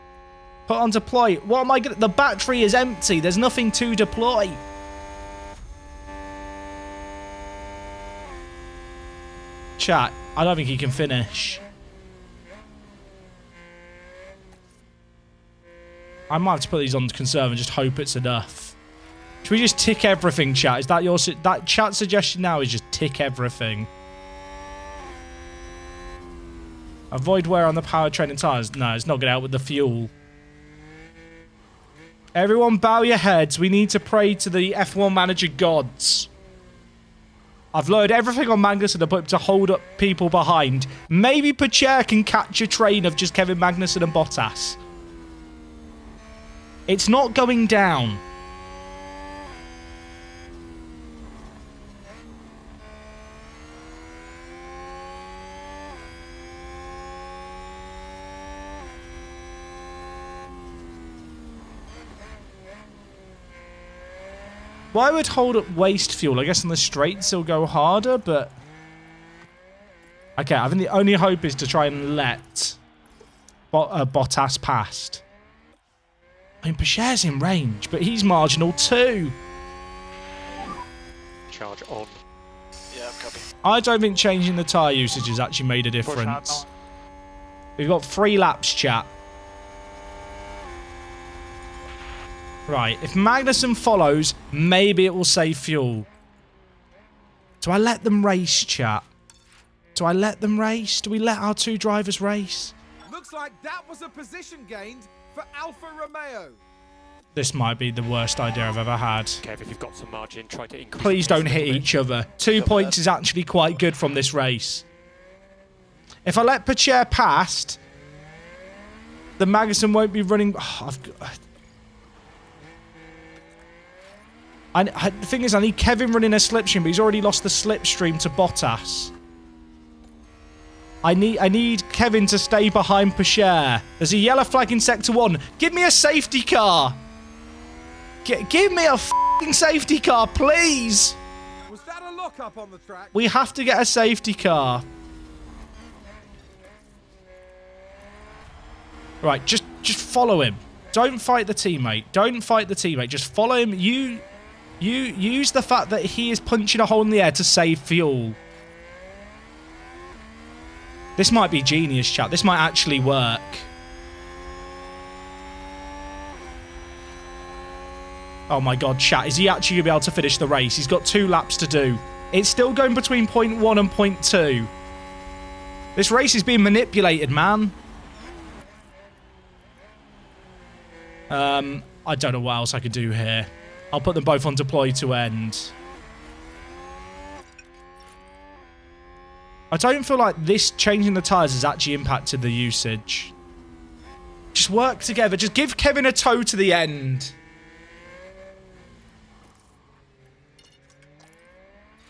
Put on deploy. What am I going to... The battery is empty. There's nothing to deploy. Chat, I don't think he can finish. I might have to put these on conserve and just hope it's enough. Should we just tick everything, chat? Is that your... That chat suggestion now is just tick everything. Avoid wear on the powertrain and tyres. No, it's not going to help with the fuel. Everyone bow your heads. We need to pray to the F1 manager gods. I've lowered everything on Magnussen to put him to hold up people behind. Maybe Picher can catch a train of just Kevin Magnussen and Bottas. It's not going down. Well, I would hold up waste fuel. I guess on the straights it'll go harder, but... Okay, I think the only hope is to try and let Bottas past. I mean, Picher's in range, but he's marginal too. Charge on. Yeah, copy. I don't think changing the tyre usage has actually made a difference. We've got 3 laps, chat. Right, if Magnussen follows, maybe it will save fuel. Do I let them race, chat? Do I let them race? Do we let our 2 drivers race? Looks like that was a position gained for Alfa Romeo. This might be the worst idea I've ever had. Kev, if you've got some margin, try to increase... Please don't hit each other. 2 points is actually quite good from this race. If I let Picher past, the Magnussen won't be running... Oh, the thing is, I need Kevin running a slipstream, but he's already lost the slipstream to Bottas. I need Kevin to stay behind Pasher. There's a yellow flag in Sector 1. Give me a safety car. Give me a f***ing safety car, please. Was that a lock-up on the track? We have to get a safety car. Right, just follow him. Don't fight the teammate. Don't fight the teammate. Just follow him. You use the fact that he is punching a hole in the air to save fuel. This might be genius, chat. This might actually work. Oh my god, chat. Is he actually going to be able to finish the race? He's got 2 laps to do. It's still going between point 1 and point 2. This race is being manipulated, man. I don't know what else I could do here. I'll put them both on deploy to end. I don't feel like this changing the tyres has actually impacted the usage. Just work together. Just give Kevin a tow to the end.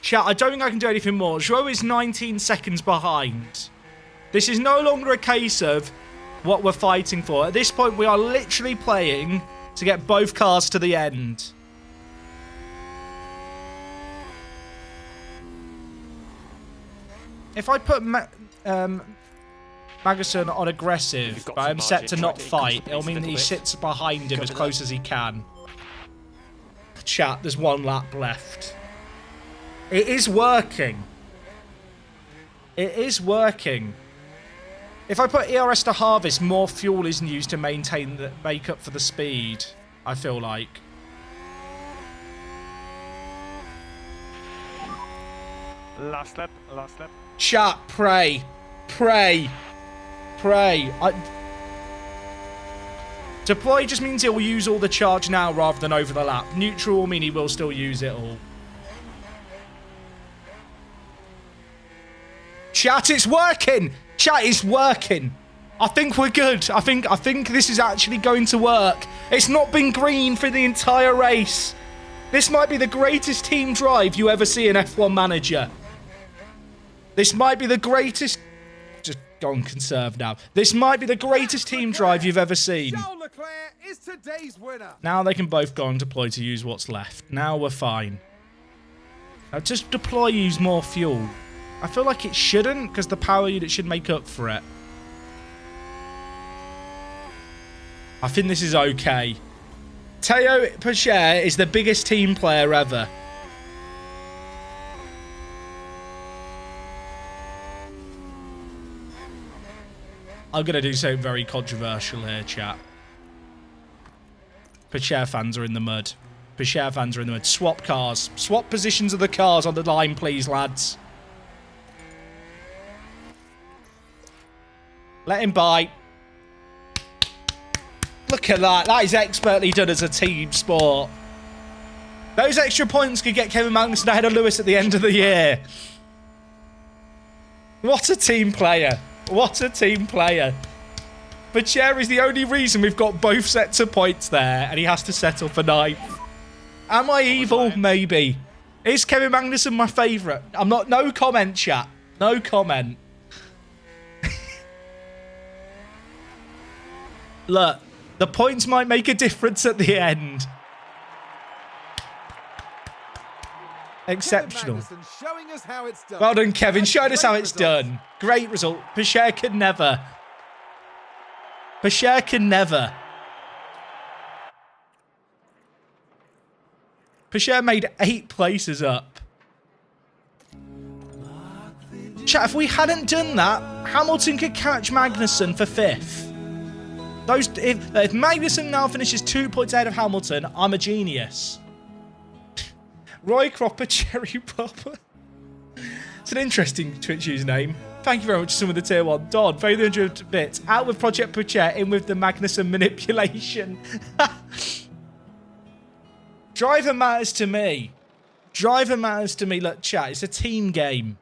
Chat, I don't think I can do anything more. Joe is 19 seconds behind. This is no longer a case of what we're fighting for. At this point, we are literally playing to get both cars to the end. If I put Magnussen on aggressive, but I'm set to not fight, it'll mean that he sits behind him as close as he can. Chat, there's 1 lap left. It is working. It is working. If I put ERS to harvest, more fuel is used to make up for the speed, I feel like. Last lap, last lap. Chat, pray. Pray. Pray. Deploy just means he'll use all the charge now rather than over the lap. Neutral will mean he will still use it all. Chat, it's working. Chat, it's working. I think we're good. I think this is actually going to work. It's not been green for the entire race. This might be the greatest team drive you ever see in F1 Manager. This might be the greatest... Just go on conserve now. This might be the greatest team drive you've ever seen. Charles Leclerc is today's winner. Now they can both go and deploy to use what's left. Now we're fine. Now just deploy, use more fuel. I feel like it shouldn't, because the power unit should make up for it. I think this is okay. Teo Pasher is the biggest team player ever. I'm going to do something very controversial here, chat. Pasher fans are in the mud. Pasher fans are in the mud. Swap cars. Swap positions of the cars on the line, please, lads. Let him by. Look at that. That is expertly done as a team sport. Those extra points could get Kevin Magnussen ahead of Lewis at the end of the year. What a team player. What a team player. But Cher is the only reason we've got both sets of points there, and he has to settle for 9th. Am I evil? Maybe. Is Kevin Magnussen my favourite? I'm not. No comment, chat. No comment. Look, the points might make a difference at the end. Exceptional. Showing us how it's done. Well done, Kevin. Showing us how it's done. Great result. Pasher can never. Pasher can never. Pasher made 8 places up. Chat, if we hadn't done that, Hamilton could catch Magnussen for 5th. If Magnussen now finishes 2 points ahead of Hamilton, I'm a genius. Roy Cropper, Cherry Popper. It's an interesting Twitch username. Thank you very much for some of the tier 1. Dodd, very 100 bits. Out with Project Pasher, in with the Magnussen manipulation. Driver matters to me. Driver matters to me. Look, chat, it's a team game.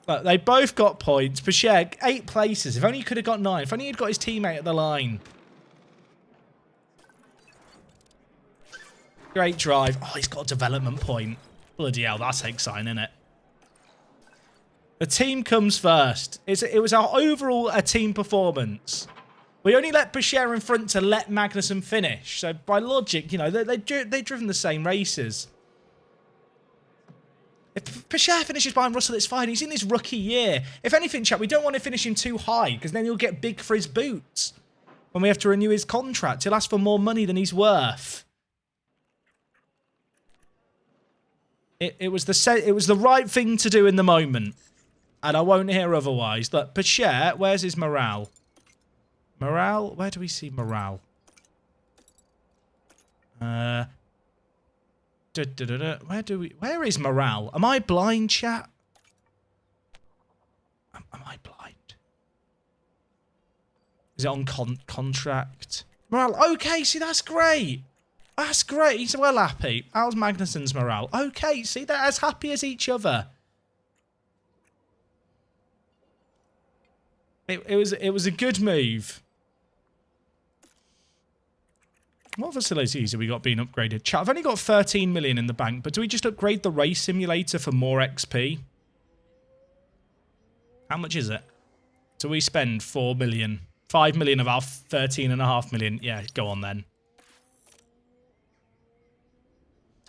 Look, they both got points. Pasher, 8 places. If only he could have got 9. If only he'd got his teammate at the line. Great drive. Oh, he's got a development point. Bloody hell, that's exciting, isn't it? The team comes first. It was our overall team performance. We only let Bashir in front to let Magnussen finish. So by logic, you know, they've driven the same races. If Bashir finishes behind Russell, it's fine. He's in his rookie year. If anything, chat, we don't want to finish him too high because then he'll get big for his boots. When we have to renew his contract, he'll ask for more money than he's worth. It was the right thing to do in the moment. And I won't hear otherwise. Look, Bashir, where's his morale? Morale? Where do we see morale? Where is morale? Am I blind, chat? Am I blind? Is it on contract? Morale. Okay, see, that's great. That's great. He's well happy. How's Magnussen's morale? Okay, see, they're as happy as each other. It was a good move. What facilities have we got being upgraded? Chat, I've only got 13 million in the bank, but do we just upgrade the race simulator for more XP? How much is it? Do we spend 4 million? 5 million of our 13.5 million? Yeah, go on then.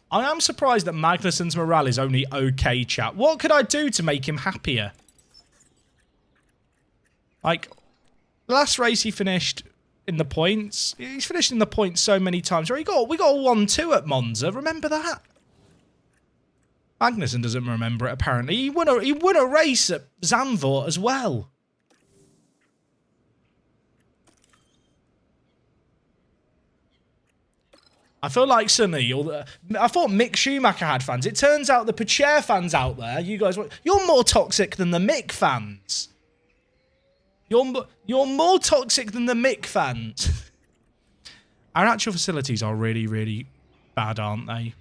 I am surprised that Magnussen's morale is only okay, chat. What could I do to make him happier? Like, last race he finished in the points. He's finished in the points so many times. We got a 1-2 at Monza. Remember that? Magnussen doesn't remember it, apparently. He won a race at Zandvoort as well. I feel like Sonny, I thought Mick Schumacher had fans. It turns out the Pacher fans out there, you guys, you're more toxic than the Mick fans. You're more toxic than the Mick fans. Our actual facilities are really, really bad, aren't they?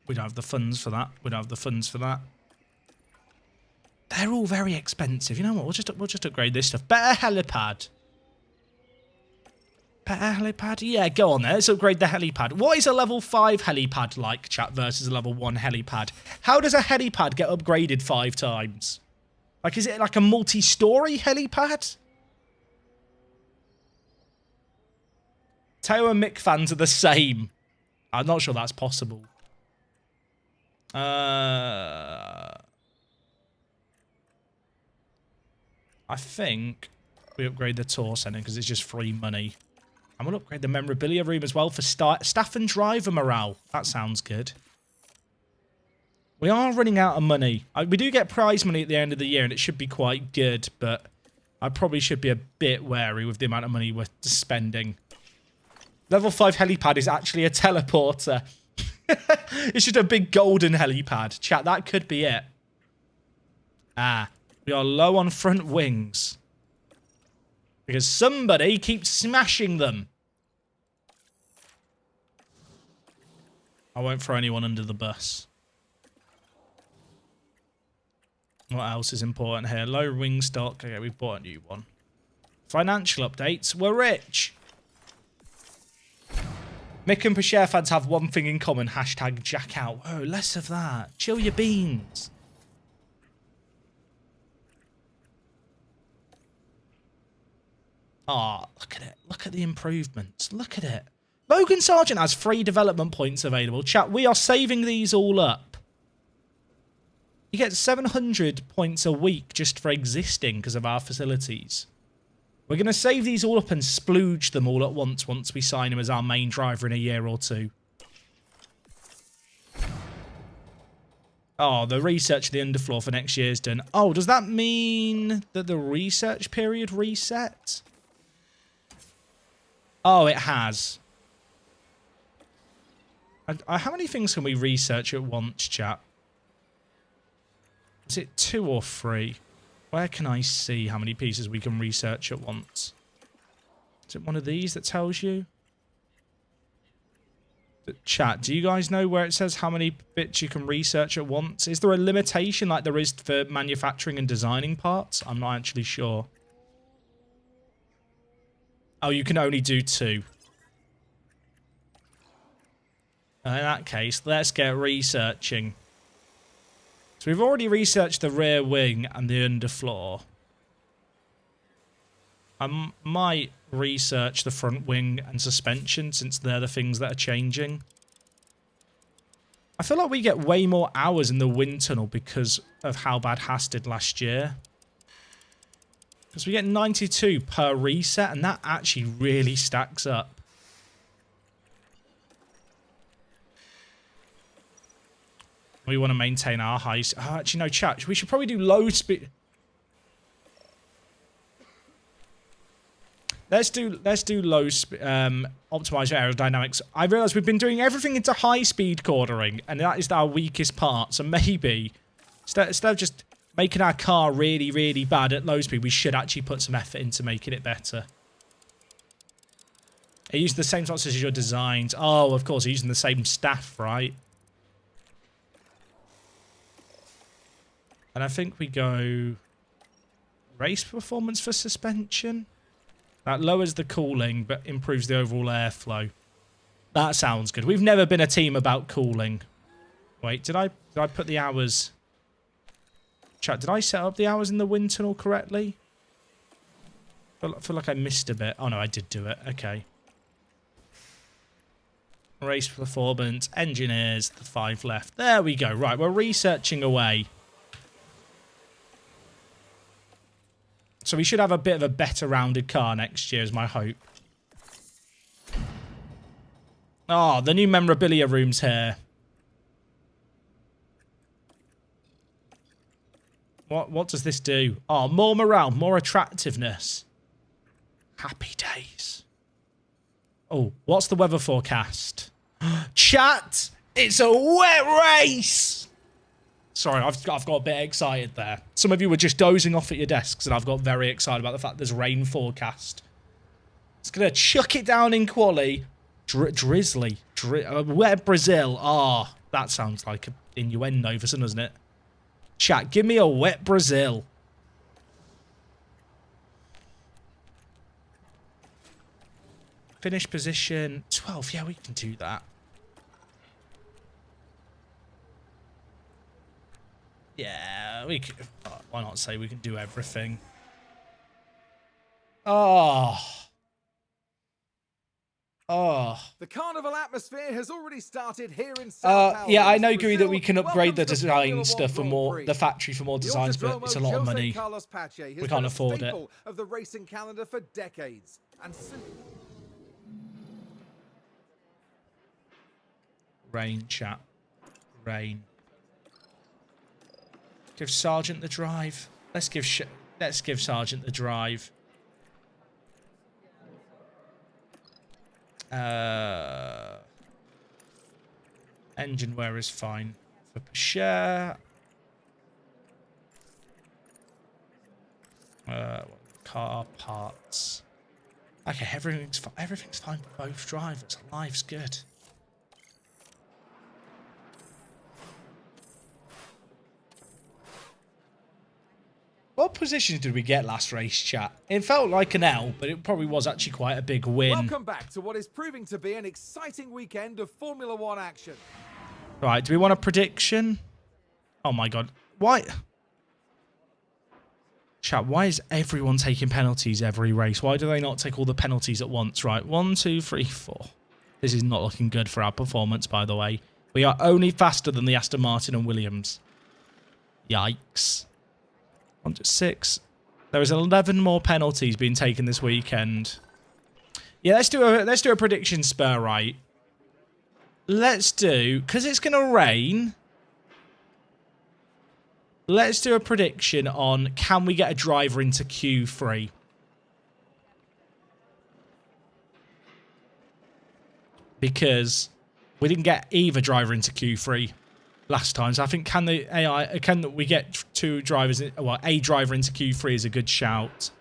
We don't have the funds for that. We don't have the funds for that. They're all very expensive. You know what? We'll just upgrade this stuff. Better helipad. Better helipad? Yeah, go on there. Let's upgrade the helipad. What is a level 5 helipad like, chat, versus a level 1 helipad? How does a helipad get upgraded 5 times? Like, is it like a multi-story helipad? Teo and Mick fans are the same. I'm not sure that's possible. I think we upgrade the tour centre because it's just free money. I'm going to upgrade the memorabilia room as well for staff and driver morale. That sounds good. We are running out of money. We do get prize money at the end of the year, and it should be quite good, but I probably should be a bit wary with the amount of money we're spending. Level 5 helipad is actually a teleporter. It's just a big golden helipad. Chat, that could be it. Ah, we are low on front wings. Because somebody keeps smashing them. I won't throw anyone under the bus. What else is important here? Low wing stock. Okay, we've bought a new one. Financial updates. We're rich. Mick and Pacher fans have one thing in common. Hashtag Jack out. Oh, less of that. Chill your beans. Ah, look at it. Look at the improvements. Look at it. Logan Sargent has 3 development points available. Chat, we are saving these all up. You get 700 points a week just for existing because of our facilities. We're going to save these all up and splooge them all at once we sign him as our main driver in a year or 2. Oh, the research of the underfloor for next year's done. Oh, does that mean that the research period reset? Oh, it has. How many things can we research at once, chat? Is it 2 or 3? Where can I see how many pieces we can research at once? Is it one of these that tells you? Chat, do you guys know where it says how many bits you can research at once? Is there a limitation like there is for manufacturing and designing parts? I'm not actually sure. Oh, you can only do 2. In that case, let's get researching. So we've already researched the rear wing and the underfloor. I might research the front wing and suspension since they're the things that are changing. I feel like we get way more hours in the wind tunnel because of how bad Haas did last year. Because we get 92 per reset, and that actually really stacks up. We want to maintain our high... Oh, actually, no, chat. We should probably do low speed... Let's do low optimize aerodynamics. I realise we've been doing everything into high speed quartering, and that is our weakest part. So maybe instead of just making our car really, really bad at low speed, we should actually put some effort into making it better. Are you using the same sorts as your designs? Oh, of course, you're using the same staff, right? And I think we go race performance for suspension. That lowers the cooling, but improves the overall airflow. That sounds good. We've never been a team about cooling. Wait, did I put the hours... Chat, did I set up the hours in the wind tunnel correctly? I feel like I missed a bit. Oh, no, I did do it. Okay. Race performance, engineers, the 5 left. There we go. Right, we're researching away. So we should have a bit of a better rounded car next year is my hope. Oh, the new memorabilia room's here. What does this do? Oh, more morale, more attractiveness. Happy days. Oh, what's the weather forecast? Chat, it's a wet race! Sorry, I've got a bit excited there. Some of you were just dozing off at your desks, and I've got very excited about the fact there's rain forecast. It's going to chuck it down in quali. Drizzly. Wet Brazil. Ah, that sounds like an innuendo for some, doesn't it? Chat, give me a wet Brazil. Finish position 12. Yeah, we can do that. Yeah, we could. Why not say we can do everything? Oh. Oh. The carnival atmosphere has already started here in South yeah, I know, agree that we can upgrade the design stuff for more, the factory for more designs, but it's a lot of money. We can't afford it. Of the racing calendar for decades, and rain, chat. Rain. Give Sergeant the drive. Let's give Sergeant the drive. Engine wear is fine for Peugeot. Car parts. Okay, everything's fine for both drivers. Life's good. What positions did we get last race, chat? It felt like an L, but it probably was actually quite a big win. welcome back to what is proving to be an exciting weekend of Formula One action. Right, do we want a prediction? Oh my god. Why? Chat, why is everyone taking penalties every race? Why do they not take all the penalties at once? Right, 1, 2, 3, 4. This is not looking good for our performance, by the way. We are only faster than the Aston Martin and Williams. Yikes. 1 to 6. There is 11 more penalties being taken this weekend. Yeah, let's do a prediction spur, right? Let's do, because it's going to rain. Let's do a prediction on, can we get a driver into Q3? Because we didn't get either driver into Q3 last time, so I think can we get two drivers, well, a driver into Q3 is a good shout.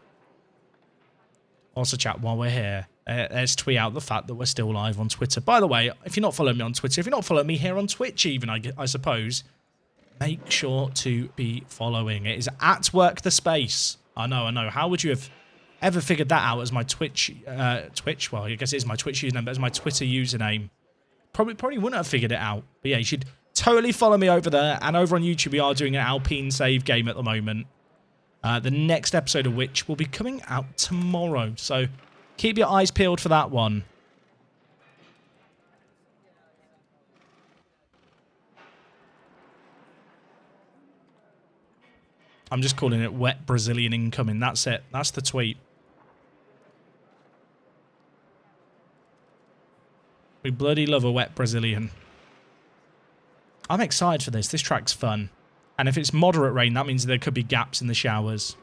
Also, chat, while we're here, let's tweet out the fact that we're still live on Twitter. By the way, if you're not following me on Twitter, if you're not following me here on Twitch even, I suppose, make sure to be following. It is @WorkTheSpace. I know. How would you have ever figured that out as my Twitch? Well, I guess it is my Twitch username, but as my Twitter username. probably wouldn't have figured it out. But yeah, you should totally follow me over there. And over on YouTube, we are doing an Alpine save game at the moment. The next episode of which will be coming out tomorrow. So keep your eyes peeled for that one. I'm just calling it wet Brazilian incoming. That's it. That's the tweet. We bloody love a wet Brazilian. I'm excited for this. This track's fun. And if it's moderate rain, that means there could be gaps in the showers.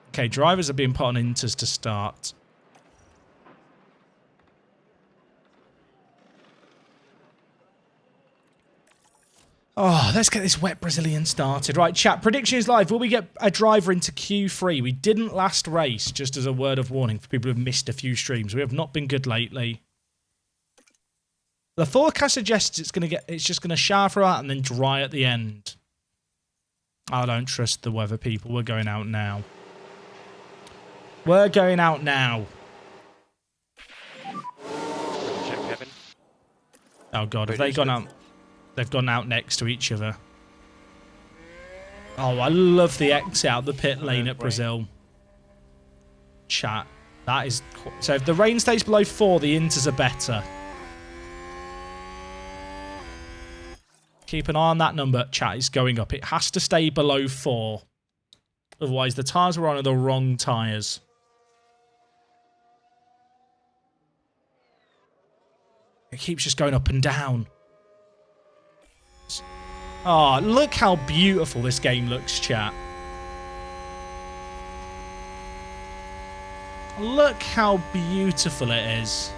Okay, drivers are being put on inters to start. Oh, let's get this wet Brazilian started. Right, chat, prediction is live. Will we get a driver into Q3? We didn't last race, just as a word of warning for people who have missed a few streams. We have not been good lately. The forecast suggests it's just gonna shower out and then dry at the end. I don't trust the weather people. We're going out now. We're going out now. Check Kevin. Oh god, have they gone out? They've gone out next to each other. Oh, I love the exit out the pit lane at Brazil. Chat. That is... So if the rain stays below 4, the inters are better. Keep an eye on that number. Chat is going up. It has to stay below 4. Otherwise, the tyres we're on are the wrong tyres. It keeps just going up and down. Oh, look how beautiful this game looks, chat. Look how beautiful it is.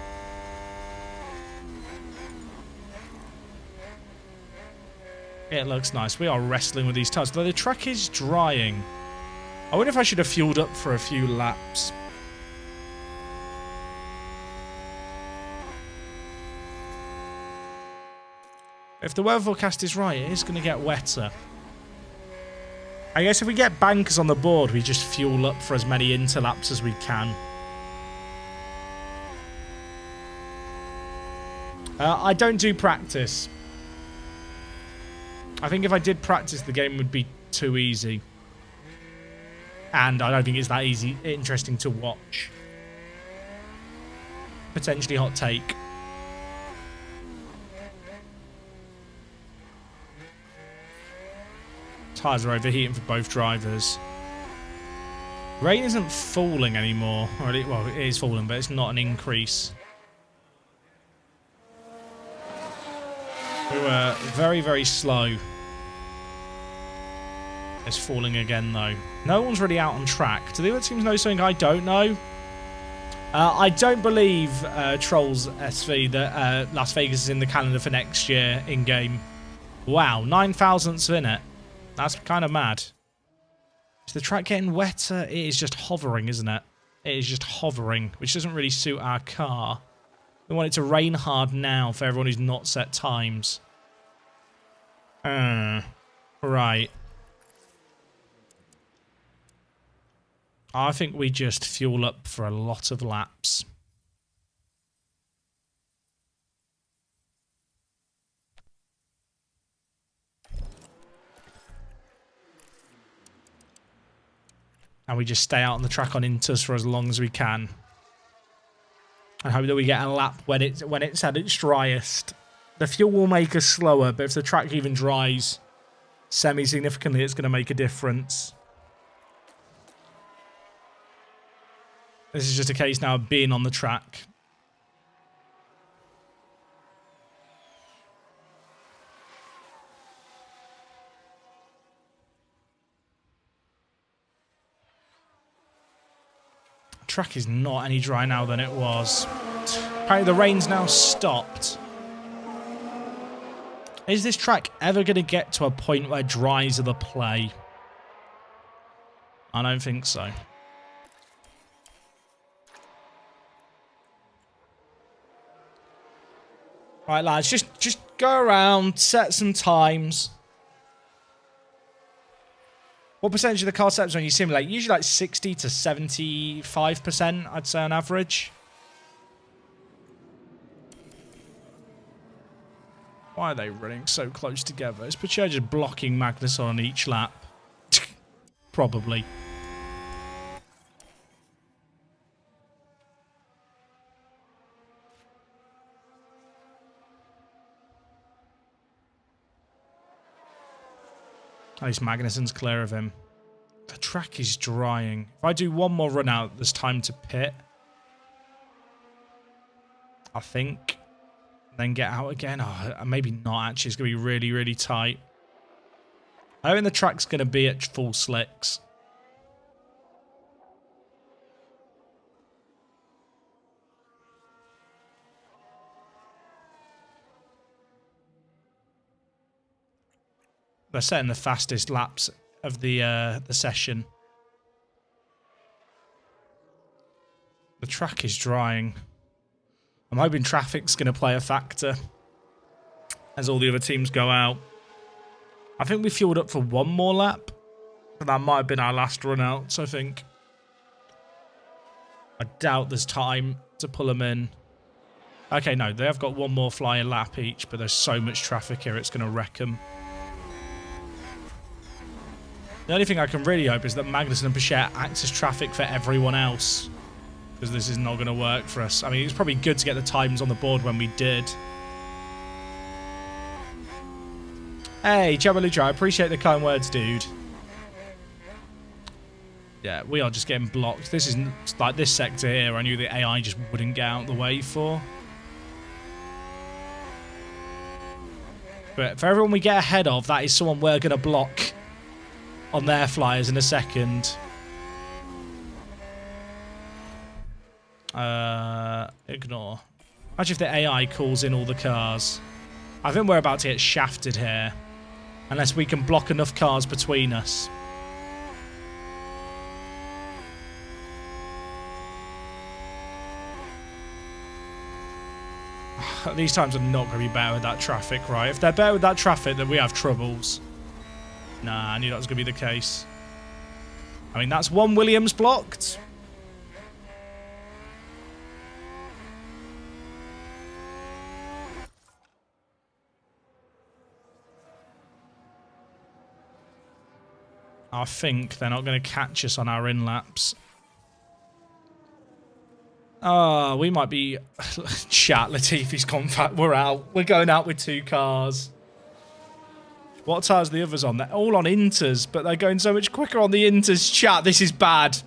It looks nice. We are wrestling with these tyres. Though the track is drying. I wonder if I should have fueled up for a few laps. If the weather forecast is right, it is going to get wetter. I guess if we get bankers on the board, we just fuel up for as many interlaps as we can. I don't do practice. I think if I did practice, the game would be too easy. And I don't think it's that interesting to watch. Potentially hot take. Tyres are overheating for both drivers. Rain isn't falling anymore. Well, it is falling, but it's not an increase. We were very, very slow. It's falling again, though. No one's really out on track. Do the other teams know something I don't know? I don't believe, Trolls SV, that Las Vegas is in the calendar for next year in-game. Wow, 9,000ths in it. That's kind of mad. Is the track getting wetter? It is just hovering, isn't it? It is just hovering, which doesn't really suit our car. We want it to rain hard now for everyone who's not set times. Right. I think we just fuel up for a lot of laps. And we just stay out on the track on inters for as long as we can. And hope that we get a lap when it's at its driest. The fuel will make us slower, but if the track even dries semi-significantly, it's going to make a difference. This is just a case now of being on the track. Track is not any dry now than it was. Apparently the rain's now stopped. Is this track ever going to get to a point where dries are the play? I don't think so. Right, lads, just go around, set some times. What percentage of the car setups when you simulate? Usually like 60 to 75%, I'd say on average. Why are they running so close together? Is Pacher just blocking Magnussen on each lap? Probably. At least Magnussen's clear of him. The track is drying. If I do one more run out, there's time to pit. I think. Then get out again. Oh, maybe not, actually. It's going to be really, really tight. I think the track's going to be at full slicks. They're setting the fastest laps of the session. The track is drying. I'm hoping traffic's going to play a factor as all the other teams go out. I think we fueled up for one more lap. But that might have been our last run out, so I think. I doubt there's time to pull them in. Okay, no, they have got one more flying lap each, but there's so much traffic here, it's going to wreck them. The only thing I can really hope is that Magnussen and Pacher act as traffic for everyone else. Because this is not going to work for us. I mean, it's probably good to get the times on the board when we did. Hey, Jabalucha, I appreciate the kind words, dude. Yeah, we are just getting blocked. This is like this sector here, I knew the AI just wouldn't get out the way for. But for everyone we get ahead of, that is someone we're going to block on their flyers in a second. Ignore. Imagine if the AI calls in all the cars. I think we're about to get shafted here. Unless we can block enough cars between us. These times are not going to be better with that traffic, right? If they're better with that traffic, then we have troubles. Nah, I knew that was going to be the case. I mean, that's one Williams blocked. I think they're not going to catch us on our in-laps. Oh, we might be... Chat, Latifi's compact. We're out. We're going out with 2 cars. What tires are the others on? They're all on Inters, but they're going so much quicker on the Inters. Chat, this is bad.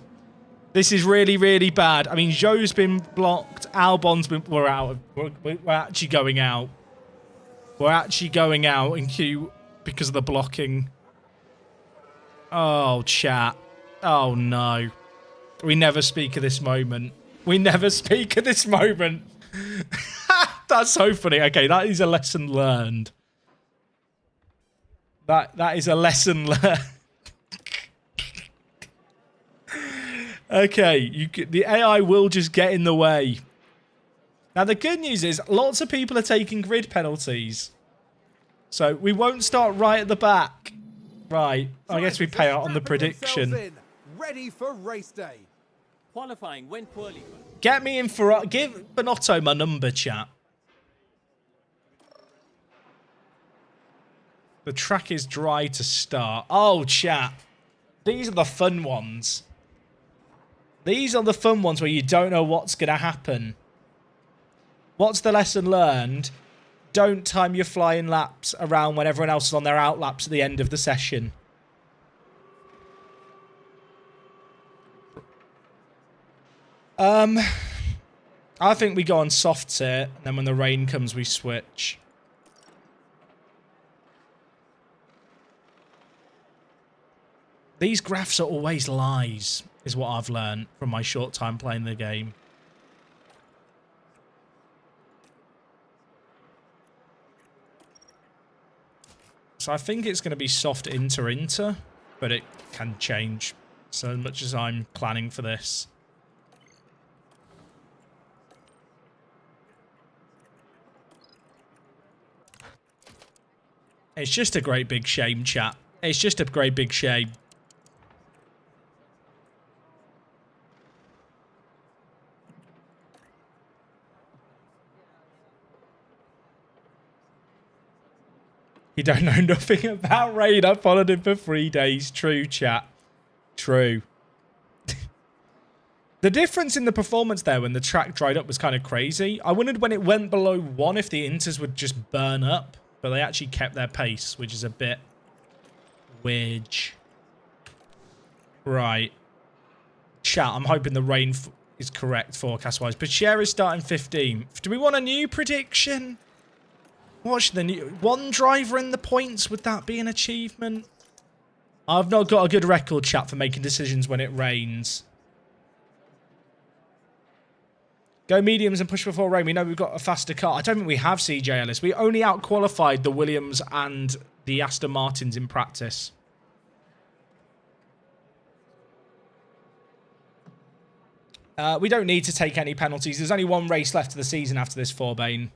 This is really, really bad. I mean, Zhou's been blocked. Albon's been... We're out. We're actually going out. We're actually going out in Q because of the blocking. Oh, chat. Oh, no. We never speak of this moment. We never speak of this moment. That's so funny. Okay, that is a lesson learned. That is a lesson learned. Okay, the AI will just get in the way. Now, the good news is lots of people are taking grid penalties. So we won't start right at the back. Right, I guess we pay out on the prediction. Ready for race day. Qualifying went poorly. Get me in for... Give Bonotto my number, chat. The track is dry to start. Oh, chat. These are the fun ones. These are the fun ones where you don't know what's going to happen. What's the lesson learned? Don't time your flying laps around when everyone else is on their out laps at the end of the session. I think we go on softs here, and then when the rain comes, we switch. These graphs are always lies, is what I've learned from my short time playing the game. So I think it's going to be soft inter, but it can change so much as I'm planning for this. It's just a great big shame, chat. It's just a great big shame. You don't know nothing about rain. I followed him for 3 days. True, chat. True. The difference in the performance there when the track dried up was kind of crazy. I wondered when it went below 1 if the Inters would just burn up. But they actually kept their pace, which is a bit weird. Right. Chat, I'm hoping the rain is correct forecast-wise. Bashir is starting 15th. Do we want a new prediction? Watch the new... One driver in the points, would that be an achievement? I've not got a good record, chat, for making decisions when it rains. Go mediums and push before rain. We know we've got a faster car. I don't think we have CJ Ellis. We only out-qualified the Williams and the Aston Martins in practice. We don't need to take any penalties. There's only 1 race left of the season after this, Forbane.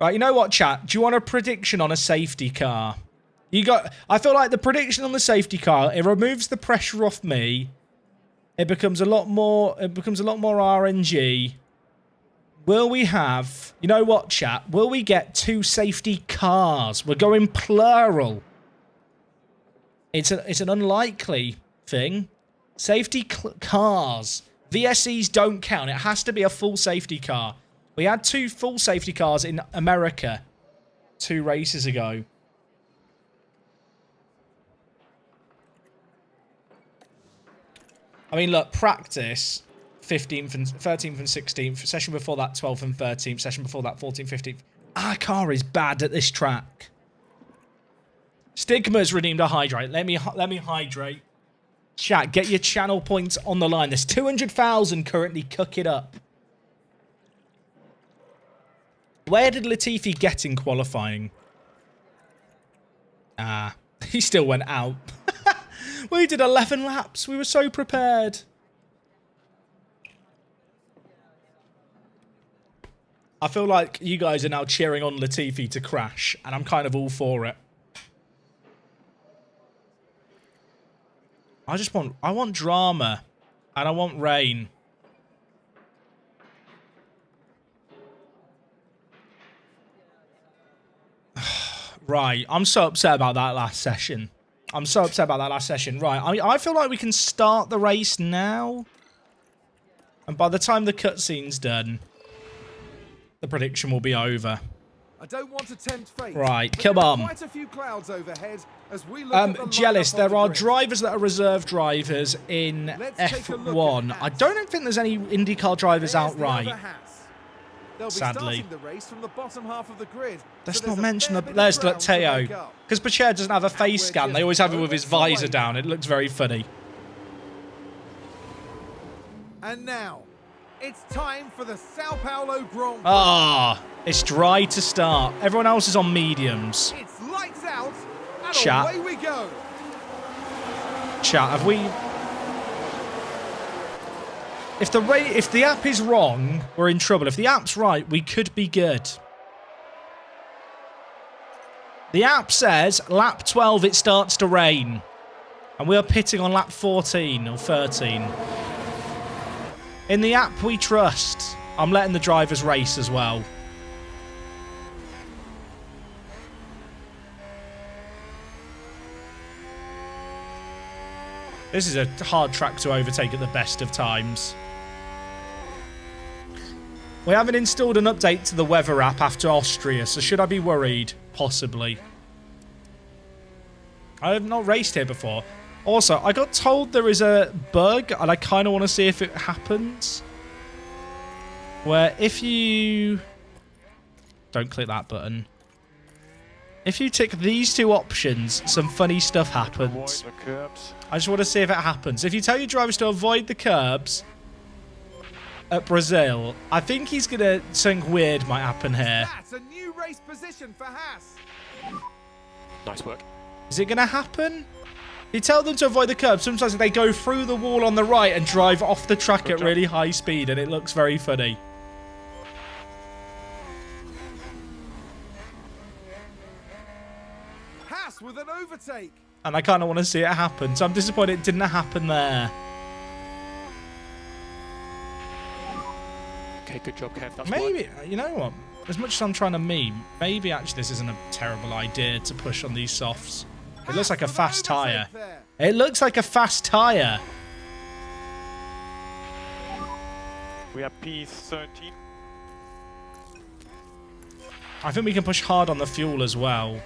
Right, you know what, chat? Do you want a prediction on a safety car? I feel like the prediction on the safety car, it removes the pressure off me. It becomes a lot more RNG. Will we have, you know what, chat? Will we get 2 safety cars? We're going plural. It's an unlikely thing. Safety cars. VSEs don't count. It has to be a full safety car. We had 2 full safety cars in America 2 races ago. I mean, look, practice 15th and 13th and 16th. Session before that, 12th and 13th. Session before that, 14th, 15th. Our car is bad at this track. Stigma's redeemed a hydrate. Let me hydrate. Chat, get your channel points on the line. There's 200,000 currently. Cook it up. Where did Latifi get in qualifying? He still went out. We did 11 laps. We were so prepared. I feel like you guys are now cheering on Latifi to crash, and I'm kind of all for it. I want drama, and I want rain. Right, I'm so upset about that last session. Right, I feel like we can start the race now. And by the time the cutscene's done, the prediction will be over. I don't want to tempt fate. Right, come on. Quite a few clouds overhead as we look at the Jealous, lineup there on the are grid. drivers that are reserve drivers in F1. I don't think there's any IndyCar drivers There's the outright. other Haas. They'll be Sadly. starting the race from the bottom half of the grid. Let's so not there's a mention fair the... bit of There's ground to Teo. make up. Because Pacher doesn't have a face scan. They always have it with his visor down. It looks very funny. And now, it's time for the Sao Paulo Grand Prix. Ah, it's dry to start. Everyone else is on mediums. It's lights out, and Chat. away we go. Chat, have we... If the app is wrong, we're in trouble. If the app's right, we could be good. The app says, lap 12, it starts to rain. And we are pitting on lap 14 or 13. In the app we trust. I'm letting the drivers race as well. This is a hard track to overtake at the best of times. We haven't installed an update to the weather app after Austria, so should I be worried? Possibly. I have not raced here before. Also, I got told there is a bug, and I kind of want to see if it happens. Where if you... Don't click that button. If you tick these 2 options, some funny stuff happens. Avoid the curbs. I just want to see if it happens. If you tell your drivers to avoid the curbs at Brazil, I think he's going to... Something weird might happen here. That's a new race position for Haas. Nice work. Is it going to happen? You tell them to avoid the curb. Sometimes they go through the wall on the right and drive off the track at really high speed, and it looks very funny. Haas with an overtake. And I kind of want to see it happen, so I'm disappointed it didn't happen there. Okay, good job, Kev. That's Maybe, you know what? As much as I'm trying to meme, maybe actually this isn't a terrible idea to push on these softs. It looks like a fast tyre. It looks like a fast tyre. We are P13. I think we can push hard on the fuel as well,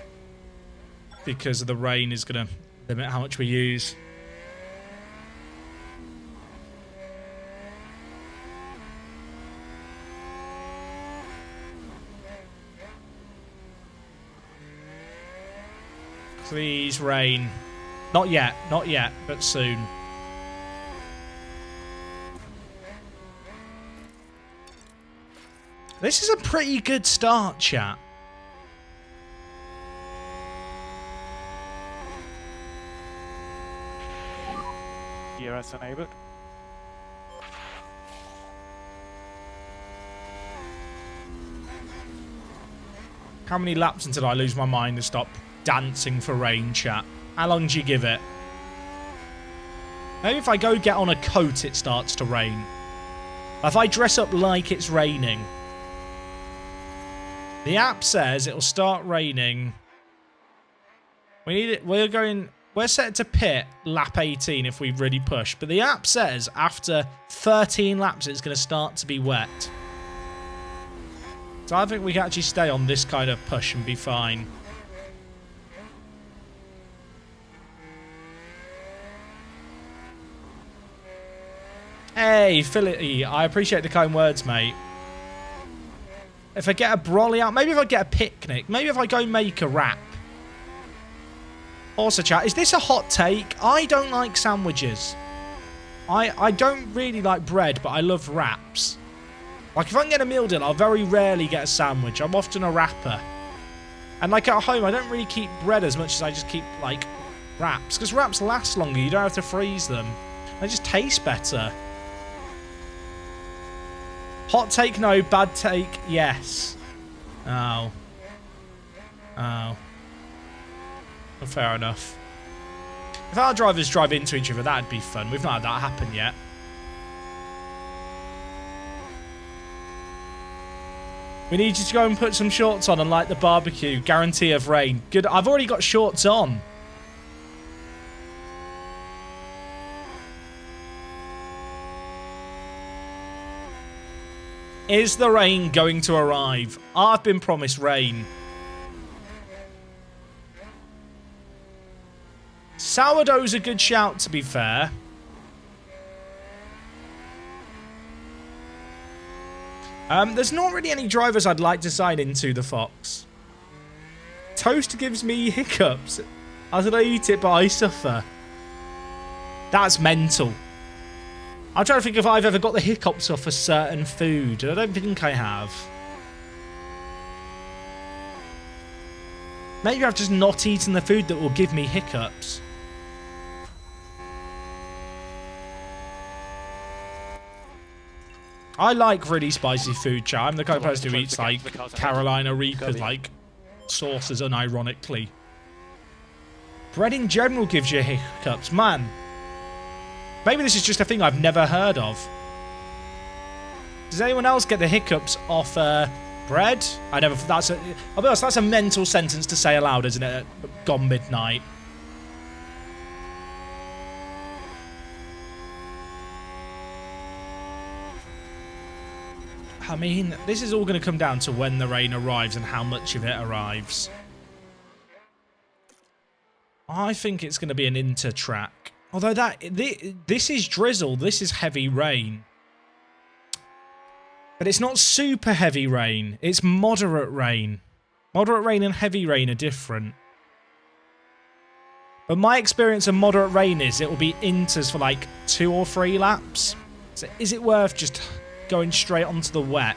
because the rain is going to limit how much we use. Please, rain. Not yet, but soon. This is a pretty good start, chat. DRS enabled. How many laps until I lose my mind and stop dancing for rain, chat? How long do you give it? Maybe if I go get on a coat, it starts to rain. If I dress up like it's raining. The app says it'll start raining. We need it. We're set to pit lap 18 if we really push. But the app says after 13 laps, it's going to start to be wet. So I think we can actually stay on this kind of push and be fine. Hey, Philly, I appreciate the kind words, mate. If I get a brolly out, maybe if I get a picnic, maybe if I go make a wrap. Also, chat, is this a hot take? I don't like sandwiches. I don't really like bread, but I love wraps. Like, if I can get a meal deal, I'll very rarely get a sandwich. I'm often a wrapper. And, like, at home, I don't really keep bread as much as I just keep, like, wraps. Because wraps last longer. You don't have to freeze them. They just taste better. Hot take, no. Bad take, yes. Oh. Oh. Well, fair enough. If our drivers drive into each other, that'd be fun. We've not had that happen yet. We need you to go and put some shorts on and light the barbecue. Guarantee of rain. Good. I've already got shorts on. Is the rain going to arrive? I've been promised rain. Sourdough's a good shout, to be fair. There's not really any drivers I'd like to sign into the Fox. Toast gives me hiccups. I said I eat it, but I suffer. That's mental. I'm trying to think if I've ever got the hiccups off a certain food. I don't think I have. Maybe I've just not eaten the food that will give me hiccups. I like really spicy food, chat. I'm the kind of person who eats, like, Carolina Reaper, like, sauces unironically. Bread in general gives you hiccups. Man. Maybe this is just a thing I've never heard of. Does anyone else get the hiccups off bread? I never... I'll be honest, that's a mental sentence to say aloud, isn't it? Gone midnight. I mean, this is all going to come down to when the rain arrives and how much of it arrives. I think it's going to be an inter-track. Although this is drizzle, this is heavy rain. But it's not super heavy rain, it's moderate rain. Moderate rain and heavy rain are different. But my experience of moderate rain is it will be inters for like 2 or 3 laps. So is it worth just going straight onto the wet?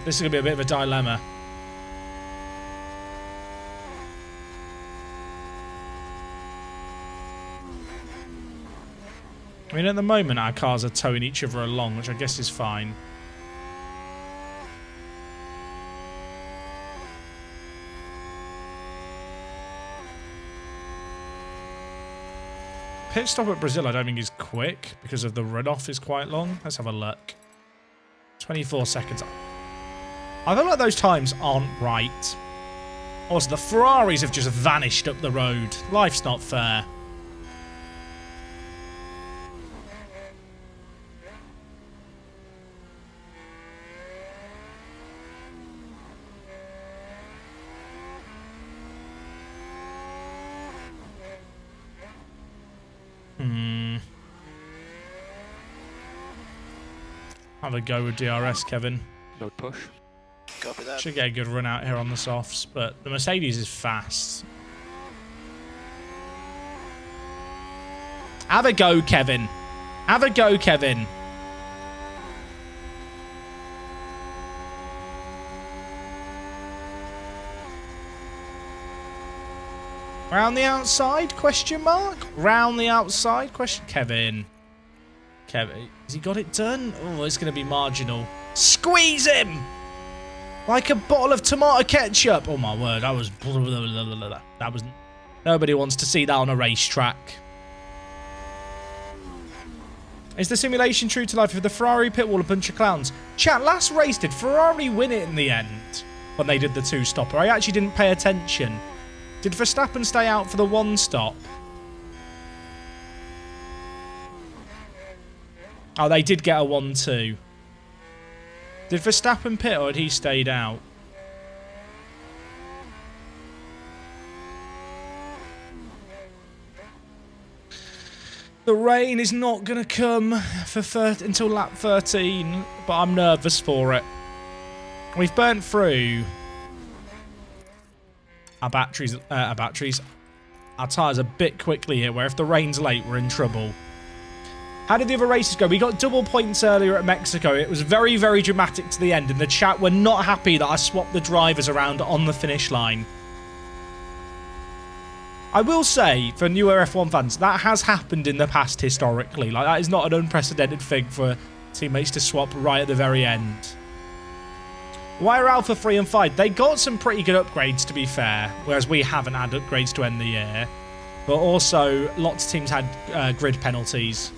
This is going to be a bit of a dilemma. I mean, at the moment, our cars are towing each other along, which I guess is fine. Pit stop at Brazil I don't think is quick because of the runoff is quite long. Let's have a look. 24 seconds. I feel like those times aren't right. Also, the Ferraris have just vanished up the road. Life's not fair. Have a go with DRS, Kevin. Load push. Copy that. Should get a good run out here on the softs, but the Mercedes is fast. Have a go, Kevin. Have a go, Kevin. Round the outside? Question mark. Round the outside? Question. Kevin. Kevin. Has he got it done? Oh, it's going to be marginal. Squeeze him! Like a bottle of tomato ketchup. Oh my word, that was... Nobody wants to see that on a racetrack. Is the simulation true to life? With the Ferrari pit wall a bunch of clowns? Chat, last race, did Ferrari win it in the end? When they did the two-stopper? I actually didn't pay attention. Did Verstappen stay out for the one-stop? Oh, they did get a 1-2. Did Verstappen pit or had he stayed out? The rain is not going to come until lap 13, but I'm nervous for it. We've burnt through our batteries, our tyres a bit quickly here, where if the rain's late, we're in trouble. How did the other races go? We got double points earlier at Mexico. It was very, very dramatic to the end, and the chat were not happy that I swapped the drivers around on the finish line. I will say, for newer F1 fans, that has happened in the past historically. Like, that is not an unprecedented thing for teammates to swap right at the very end. Why are Alpha 3 and 5? They got some pretty good upgrades, to be fair, whereas we haven't had upgrades to end the year. But also, lots of teams had grid penalties.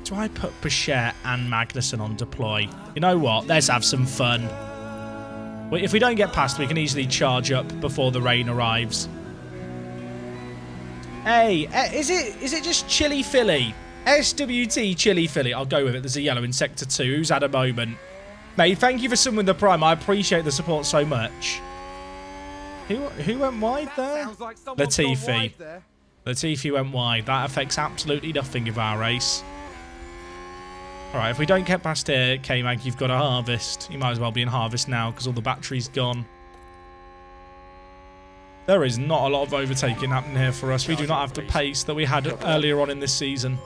Do I put Bechet and Magnussen on deploy? You know what? Let's have some fun. If we don't get past, we can easily charge up before the rain arrives. Hey, is it just Chili Philly? SWT Chili Philly. I'll go with it. There's a yellow in Sector 2. Who's had a moment? Mate, thank you for summoning the Prime. I appreciate the support so much. Who went wide there? Like Latifi. Latifi went wide. That affects absolutely nothing of our race. Alright, if we don't get past here, K-Mag, you've got a harvest. You might as well be in harvest now because all the battery's gone. There is not a lot of overtaking happening here for us. We do not have the pace that we had earlier on in this season.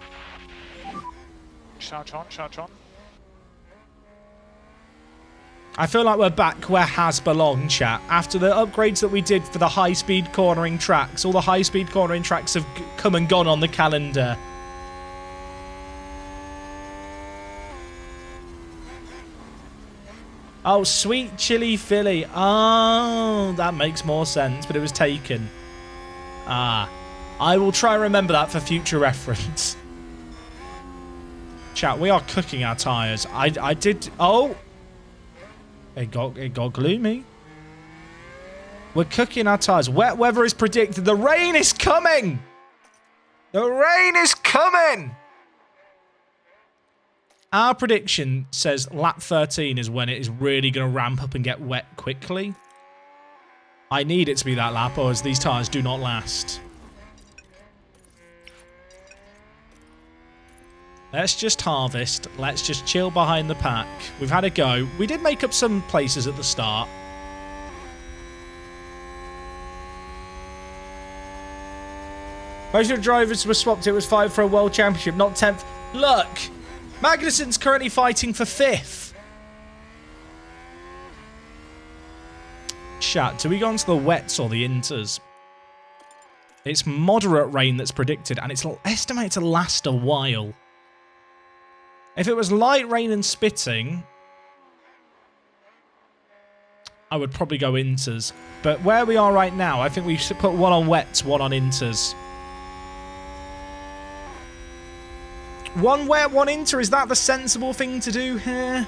Charge on, charge on. I feel like we're back where Haas belong, chat. After the upgrades that we did for the high-speed cornering tracks, all the high-speed cornering tracks have come and gone on the calendar. Oh, sweet Chili Philly. Oh, that makes more sense, but it was taken. Ah, I will try and remember that for future reference. Chat, we are cooking our tyres. I did... Oh! It got gloomy. We're cooking our tyres. Wet weather is predicted. The rain is coming! The rain is coming! Our prediction says lap 13 is when it is really going to ramp up and get wet quickly. I need it to be that lap, or as these tyres do not last. Let's just harvest. Let's just chill behind the pack. We've had a go. We did make up some places at the start. Most of the drivers were swapped. It was 5 for a world championship, not 10th. Look! Magnussen's currently fighting for 5th. Chat, do we go onto the wets or the inters? It's moderate rain that's predicted, and it's estimated to last a while. If it was light rain and spitting, I would probably go inters. But where we are right now, I think we should put one on wets, one on inters. One wet, one inter. Is that the sensible thing to do here?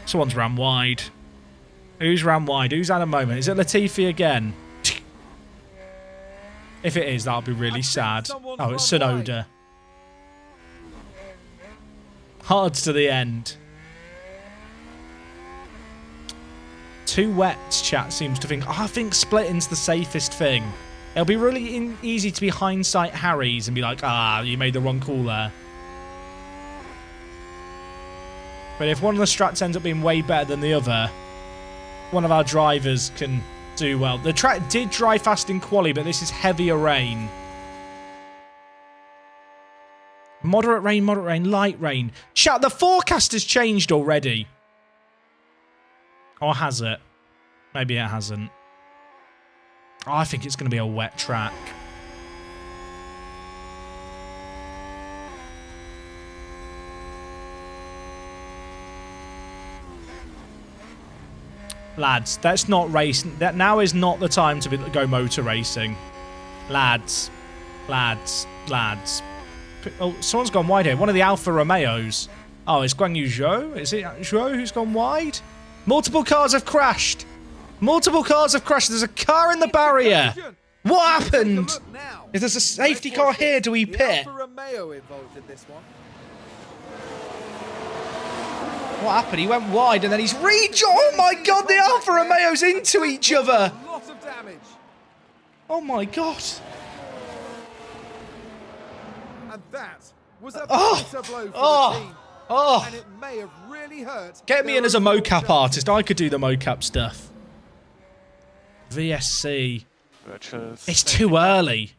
Someone's ran wide. Who's ran wide? Who's had a moment? Is it Latifi again? If it is, that'll be really sad. Oh, it's Sonoda. Hards to the end. 2 wets, chat seems to think. Oh, I think splitting's the safest thing. It'll be really easy to be hindsight Harrys and be like, ah, you made the wrong call there. But if one of the strats ends up being way better than the other, one of our drivers can do well. The track did dry fast in quali, but this is heavier rain. Moderate rain, light rain. Chat, the forecast has changed already. Or has it? Maybe it hasn't. Oh, I think it's going to be a wet track. Lads, that's not racing. That now is not the time to go motor racing. Lads. Lads. Lads. Oh, someone's gone wide here. One of the Alfa Romeos. Oh, it's Guan Yu Zhou? Is it Zhou who's gone wide? Multiple cars have crashed. Multiple cars have crashed. There's a car in the barrier. What happened? If there's a safety car here, do we pit? What happened? He went wide and then he's oh my god, the Alfa Romeo's into each other. Oh my god. And that was a bitter blow for the team. And it may have really hurt. Get me in as a mocap artist. I could do the mocap stuff. VSC. It's too early.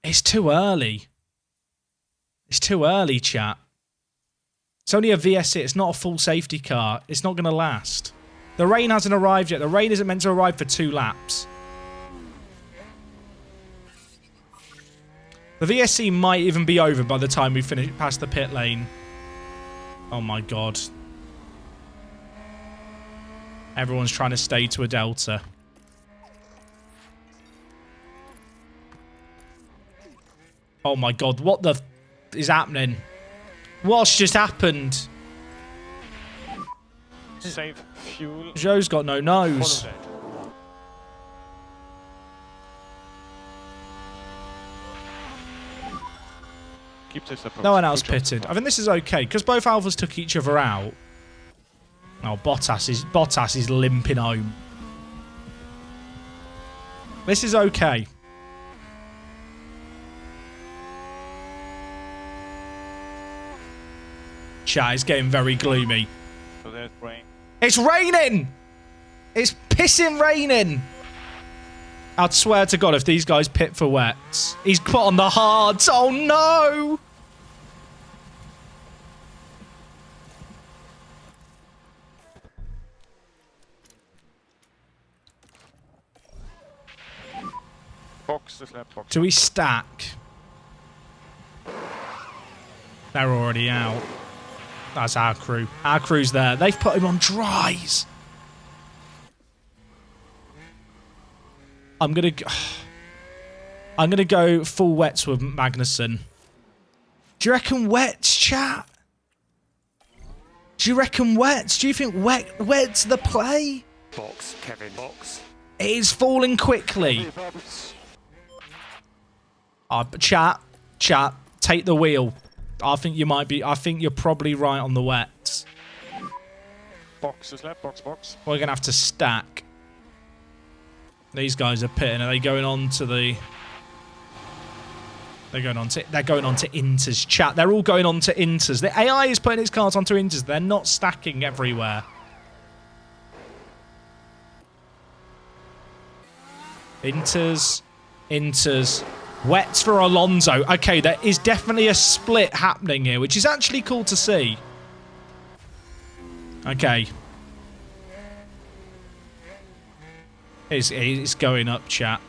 It's too early. It's too early, chat. It's only a VSC. It's not a full safety car. It's not going to last. The rain hasn't arrived yet. The rain isn't meant to arrive for 2 laps. The VSC might even be over by the time we finish past the pit lane. Oh my god. Everyone's trying to stay to a delta. Oh my god, what the is happening? What's just happened? Save fuel. Zhou's got no nose. No one else pitted. I think this is okay because both Alphas took each other out. Oh, Bottas is limping home. This is okay. Chat, it's getting very gloomy. So there's rain. It's raining! It's pissing raining! I'd swear to God if these guys pit for wets. He's put on the hards. Oh no! Box, this lap box. Do we stack? They're already out. That's our crew. Our crew's there. They've put him on dries. I'm gonna go full wets with Magnussen. Do you reckon wets, chat? Do you reckon wets? Do you think wets the play? Box, Kevin, box. It is falling quickly. But chat, take the wheel. I think you're probably right on the wets. Box, this lap box. We're gonna have to stack. These guys are pitting. Are they going on to the? They're going on to inters. Chat. They're all going on to inters. The AI is putting its cars onto inters. They're not stacking everywhere. Inters. Wets for Alonso. Okay, there is definitely a split happening here, which is actually cool to see. Okay. It's going up, chat.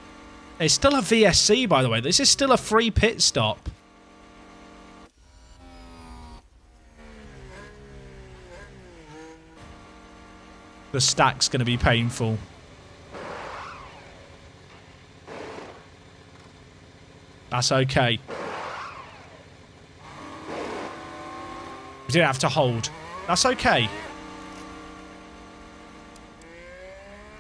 It's still a VSC, by the way. This is still a free pit stop. The stack's going to be painful. That's okay. We didn't have to hold. That's okay.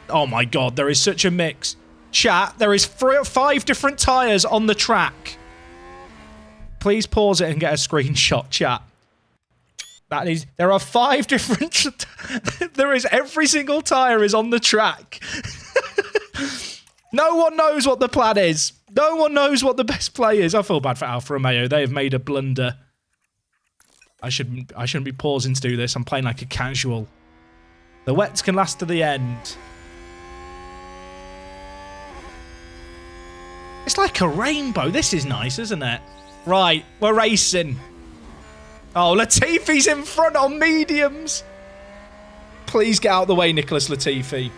Oh my god, there is such a mix. Chat, there is 5 different tyres on the track. Please pause it and get a screenshot, chat. That is, there are 5 different... there is, every single tyre is on the track. No one knows what the plan is. No one knows what the best play is. I feel bad for Alfa Romeo. They have made a blunder. I shouldn't be pausing to do this. I'm playing like a casual. The wets can last to the end. It's like a rainbow. This is nice, isn't it? Right, we're racing. Oh, Latifi's in front on mediums. Please get out the way, Nicholas Latifi.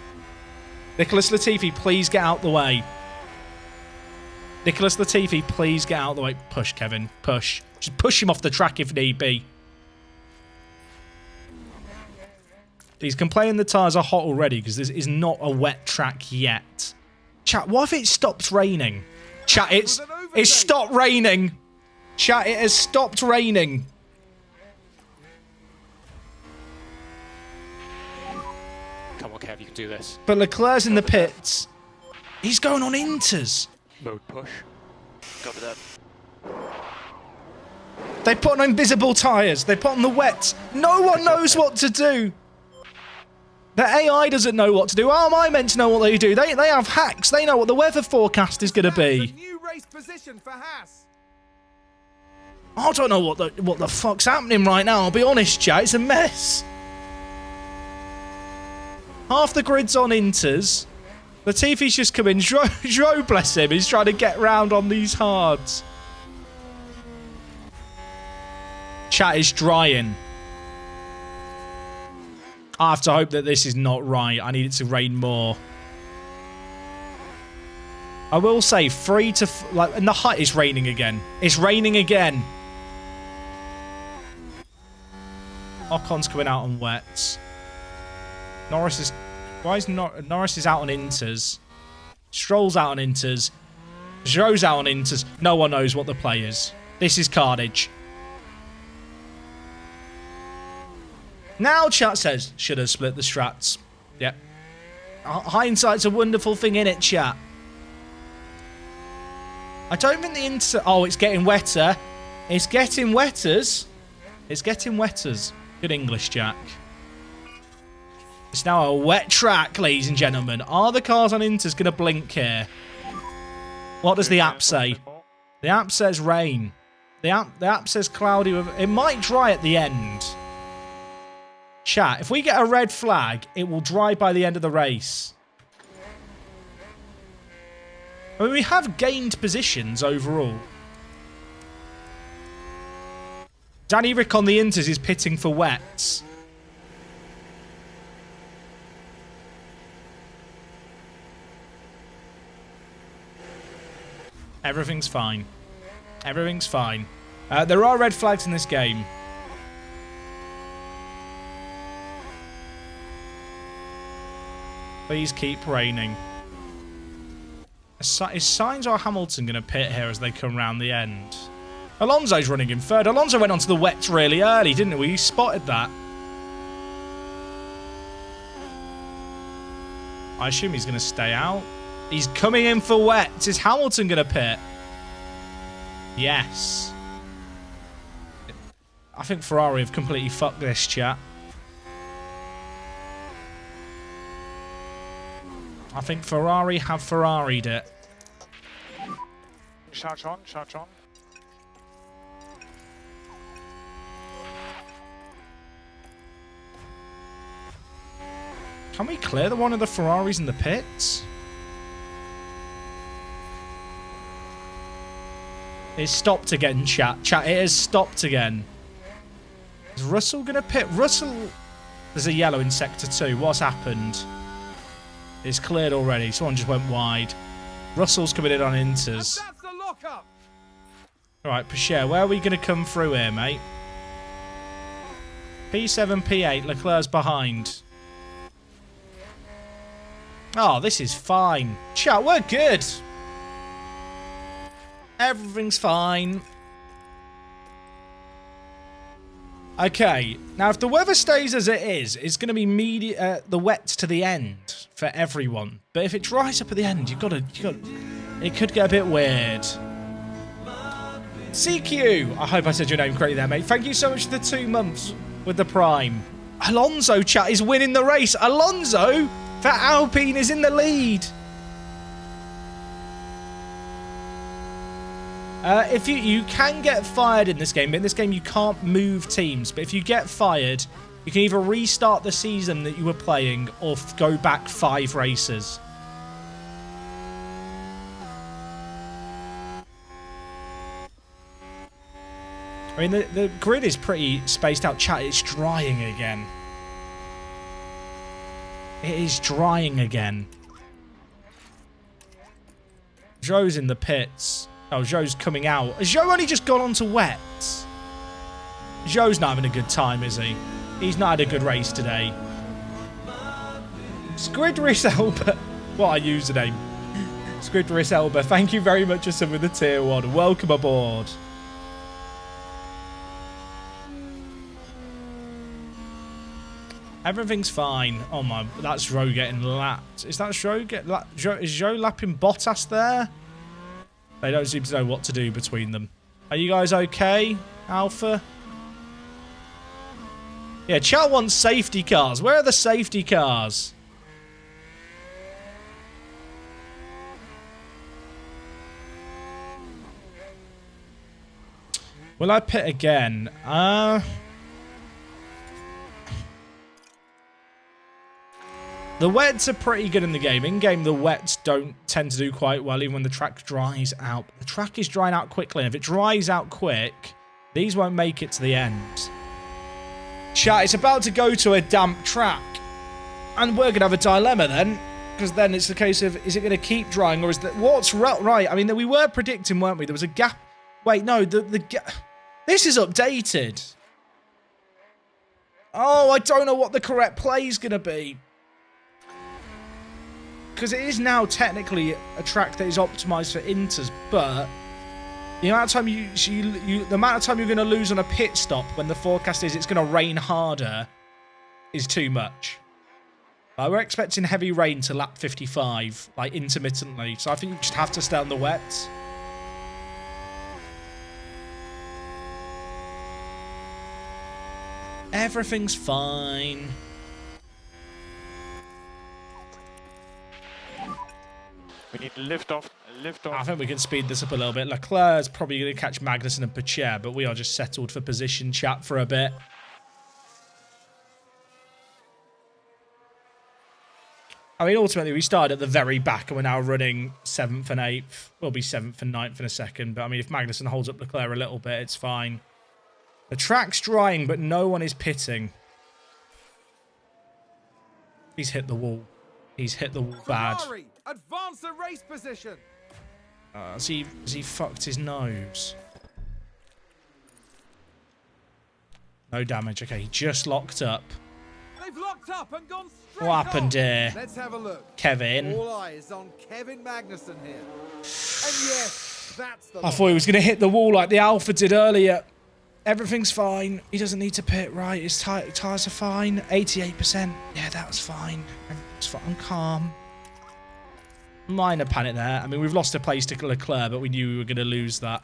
Nicholas Latifi, please get out the way. Nicholas Latifi, please get out the way. Push, Kevin. Push. Just push him off the track if need be. He's complaining the tyres are hot already because this is not a wet track yet. Chat, what if it stops raining? Chat, it's stopped raining. Chat, it has stopped raining. Come on, Kev, you can do this. But Leclerc's in the pits. He's going on inters. Mode push. Copy that. They put on invisible tyres. They put on the wets. No one knows what to do. The AI doesn't know what to do. How am I meant to know what they do? They have hacks. They know what the weather forecast is going to be. That's a new race position for Haas. I don't know what the fuck's happening right now. I'll be honest, chat. It's a mess. Half the grid's on inters. Latifi's just come in. Joe, bless him, he's trying to get round on these hards. Chat is drying. I have to hope that this is not right. I need it to rain more. I will say 3 to... like, and the hut is raining again. It's raining again. Ocon's coming out on wets. Norris is... why is Norris is out on inters? Stroll's out on inters. Joe's out on inters. No one knows what the play is. This is carnage. Now chat says, should have split the strats. Yep. Hindsight's a wonderful thing, innit, chat? I don't think the inter... oh, it's getting wetter. It's getting wetters. It's getting wetters. Good English, Jack. It's now a wet track, ladies and gentlemen. Are the cars on inters going to blink here? What does the app say? The app says rain. The app says cloudy. It might dry at the end. Chat, if we get a red flag, it will dry by the end of the race. I mean, we have gained positions overall. Danny Rick on the inters is pitting for wets. Everything's fine. Everything's fine. There are red flags in this game. Please keep raining. Is Sainz or Hamilton going to pit here as they come round the end? Alonso's running in third. Alonso went onto the wets really early, didn't we? We spotted that. I assume he's going to stay out. He's coming in for wets. Is Hamilton going to pit? Yes. I think Ferrari have completely fucked this, chat. I think Ferrari have Ferrari'd it. Charge on, charge on. Can we clear one of the Ferraris in the pits? It's stopped again, chat. Chat, it has stopped again. Is Russell going to pit? Russell... there's a yellow in Sector 2. What's happened? It's cleared already. Someone just went wide. Russell's coming in on inters. That's the lockup. Alright, Pichère, where are we going to come through here, mate? P7, P8. Leclerc's behind. Oh, this is fine. Chat, we're good. Everything's fine. Okay, now if the weather stays as it is, it's going to be the wets to the end for everyone. But if it dries up at the end, it could get a bit weird. CQ, I hope I said your name correctly there, mate. Thank you so much for the 2 months with the Prime. Alonso, chat, is winning the race. Alonso for Alpine is in the lead. If you can get fired in this game, but in this game you can't move teams. But if you get fired, you can either restart the season that you were playing or go back 5 races. I mean, the grid is pretty spaced out. Chat, it's drying again. It is drying again. Joe's in the pits. Oh, Joe's coming out. Has Joe only just gone on to wets? Joe's not having a good time, is he? He's not had a good race today. Squidris Elba. What a username. Squidris Elba. Thank you very much for some of the tier 1. Welcome aboard. Everything's fine. Oh my, that's Joe getting lapped. Is that Joe is Joe lapping Bottas there? They don't seem to know what to do between them. Are you guys okay, Alpha? Yeah, chat wants safety cars. Where are the safety cars? Will I pit again? The wets are pretty good in the game. In-game, the wets don't tend to do quite well, even when the track dries out. The track is drying out quickly, and if it dries out quick, these won't make it to the end. Chat, it's about to go to a damp track. And we're going to have a dilemma then, because then it's the case of, is it going to keep drying, or is that... What's right? I mean, we were predicting, weren't we? There was a gap... Wait, no, the gap... This is updated. Oh, I don't know what the correct play is going to be. Because it is now technically a track that is optimized for inters, but the amount of time the amount of time you're going to lose on a pit stop when the forecast is it's going to rain harder is too much. We're expecting heavy rain to lap 55, like intermittently, so I think you just have to stay on the wets. Everything's fine. We need lift off. Lift off. I think we can speed this up a little bit. Leclerc's probably going to catch Magnussen and Pacher, but we are just settled for position chat for a bit. I mean, ultimately, we started at the very back and we're now running 7th and 8th. We'll be 7th and 9th in a second, but I mean, if Magnussen holds up Leclerc a little bit, it's fine. The track's drying, but no one is pitting. He's hit the wall. He's hit the wall bad. Ferrari, advance the race position. Has he fucked his nose? No damage. Okay, he just locked up. They've locked up and gone straight What happened here? Let's have a look. Kevin. All eyes on Kevin Magnussen here. And yes, that's the I thought he was going to hit the wall like the Alpha did earlier. Everything's fine. He doesn't need to pit, right? His tyres are fine. 88%. Yeah, that was fine. Everything's fine. I'm calm. Minor panic there. I mean, we've lost a place to Leclerc, but we knew we were going to lose that.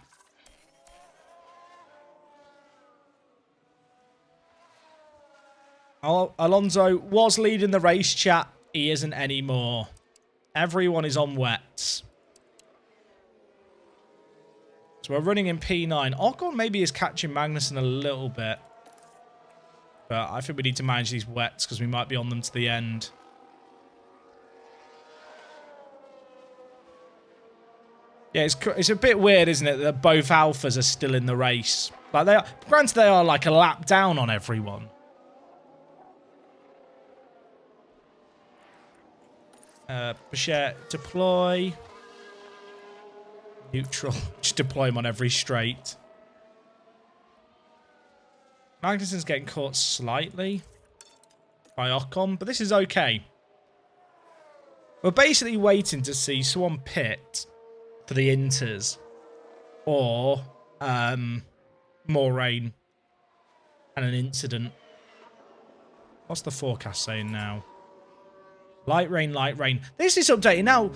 Alonso was leading the race, chat. He isn't anymore. Everyone is on wets. So we're running in P9. Ocon maybe is catching Magnussen a little bit. But I think we need to manage these wets because we might be on them to the end. Yeah, it's a bit weird, isn't it, that both Alphas are still in the race. Like they are, granted, they are like a lap down on everyone. Pacher, deploy. Neutral. Just deploy him on every straight. Magnussen's getting caught slightly by Ocon, but this is okay. We're basically waiting to see someone pit for the Inters or more rain and an incident. What's the forecast saying now? Light rain, light rain. This is updating now.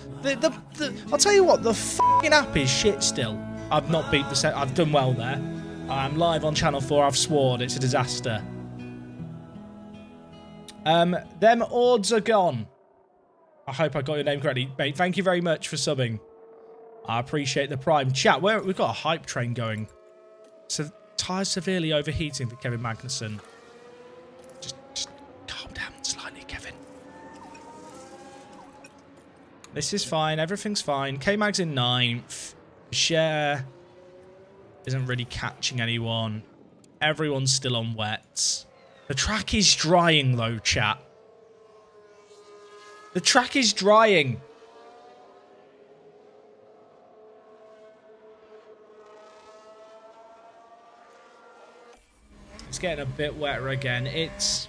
I'll tell you what, the fucking app is shit still. I've not beat the set. I've done well there. I'm live on Channel 4. I've sworn it's a disaster. Them odds are gone. I hope I got your name correctly, mate. Thank you very much for subbing. I appreciate the prime. Chat, we've got a hype train going. So, tyres severely overheating for Kevin Magnussen. Just calm down slightly, Kevin. This is fine. Everything's fine. K-Mag's in 9th. Share isn't really catching anyone. Everyone's still on wets. The track is drying, though, chat. The track is drying. It's getting a bit wetter again. It's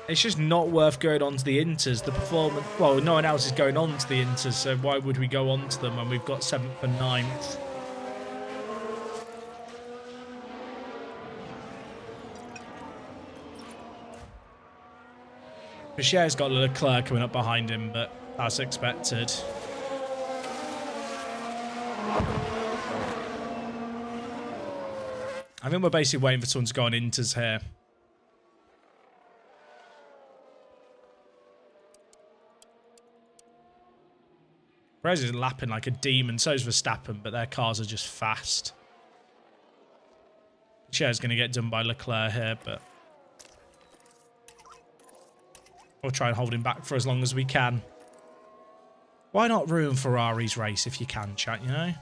just not worth going on to the Inters. The performance... Well, no one else is going on to the Inters, so why would we go on to them when we've got 7th and 9th? Picher's got Leclerc coming up behind him, but that's expected. I think we're basically waiting for someone to go on Inters here. Perez is lapping like a demon, so is Verstappen, but their cars are just fast. Picher's going to get done by Leclerc here, but we'll try and hold him back for as long as we can. Why not ruin Ferrari's race if you can, chat, you know?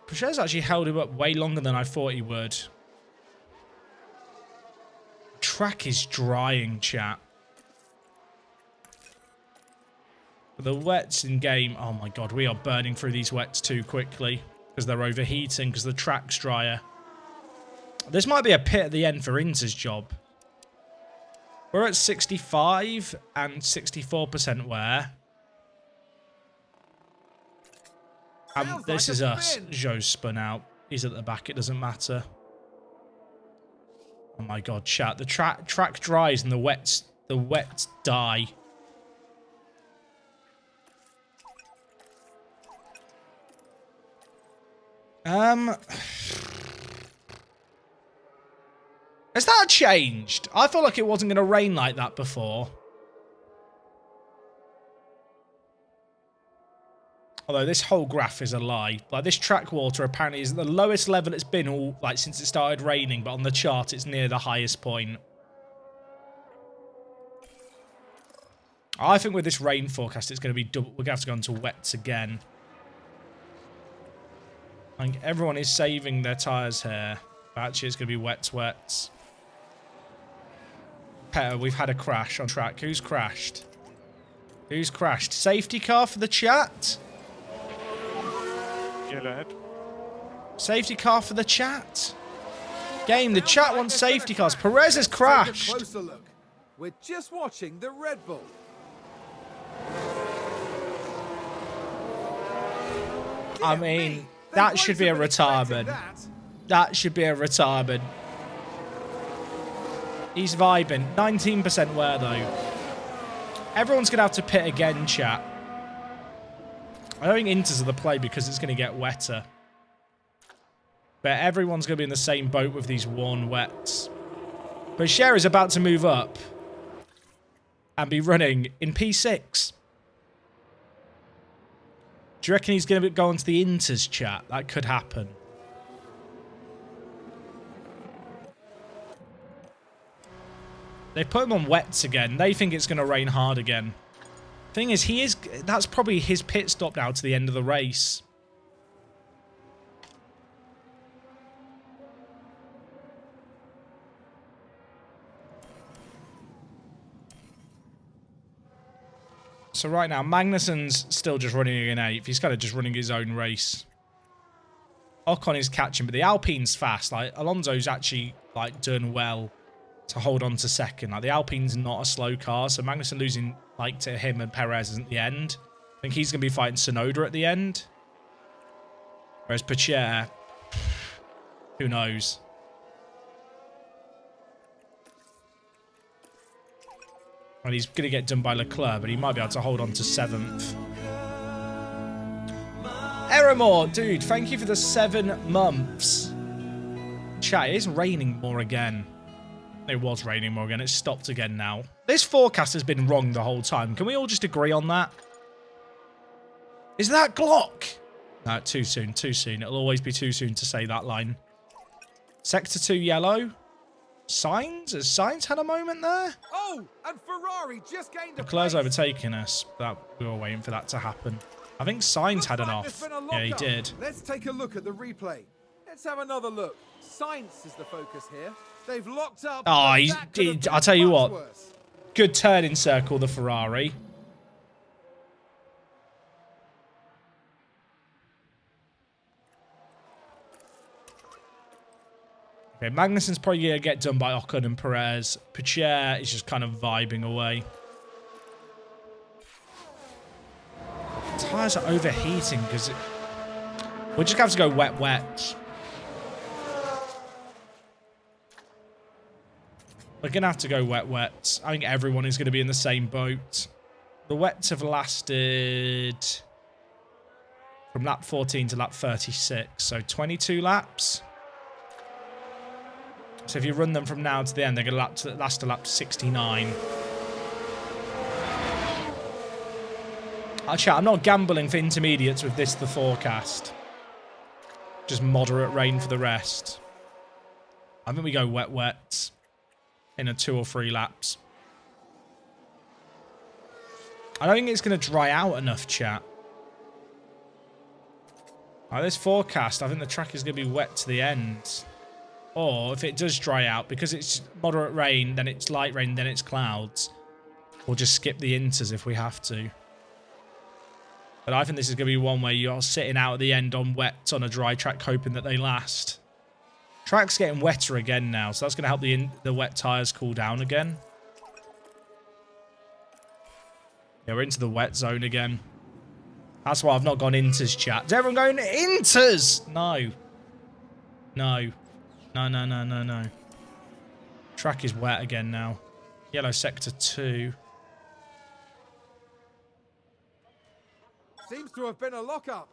Picher's actually held him up way longer than I thought he would. The track is drying, chat. The wets in game, oh my god, we are burning through these wets too quickly because they're overheating because the track's drier. This might be a pit at the end for Inter's job. We're at 65 and 64% wear. This is us. Joe's spun out. He's at the back. It doesn't matter. Oh my god, chat. The track dries and the wets die. Has that changed? I felt like it wasn't going to rain like that before. Although this whole graph is a lie. Like, this track water apparently is the lowest level it's been all like since it started raining, but on the chart it's near the highest point. I think with this rain forecast it's going to be double. We're going to have to go into wets again. I think everyone is saving their tyres here. But actually it's going to be wets. Petter, we've had a crash on track. Who's crashed? Who's crashed? Safety car for the chat? Yellow ahead. Safety car for the chat. Game, the chat wants safety cars. Perez has crashed. Take a closer look. We're just watching the Red Bull. I mean, that should be a retirement. That should be a retirement. He's vibing. 19% wear, though. Everyone's going to have to pit again, chat. I don't think Inters are the play because it's going to get wetter. But everyone's going to be in the same boat with these worn wets. But Cher is about to move up and be running in P6. Do you reckon he's going to go onto the Inters, chat? That could happen. They put him on wets again. They think it's going to rain hard again. Thing is, that's probably his pit stop now to the end of the race. So right now, Magnussen's still just running in 8th. He's kind of just running his own race. Ocon is catching, but the Alpine's fast. Like, Alonso's actually, like, done well to hold on to 2nd. Like, the Alpine's not a slow car, so Magnussen losing, like, to him and Perez isn't the end. I think he's going to be fighting Tsunoda at the end. Whereas Pacher, who knows? And he's going to get done by Leclerc, but he might be able to hold on to 7th. Eramore, dude, thank you for the 7 months. Chat, it is raining more again. It was raining more again. It's stopped again now. This forecast has been wrong the whole time. Can we all just agree on that? Is that Glock? No, too soon, too soon. It'll always be too soon to say that line. Sector 2 yellow. Sainz? Has Sainz had a moment there? Oh, and Ferrari just gained a Leclerc's place. overtaking us. We were waiting for that to happen. I think Sainz Looks had an like off. there's been a Yeah, he lockup. did. Let's take a look at the replay. Let's have another look. Science is the focus here. They've locked up. Oh, but that could have been I'll tell you much what. worse. Good turning circle, the Ferrari. Okay, Magnussen's probably going to get done by Ocon and Perez. Pacher is just kind of vibing away. Tyres are overheating because we're just going to have to go wet. We're going to have to go wet. I think everyone is going to be in the same boat. The wets have lasted from lap 14 to lap 36, so 22 laps. So if you run them from now to the end, they're going to last to lap 69. Actually, I'm not gambling for intermediates with this, the forecast. Just moderate rain for the rest. I think we go wet. In a 2 or 3 laps. I don't think it's going to dry out enough, chat. This forecast, I think the track is going to be wet to the end. Or if it does dry out, because it's moderate rain, then it's light rain, then it's clouds. We'll just skip the inters if we have to. But I think this is going to be one where you're sitting out at the end on wet on a dry track, hoping that they last. Track's getting wetter again now, so that's going to help the wet tyres cool down again. Yeah, we're into the wet zone again. That's why I've not gone inters, chat. Is everyone going inters? No. No. Track is wet again now. Yellow sector 2. Seems to have been a lockup.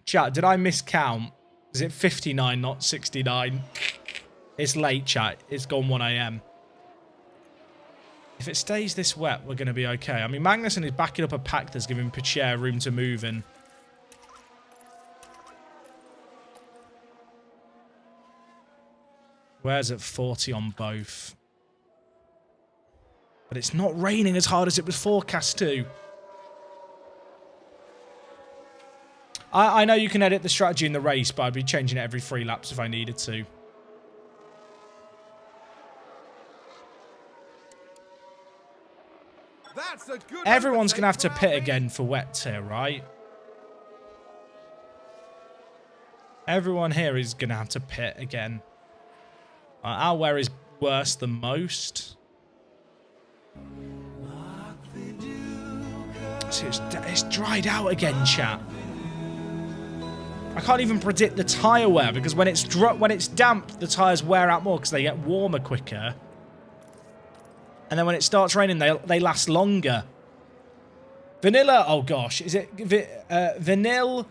Chat, did I miscount? Is it 59, not 69? It's late, chat. It's gone 1 AM. If it stays this wet, we're going to be okay. I mean, Magnussen is backing up a pack that's giving Pacher room to move in. Where's at 40 on both? But it's not raining as hard as it was forecast to. I know you can edit the strategy in the race, but I'd be changing it every 3 laps if I needed to. That's a good Everyone's going to have to overtake pit for Alpine. again for wet here, right? Everyone here is going to have to pit again. Our wear is worse than most. See, it's dried out again, chat. I can't even predict the tyre wear because when it's damp, the tyres wear out more because they get warmer quicker. And then when it starts raining, they last longer. Vanilla, oh gosh, is it Vanilla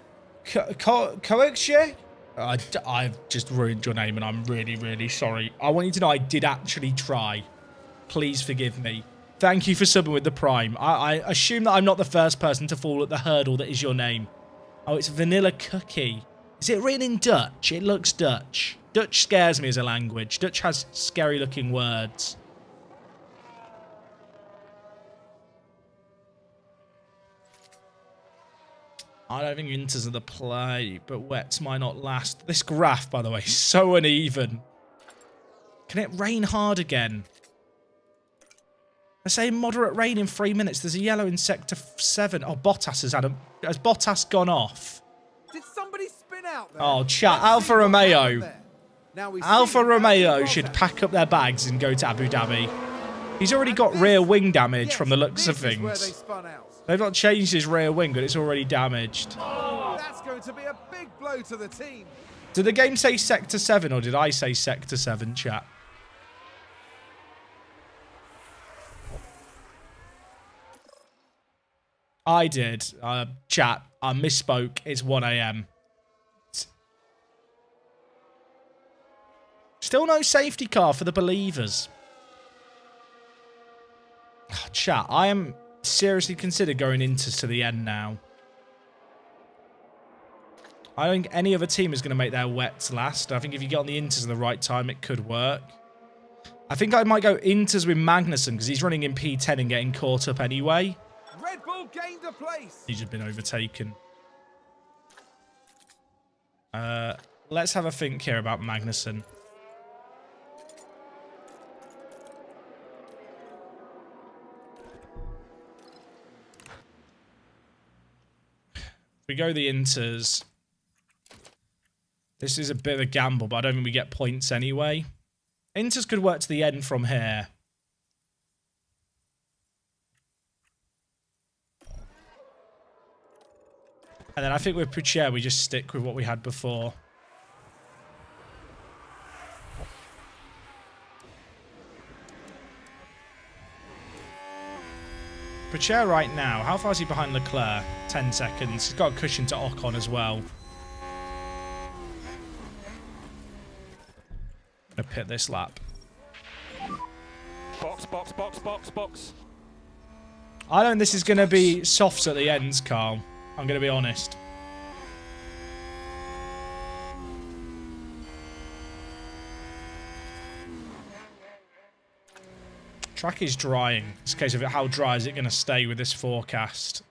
Coaxie? I've just ruined your name and I'm really, really sorry. I want you to know I did actually try. Please forgive me. Thank you for subbing with the Prime. I assume that I'm not the first person to fall at the hurdle that is your name. Oh, it's Vanilla Cookie. Is it written in Dutch? It looks Dutch. Dutch scares me as a language. Dutch has scary looking words. I don't think inters are the play, but wets might not last. This graph, by the way, is so uneven. Can it rain hard again? They're saying moderate rain in 3 minutes. There's a yellow in sector 7. Oh, Bottas has Bottas gone off? Did somebody spin out there? Oh, chat. Let's Alfa see what happened Romeo. there. Now we Alfa see Romeo Bottas. should pack up their bags and go to Abu Dhabi. He's already got rear wing damage from the looks of this is where they things. spun out. They've not changed his rear wing, but it's already damaged. That's going to be a big blow to the team. Did the game say sector 7 or did I say sector 7, chat? I did. Chat, I misspoke. It's 1 a.m. Still no safety car for the believers. Chat, I am seriously consider going Inters to the end now. I don't think any other team is going to make their wets last. I think if you get on the Inters at the right time, it could work. I think I might go Inters with Magnussen because he's running in P10 and getting caught up anyway. Red Bull gained a place. He's just been overtaken. Let's have a think here about Magnussen. We go the Inters. This is a bit of a gamble, but I don't think we get points anyway. Inters could work to the end from here. And then I think with Pucher, we just stick with what we had before. Pucher right now, how far is he behind Leclerc? 10 seconds. He's got a cushion to Ocon as well. Gonna pit this lap. Box, box, box, box, box. I don't think this is going to be softs at the ends, Carl. I'm going to be honest. Track is drying. It's a case of how dry is it going to stay with this forecast.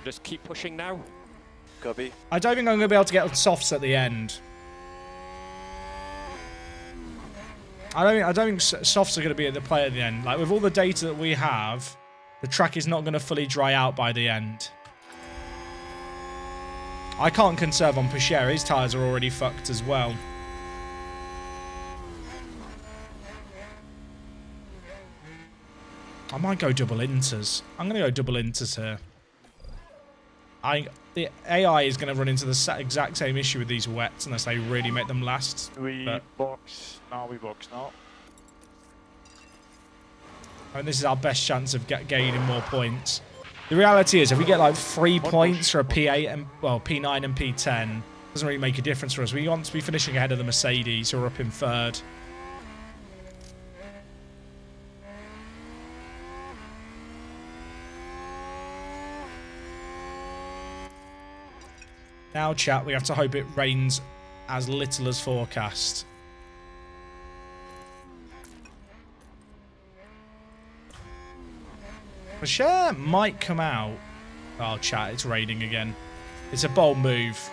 Just keep pushing now. Copy. I don't think I'm going to be able to get softs at the end. I don't think softs are going to be at the play at the end. Like with all the data that we have, the track is not going to fully dry out by the end. I can't conserve on Pucher. His tyres are already fucked as well. I might go double Inters. I'm going to go double Inters here. The AI is going to run into the exact same issue with these wets unless they really make them last. We box now. We box now. And this is our best chance of gaining more points. The reality is, if we get like 3 points for a P8 and well P9 and P10, doesn't really make a difference for us. We want to be finishing ahead of the Mercedes, who are up in 3rd. Now, chat, we have to hope it rains as little as forecast. The share might come out. Oh, chat, it's raining again. It's a bold move.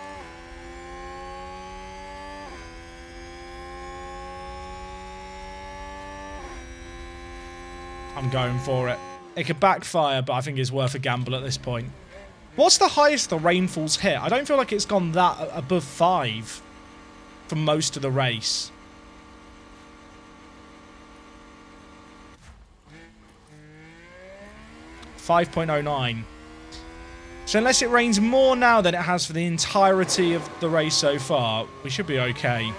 I'm going for it. It could backfire, but I think it's worth a gamble at this point. What's the highest the rainfall's hit? I don't feel like it's gone that above 5 for most of the race. .09. So unless it rains more now than it has for the entirety of the race so far, we should be okay.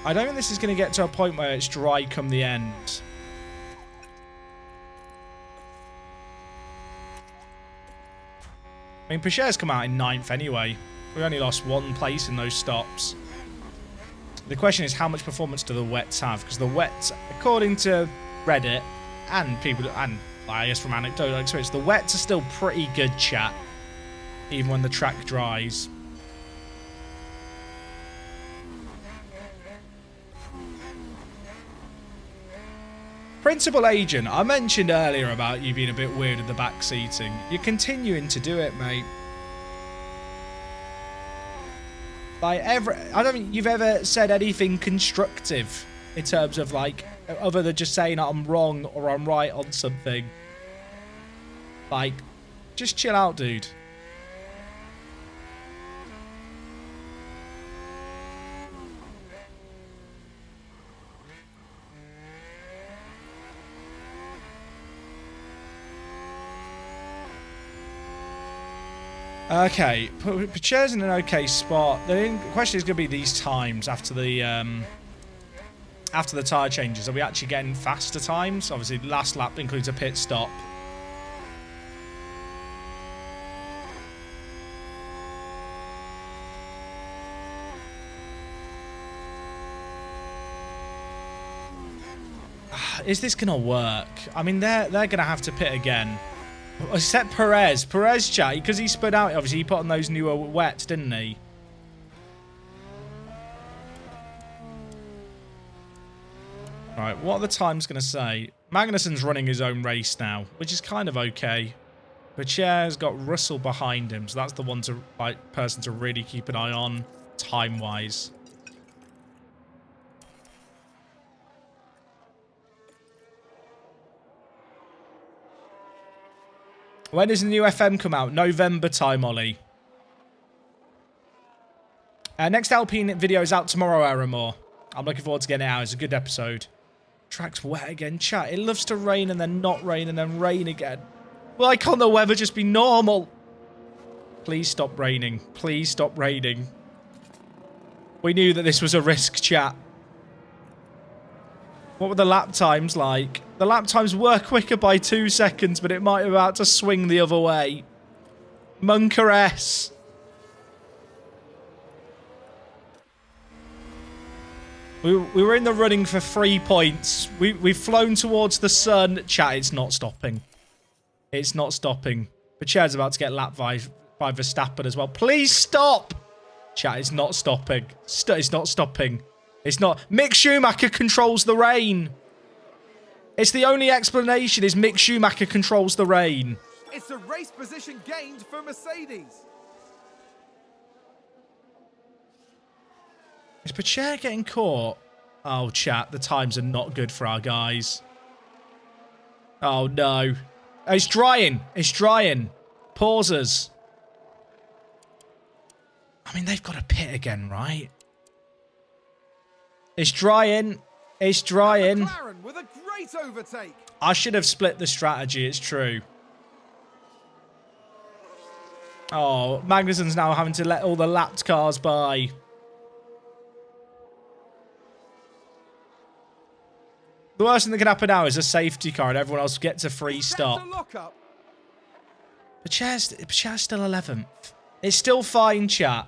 I don't think this is going to get to a point where it's dry come the end. I mean, Pucher's come out in 9th anyway. We only lost 1 place in those stops. The question is, how much performance do the wets have? Because the wets, according to Reddit and people, and I guess from anecdotal experience, the wets are still pretty good, chat, even when the track dries. Principal Agent, I mentioned earlier about you being a bit weird with the back seating. You're continuing to do it, mate. Like, I don't think you've ever said anything constructive in terms of, like, other than just saying I'm wrong or I'm right on something. Like, just chill out, dude. Okay, Pacher's in an okay spot. The question is going to be these times after the tyre changes. Are we actually getting faster times? Obviously, last lap includes a pit stop. Is this going to work? I mean, they're going to have to pit again. Except Perez. Perez, chat, because he spun out, obviously, he put on those newer wets, didn't he? Right, what are the times going to say? Magnussen's running his own race now, which is kind of okay. Pacher's got Russell behind him, so that's the one to, like, person to really keep an eye on, time-wise. When does the new FM come out? November time, Ollie. Next Alpine video is out tomorrow, Aramore. I'm looking forward to getting it out. It's a good episode. Track's wet again. Chat, it loves to rain and then not rain and then rain again. Why can't the weather just be normal? Please stop raining. Please stop raining. We knew that this was a risk, chat. What were the lap times like? The lap times were quicker by 2 seconds, but it might have about to swing the other way. Munker S. We were in the running for 3 points. We've flown towards the sun. Chat, it's not stopping. It's not stopping. But Chad's about to get lapped by Verstappen as well. Please stop! Chat, it's not stopping. It's not stopping. It's not. Mick Schumacher controls the rain. It's the only explanation is Mick Schumacher controls the rain. It's a race position gained for Mercedes. Is Pacher getting caught? Oh, chat, the times are not good for our guys. Oh, no. Oh, it's drying. It's drying. Pauses. I mean, they've got to pit again, right? It's drying. It's drying. McLaren with a great overtake. I should have split the strategy, it's true. Oh, Magnussen's now having to let all the lapped cars by. The worst thing that can happen now is a safety car and everyone else gets a free stop. But Pacher's still 11th. It's still fine, chat.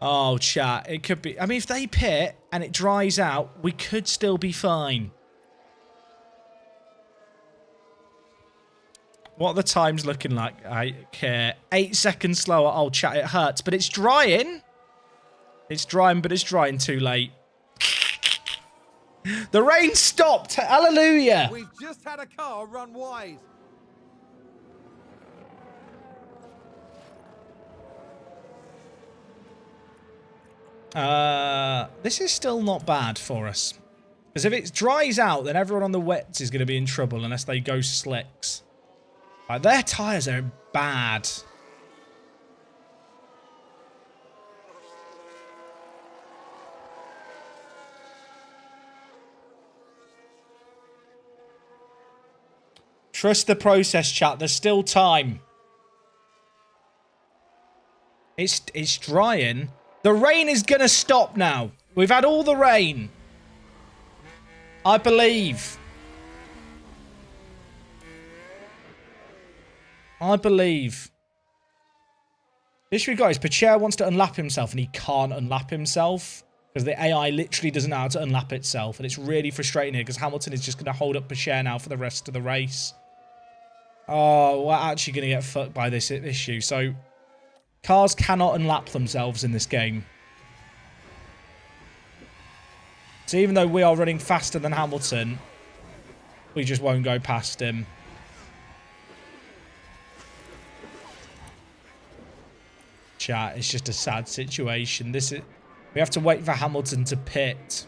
Oh, chat, it could be... I mean, if they pit and it dries out, we could still be fine. What are the times looking like? I care. 8 seconds slower. Oh, chat, it hurts. But it's drying. It's drying, but it's drying too late. The rain stopped. Hallelujah. We've just had a car run wide. This is still not bad for us. Because if it dries out, then everyone on the wets is going to be in trouble unless they go slicks. Like, their tyres are bad. Trust the process, chat. There's still time. It's drying. The rain is going to stop now. We've had all the rain. I believe. I believe. The issue we got is Pacher wants to unlap himself and he can't unlap himself. Because the AI literally doesn't know how to unlap itself. And it's really frustrating here because Hamilton is just going to hold up Pacher now for the rest of the race. Oh, we're actually going to get fucked by this issue. So, Cars cannot unlap themselves in this game. So even though we are running faster than Hamilton, we just won't go past him. Chat, it's just a sad situation. We have to wait for Hamilton to pit.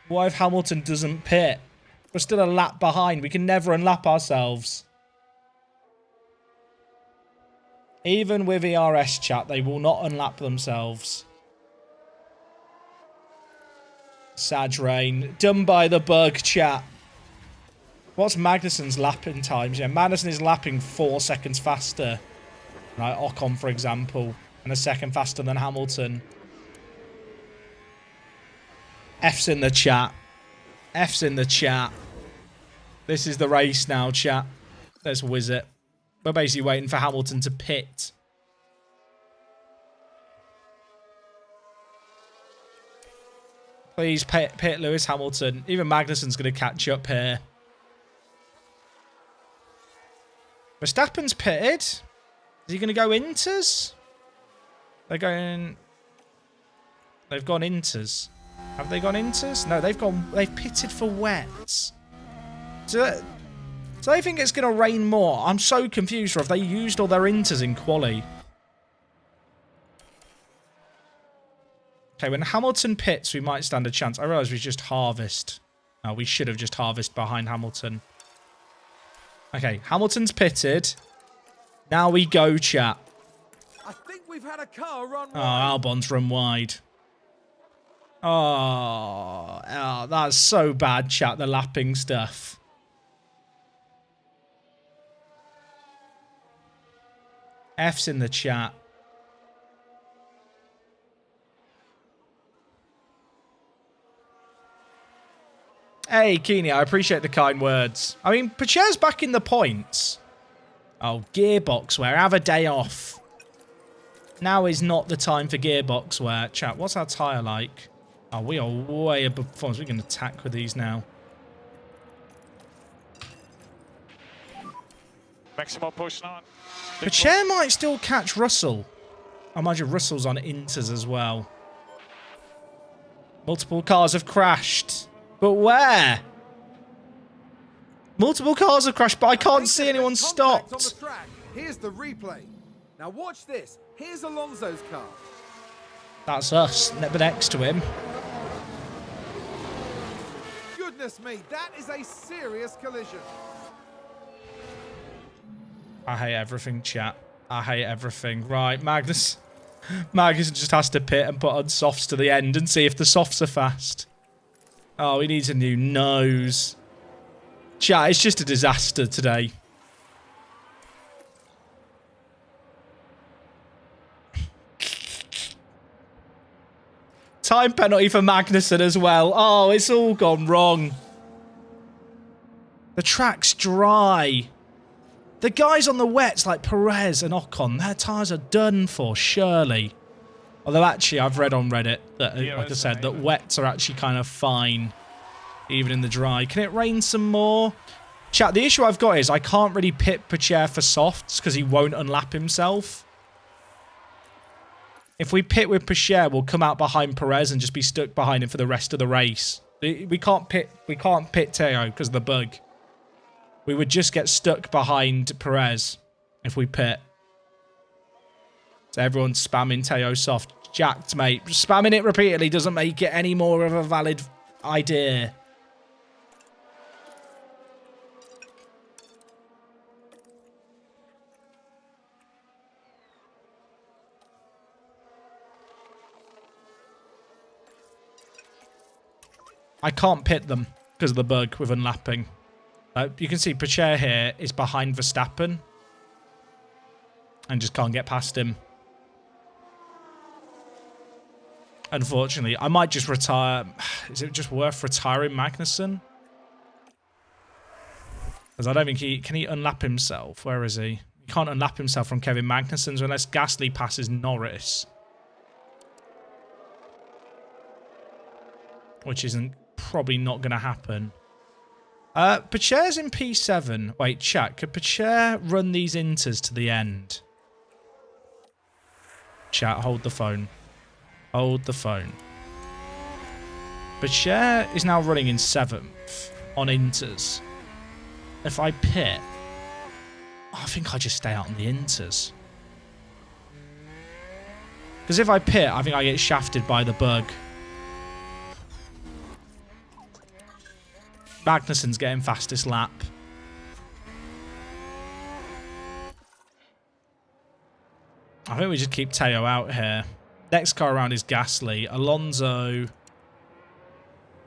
What if Hamilton doesn't pit? We're still a lap behind. We can never unlap ourselves. Even with ERS, chat, they will not unlap themselves. Sad rain. Done by the bug, chat. What's Magnussen's lapping times? Yeah, Magnussen is lapping 4 seconds faster. Right, Ocon, for example. And a second faster than Hamilton. F's in the chat. F's in the chat. This is the race now, chat. Let's whiz it. We're basically waiting for Hamilton to pit. Please pit Lewis Hamilton. Even Magnussen's going to catch up here. Verstappen's pitted. Is he going to go inters? They're going... They've gone inters. Have they gone inters? No, they've pitted for wets. So they think it's going to rain more. I'm so confused. Or have they used all their inters in quali? Okay, when Hamilton pits, we might stand a chance. I realise we just harvest. Oh, we should have just harvested behind Hamilton. Okay, Hamilton's pitted. Now we go, chat. I think we've had a car run Oh, wide. Albon's run wide. Oh, that's so bad, chat, the lapping stuff. F's in the chat. Hey, Keeney, I appreciate the kind words. I mean, Pacher's back in the points. Oh, gearbox wear. Have a day off. Now is not the time for gearbox wear. Chat, what's our tyre like? Oh, we are way above performance. We can attack with these now. Maximum push on. Pacher might still catch Russell. I imagine Russell's on inters as well. Multiple cars have crashed. But where? Multiple cars have crashed, but I can't see anyone Contact on stopped. the track. Here's the replay. Now watch this. Here's Alonso's car. That's us, next to him. Goodness me, that is a serious collision. I hate everything, chat. I hate everything. Right, Magnus just has to pit and put on softs to the end and see if the softs are fast. Oh, he needs a new nose. Chat, it's just a disaster today. Time penalty for Magnussen as well. Oh, it's all gone wrong. The track's dry. The guys on the wets like Perez and Ocon, their tyres are done for, surely. Although actually, I've read on Reddit that, like I said, that wets are actually kind of fine, even in the dry. Can it rain some more? Chat, the issue I've got is I can't really pit Pacher for softs because he won't unlap himself. If we pit with Pacher, we'll come out behind Perez and just be stuck behind him for the rest of the race. We can't pit Teo because of the bug. We would just get stuck behind Perez if we pit. So everyone's spamming Teo soft. Jacked, mate. Spamming it repeatedly doesn't make it any more of a valid idea. I can't pit them because of the bug with unlapping. You can see Pacher here is behind Verstappen and just can't get past him. Unfortunately, I might just retire. Is it just worth retiring Magnussen? Because I don't think can he unlap himself? Where is he? He can't unlap himself from Kevin Magnussen's unless Gasly passes Norris. Which isn't probably not going to happen. Pacher's in P7. Wait, chat. Could Pacher run these inters to the end? Chat, hold the phone. Hold the phone. Bashir is now running in 7th on Inters. If I pit, I think I just stay out on the Inters. Because if I pit, I think I get shafted by the bug. Magnussen's getting fastest lap. I think we just keep Teo out here. Next car around is Gasly. Alonso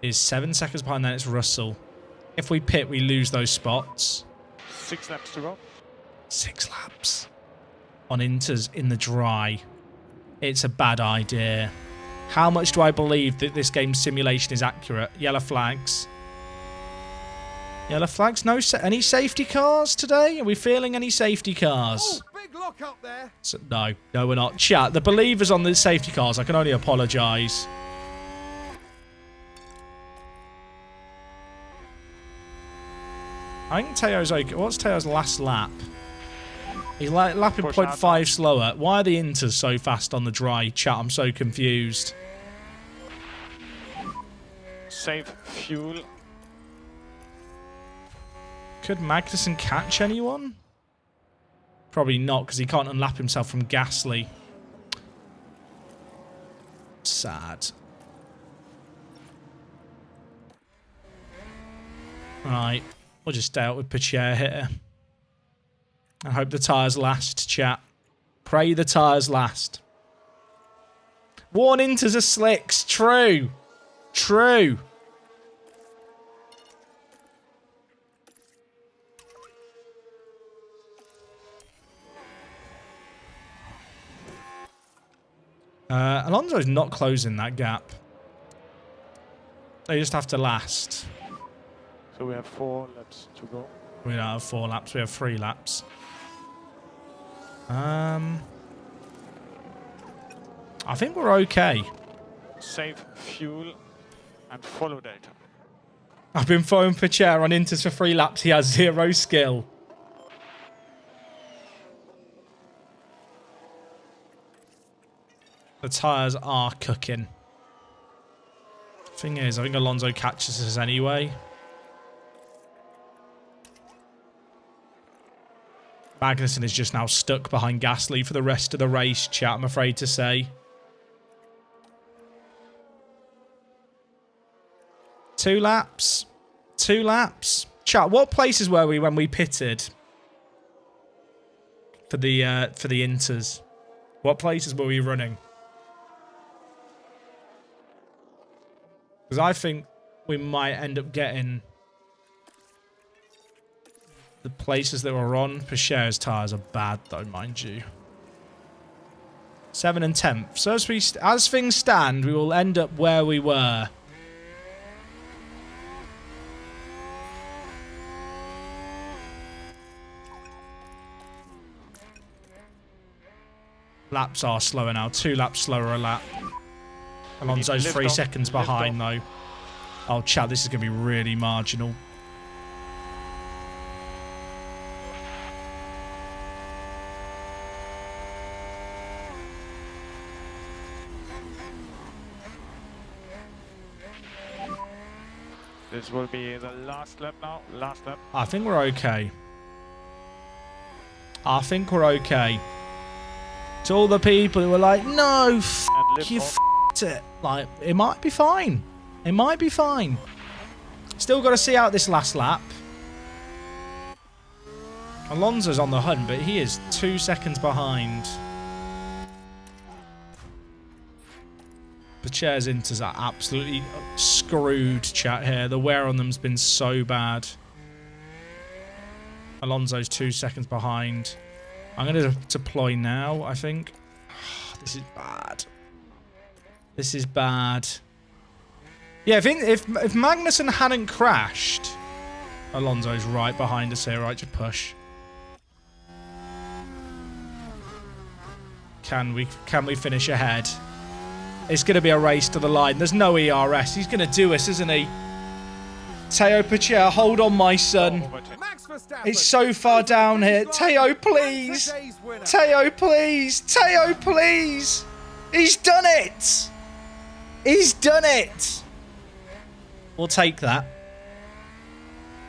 is 7 seconds behind, then it's Russell. If we pit, we lose those spots. 6 laps to go. 6 laps. On Inters in the dry. It's a bad idea. How much do I believe that this game's simulation is accurate? Yellow flags. Yellow flags. No, any safety cars today? Are we feeling any safety cars? Oh, big lock up there. So, no, we're not. Chat, the believers on the safety cars, I can only apologise. I think Teo's okay. What's Teo's last lap? He's like lapping 0.5 slower. Why are the Inters so fast on the dry? Chat, I'm so confused. Save fuel. Could Magnussen catch anyone? Probably not, because he can't unlap himself from Gasly. Sad. Right. We'll just stay out with Pacher here. I hope the tyres last, chat. Pray the tyres last. Worn Inters are slicks. True. True. Alonso's not closing that gap. They just have to last. So we have 4 laps to go. We don't have 4 laps, we have 3 laps. I think we're okay. Save fuel and follow data. I've been throwing Pacher on Inters for 3 laps. He has 0 skill. The tyres are cooking. Thing is, I think Alonso catches us anyway. Magnussen is just now stuck behind Gasly for the rest of the race, chat, I'm afraid to say. 2 laps. 2 laps. Chat, what places were we when we pitted? For the Inters. What places were we running? Because I think we might end up getting the places that we're on. Pacher's tyres are bad, though, mind you. 7 and 10th. So as things stand, we will end up where we were. Laps are slower now. 2 laps slower a lap. Alonso's 3 seconds behind, though. Oh, chat, this is going to be really marginal. This will be the last lap now. Last lap. I think we're okay. I think we're okay. To all the people who were like, no, you f***ed it. Like, it might be fine. It might be fine. Still got to see out this last lap. Alonso's on the hunt, but he is 2 seconds behind. Pacher's Inters are absolutely screwed, chat, here. The wear on them's been so bad. Alonso's 2 seconds behind. I'm going to deploy now, I think. This is bad. This is bad. Yeah, if Magnussen hadn't crashed... Alonso's right behind us here, right? Just push. Can we finish ahead? It's going to be a race to the line. There's no ERS. He's going to do us, isn't he? Teo Pacher, hold on, my son. Verstappen. It's so far down here. Teo, please. Teo, please. Teo, please. He's done it. He's done it. We'll take that.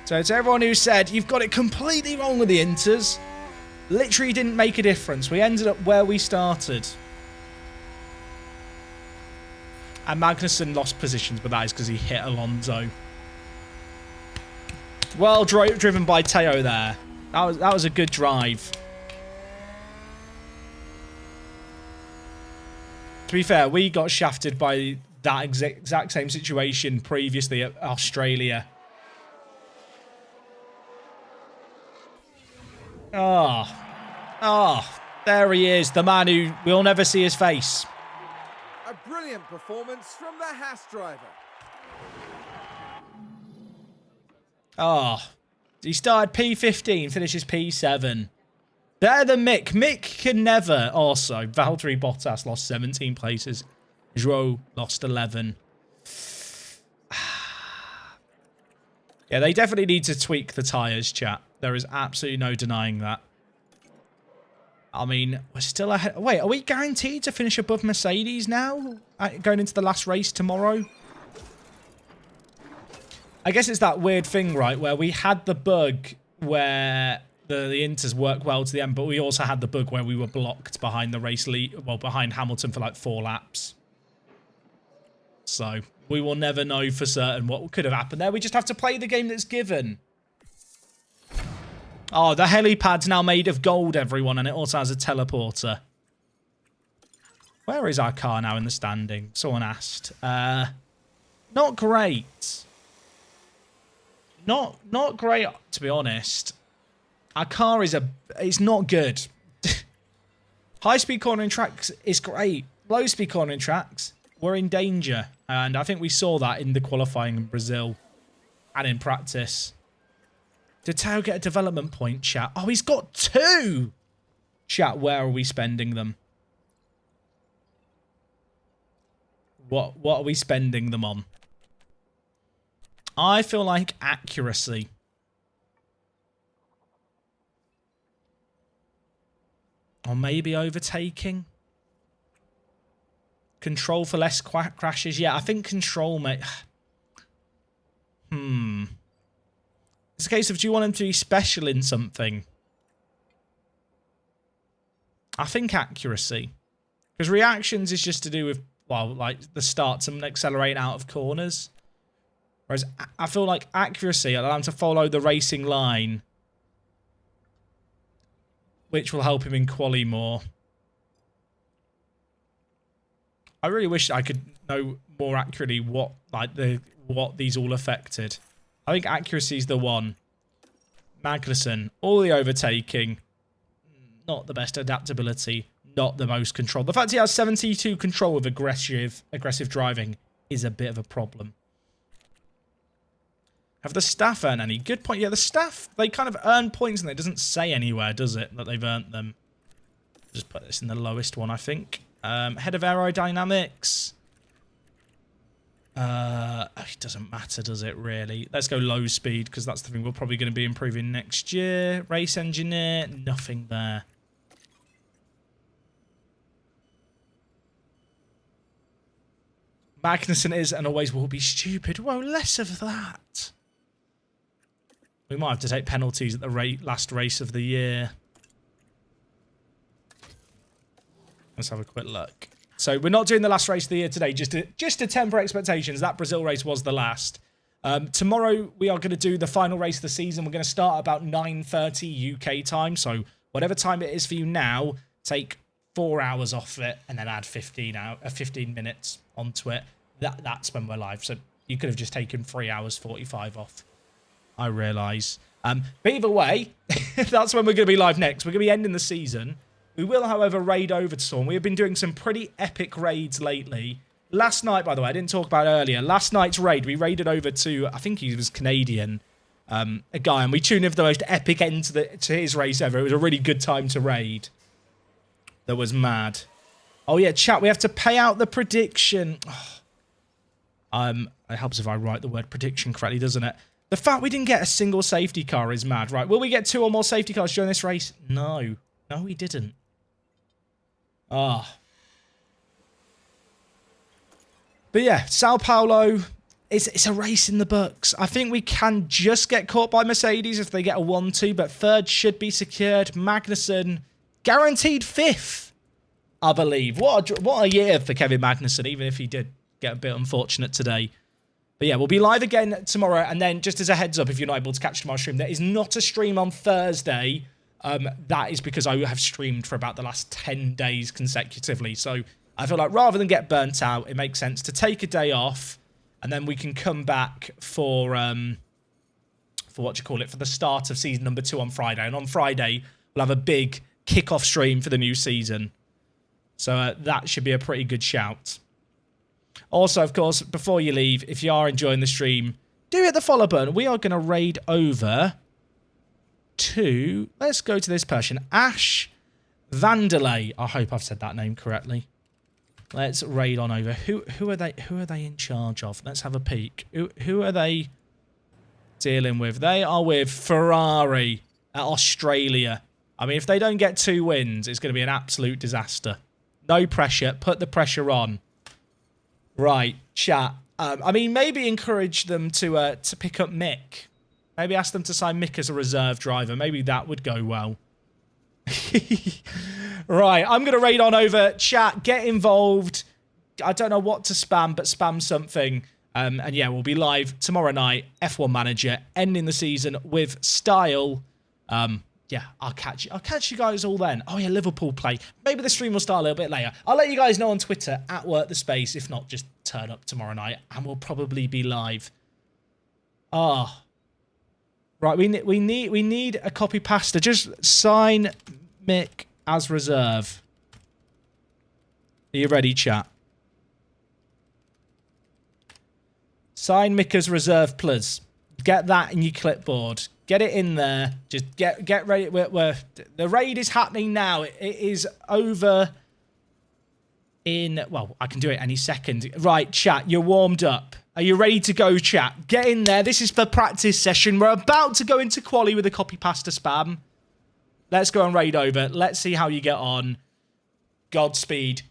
So to everyone who said, you've got it completely wrong with the Inters, literally didn't make a difference. We ended up where we started. And Magnussen lost positions, but that is because he hit Alonso. Well driven by Teo there. That was a good drive. To be fair, we got shafted by that exact same situation previously at Australia. Oh, there he is, the man who we'll never see his face. A brilliant performance from the Haas driver. Oh, he started P15, finishes P7. Better than Mick. Mick can never. Also, Valtteri Bottas lost 17 places. Joe lost 11. Yeah, they definitely need to tweak the tyres, chat. There is absolutely no denying that. I mean, we're still ahead. Wait, are we guaranteed to finish above Mercedes now? Going into the last race tomorrow? I guess it's that weird thing, right, where we had the bug where the Inters worked well to the end, but we also had the bug where we were blocked behind the race lead, well, behind Hamilton for like 4 laps. So we will never know for certain what could have happened there. We just have to play the game that's given. Oh, the helipad's now made of gold, everyone, and it also has a teleporter. Where is our car now in the standing? Someone asked. Not great. Not great, to be honest. Our car it's not good. High-speed cornering tracks is great. Low-speed cornering tracks, we're in danger. And I think we saw that in the qualifying in Brazil and in practice. Did Teo get a development point, chat? Oh, he's got 2! Chat, where are we spending them? What are we spending them on? I feel like accuracy. Or maybe overtaking. Control for less crashes. Yeah, I think control, mate. It's a case of, do you want him to be special in something? I think accuracy. Because reactions is just to do with, well, like the starts and accelerating out of corners. Whereas I feel like accuracy allows him to follow the racing line, which will help him in quali more. I really wish I could know more accurately what these all affected. I think accuracy is the one. Magnussen, all the overtaking, not the best adaptability, not the most control. The fact he has 72 control with aggressive driving is a bit of a problem. Have the staff earned any? Good point. Yeah, the staff, they kind of earn points and it doesn't say anywhere, does it, that they've earned them. Just put this in the lowest one, I think. Head of aerodynamics. It doesn't matter, does it, really? Let's go low speed, because that's the thing we're probably going to be improving next year. Race engineer, nothing there. Magnussen is and always will be stupid. Whoa, less of that. We might have to take penalties at the last race of the year. Let's have a quick look. So we're not doing the last race of the year today, just to temper expectations. That Brazil race was the last. Tomorrow we are going to do the final race of the season. We're going to start about 9:30 UK time. So whatever time it is for you now, take 4 hours off it and then add 15 minutes onto it. That's when we're live. So you could have just taken 3 hours 45 off. I realise. But either way, that's when we're going to be live next. We're going to be ending the season. We will, however, raid over to someone. We have been doing some pretty epic raids lately. Last night, by the way, I didn't talk about it earlier. Last night's raid, we raided over to, I think he was Canadian, a guy, and we tuned in for the most epic end to his race ever. It was a really good time to raid. That was mad. Oh, yeah, chat, we have to pay out the prediction. It helps if I write the word prediction correctly, doesn't it? The fact we didn't get a single safety car is mad, right? Will we get 2 or more safety cars during this race? No. No, we didn't. Ah. But yeah, Sao Paulo, it's a race in the books. I think we can just get caught by Mercedes if they get a 1-2, but third should be secured. Magnussen, guaranteed 5th, I believe. What a year for Kevin Magnussen, even if he did get a bit unfortunate today. But yeah, we'll be live again tomorrow. And then just as a heads up, if you're not able to catch tomorrow's stream, there is not a stream on Thursday. That is because I have streamed for about the last 10 days consecutively. So I feel like rather than get burnt out, it makes sense to take a day off. And then we can come back for for the start of season number 2 on Friday. And on Friday, we'll have a big kickoff stream for the new season. So that should be a pretty good shout. Also, of course, before you leave, if you are enjoying the stream, do hit the follow button. We are going to raid over to... Let's go to this person. Ash Vanderlei. I hope I've said that name correctly. Let's raid on over. Who are they? Who are they in charge of? Let's have a peek. Who are they dealing with? They are with Ferrari at Australia. I mean, if they don't get 2 wins, it's going to be an absolute disaster. No pressure. Put the pressure on. Right, chat. I mean, maybe encourage them to pick up Mick. Maybe ask them to sign Mick as a reserve driver. Maybe that would go well. Right, I'm going to raid on over. Chat, get involved. I don't know what to spam, but spam something. And yeah, we'll be live tomorrow night. F1 Manager, ending the season with style. Yeah, I'll catch you guys all then. Oh yeah, Liverpool play. Maybe the stream will start a little bit later. I'll let you guys know on Twitter at @WorkTheSpace. If not, just turn up tomorrow night and we'll probably be live. Ah. Right, we need a copy pasta. Just sign Mick as reserve. Are you ready, chat? Sign Mick as reserve, please. Get that in your clipboard. Get it in there. Just get ready. The raid is happening now. It is over in... Well, I can do it any second. Right, chat, you're warmed up. Are you ready to go, chat? Get in there. This is the practice session. We're about to go into quali with a copy pasta spam. Let's go and raid over. Let's see how you get on. Godspeed.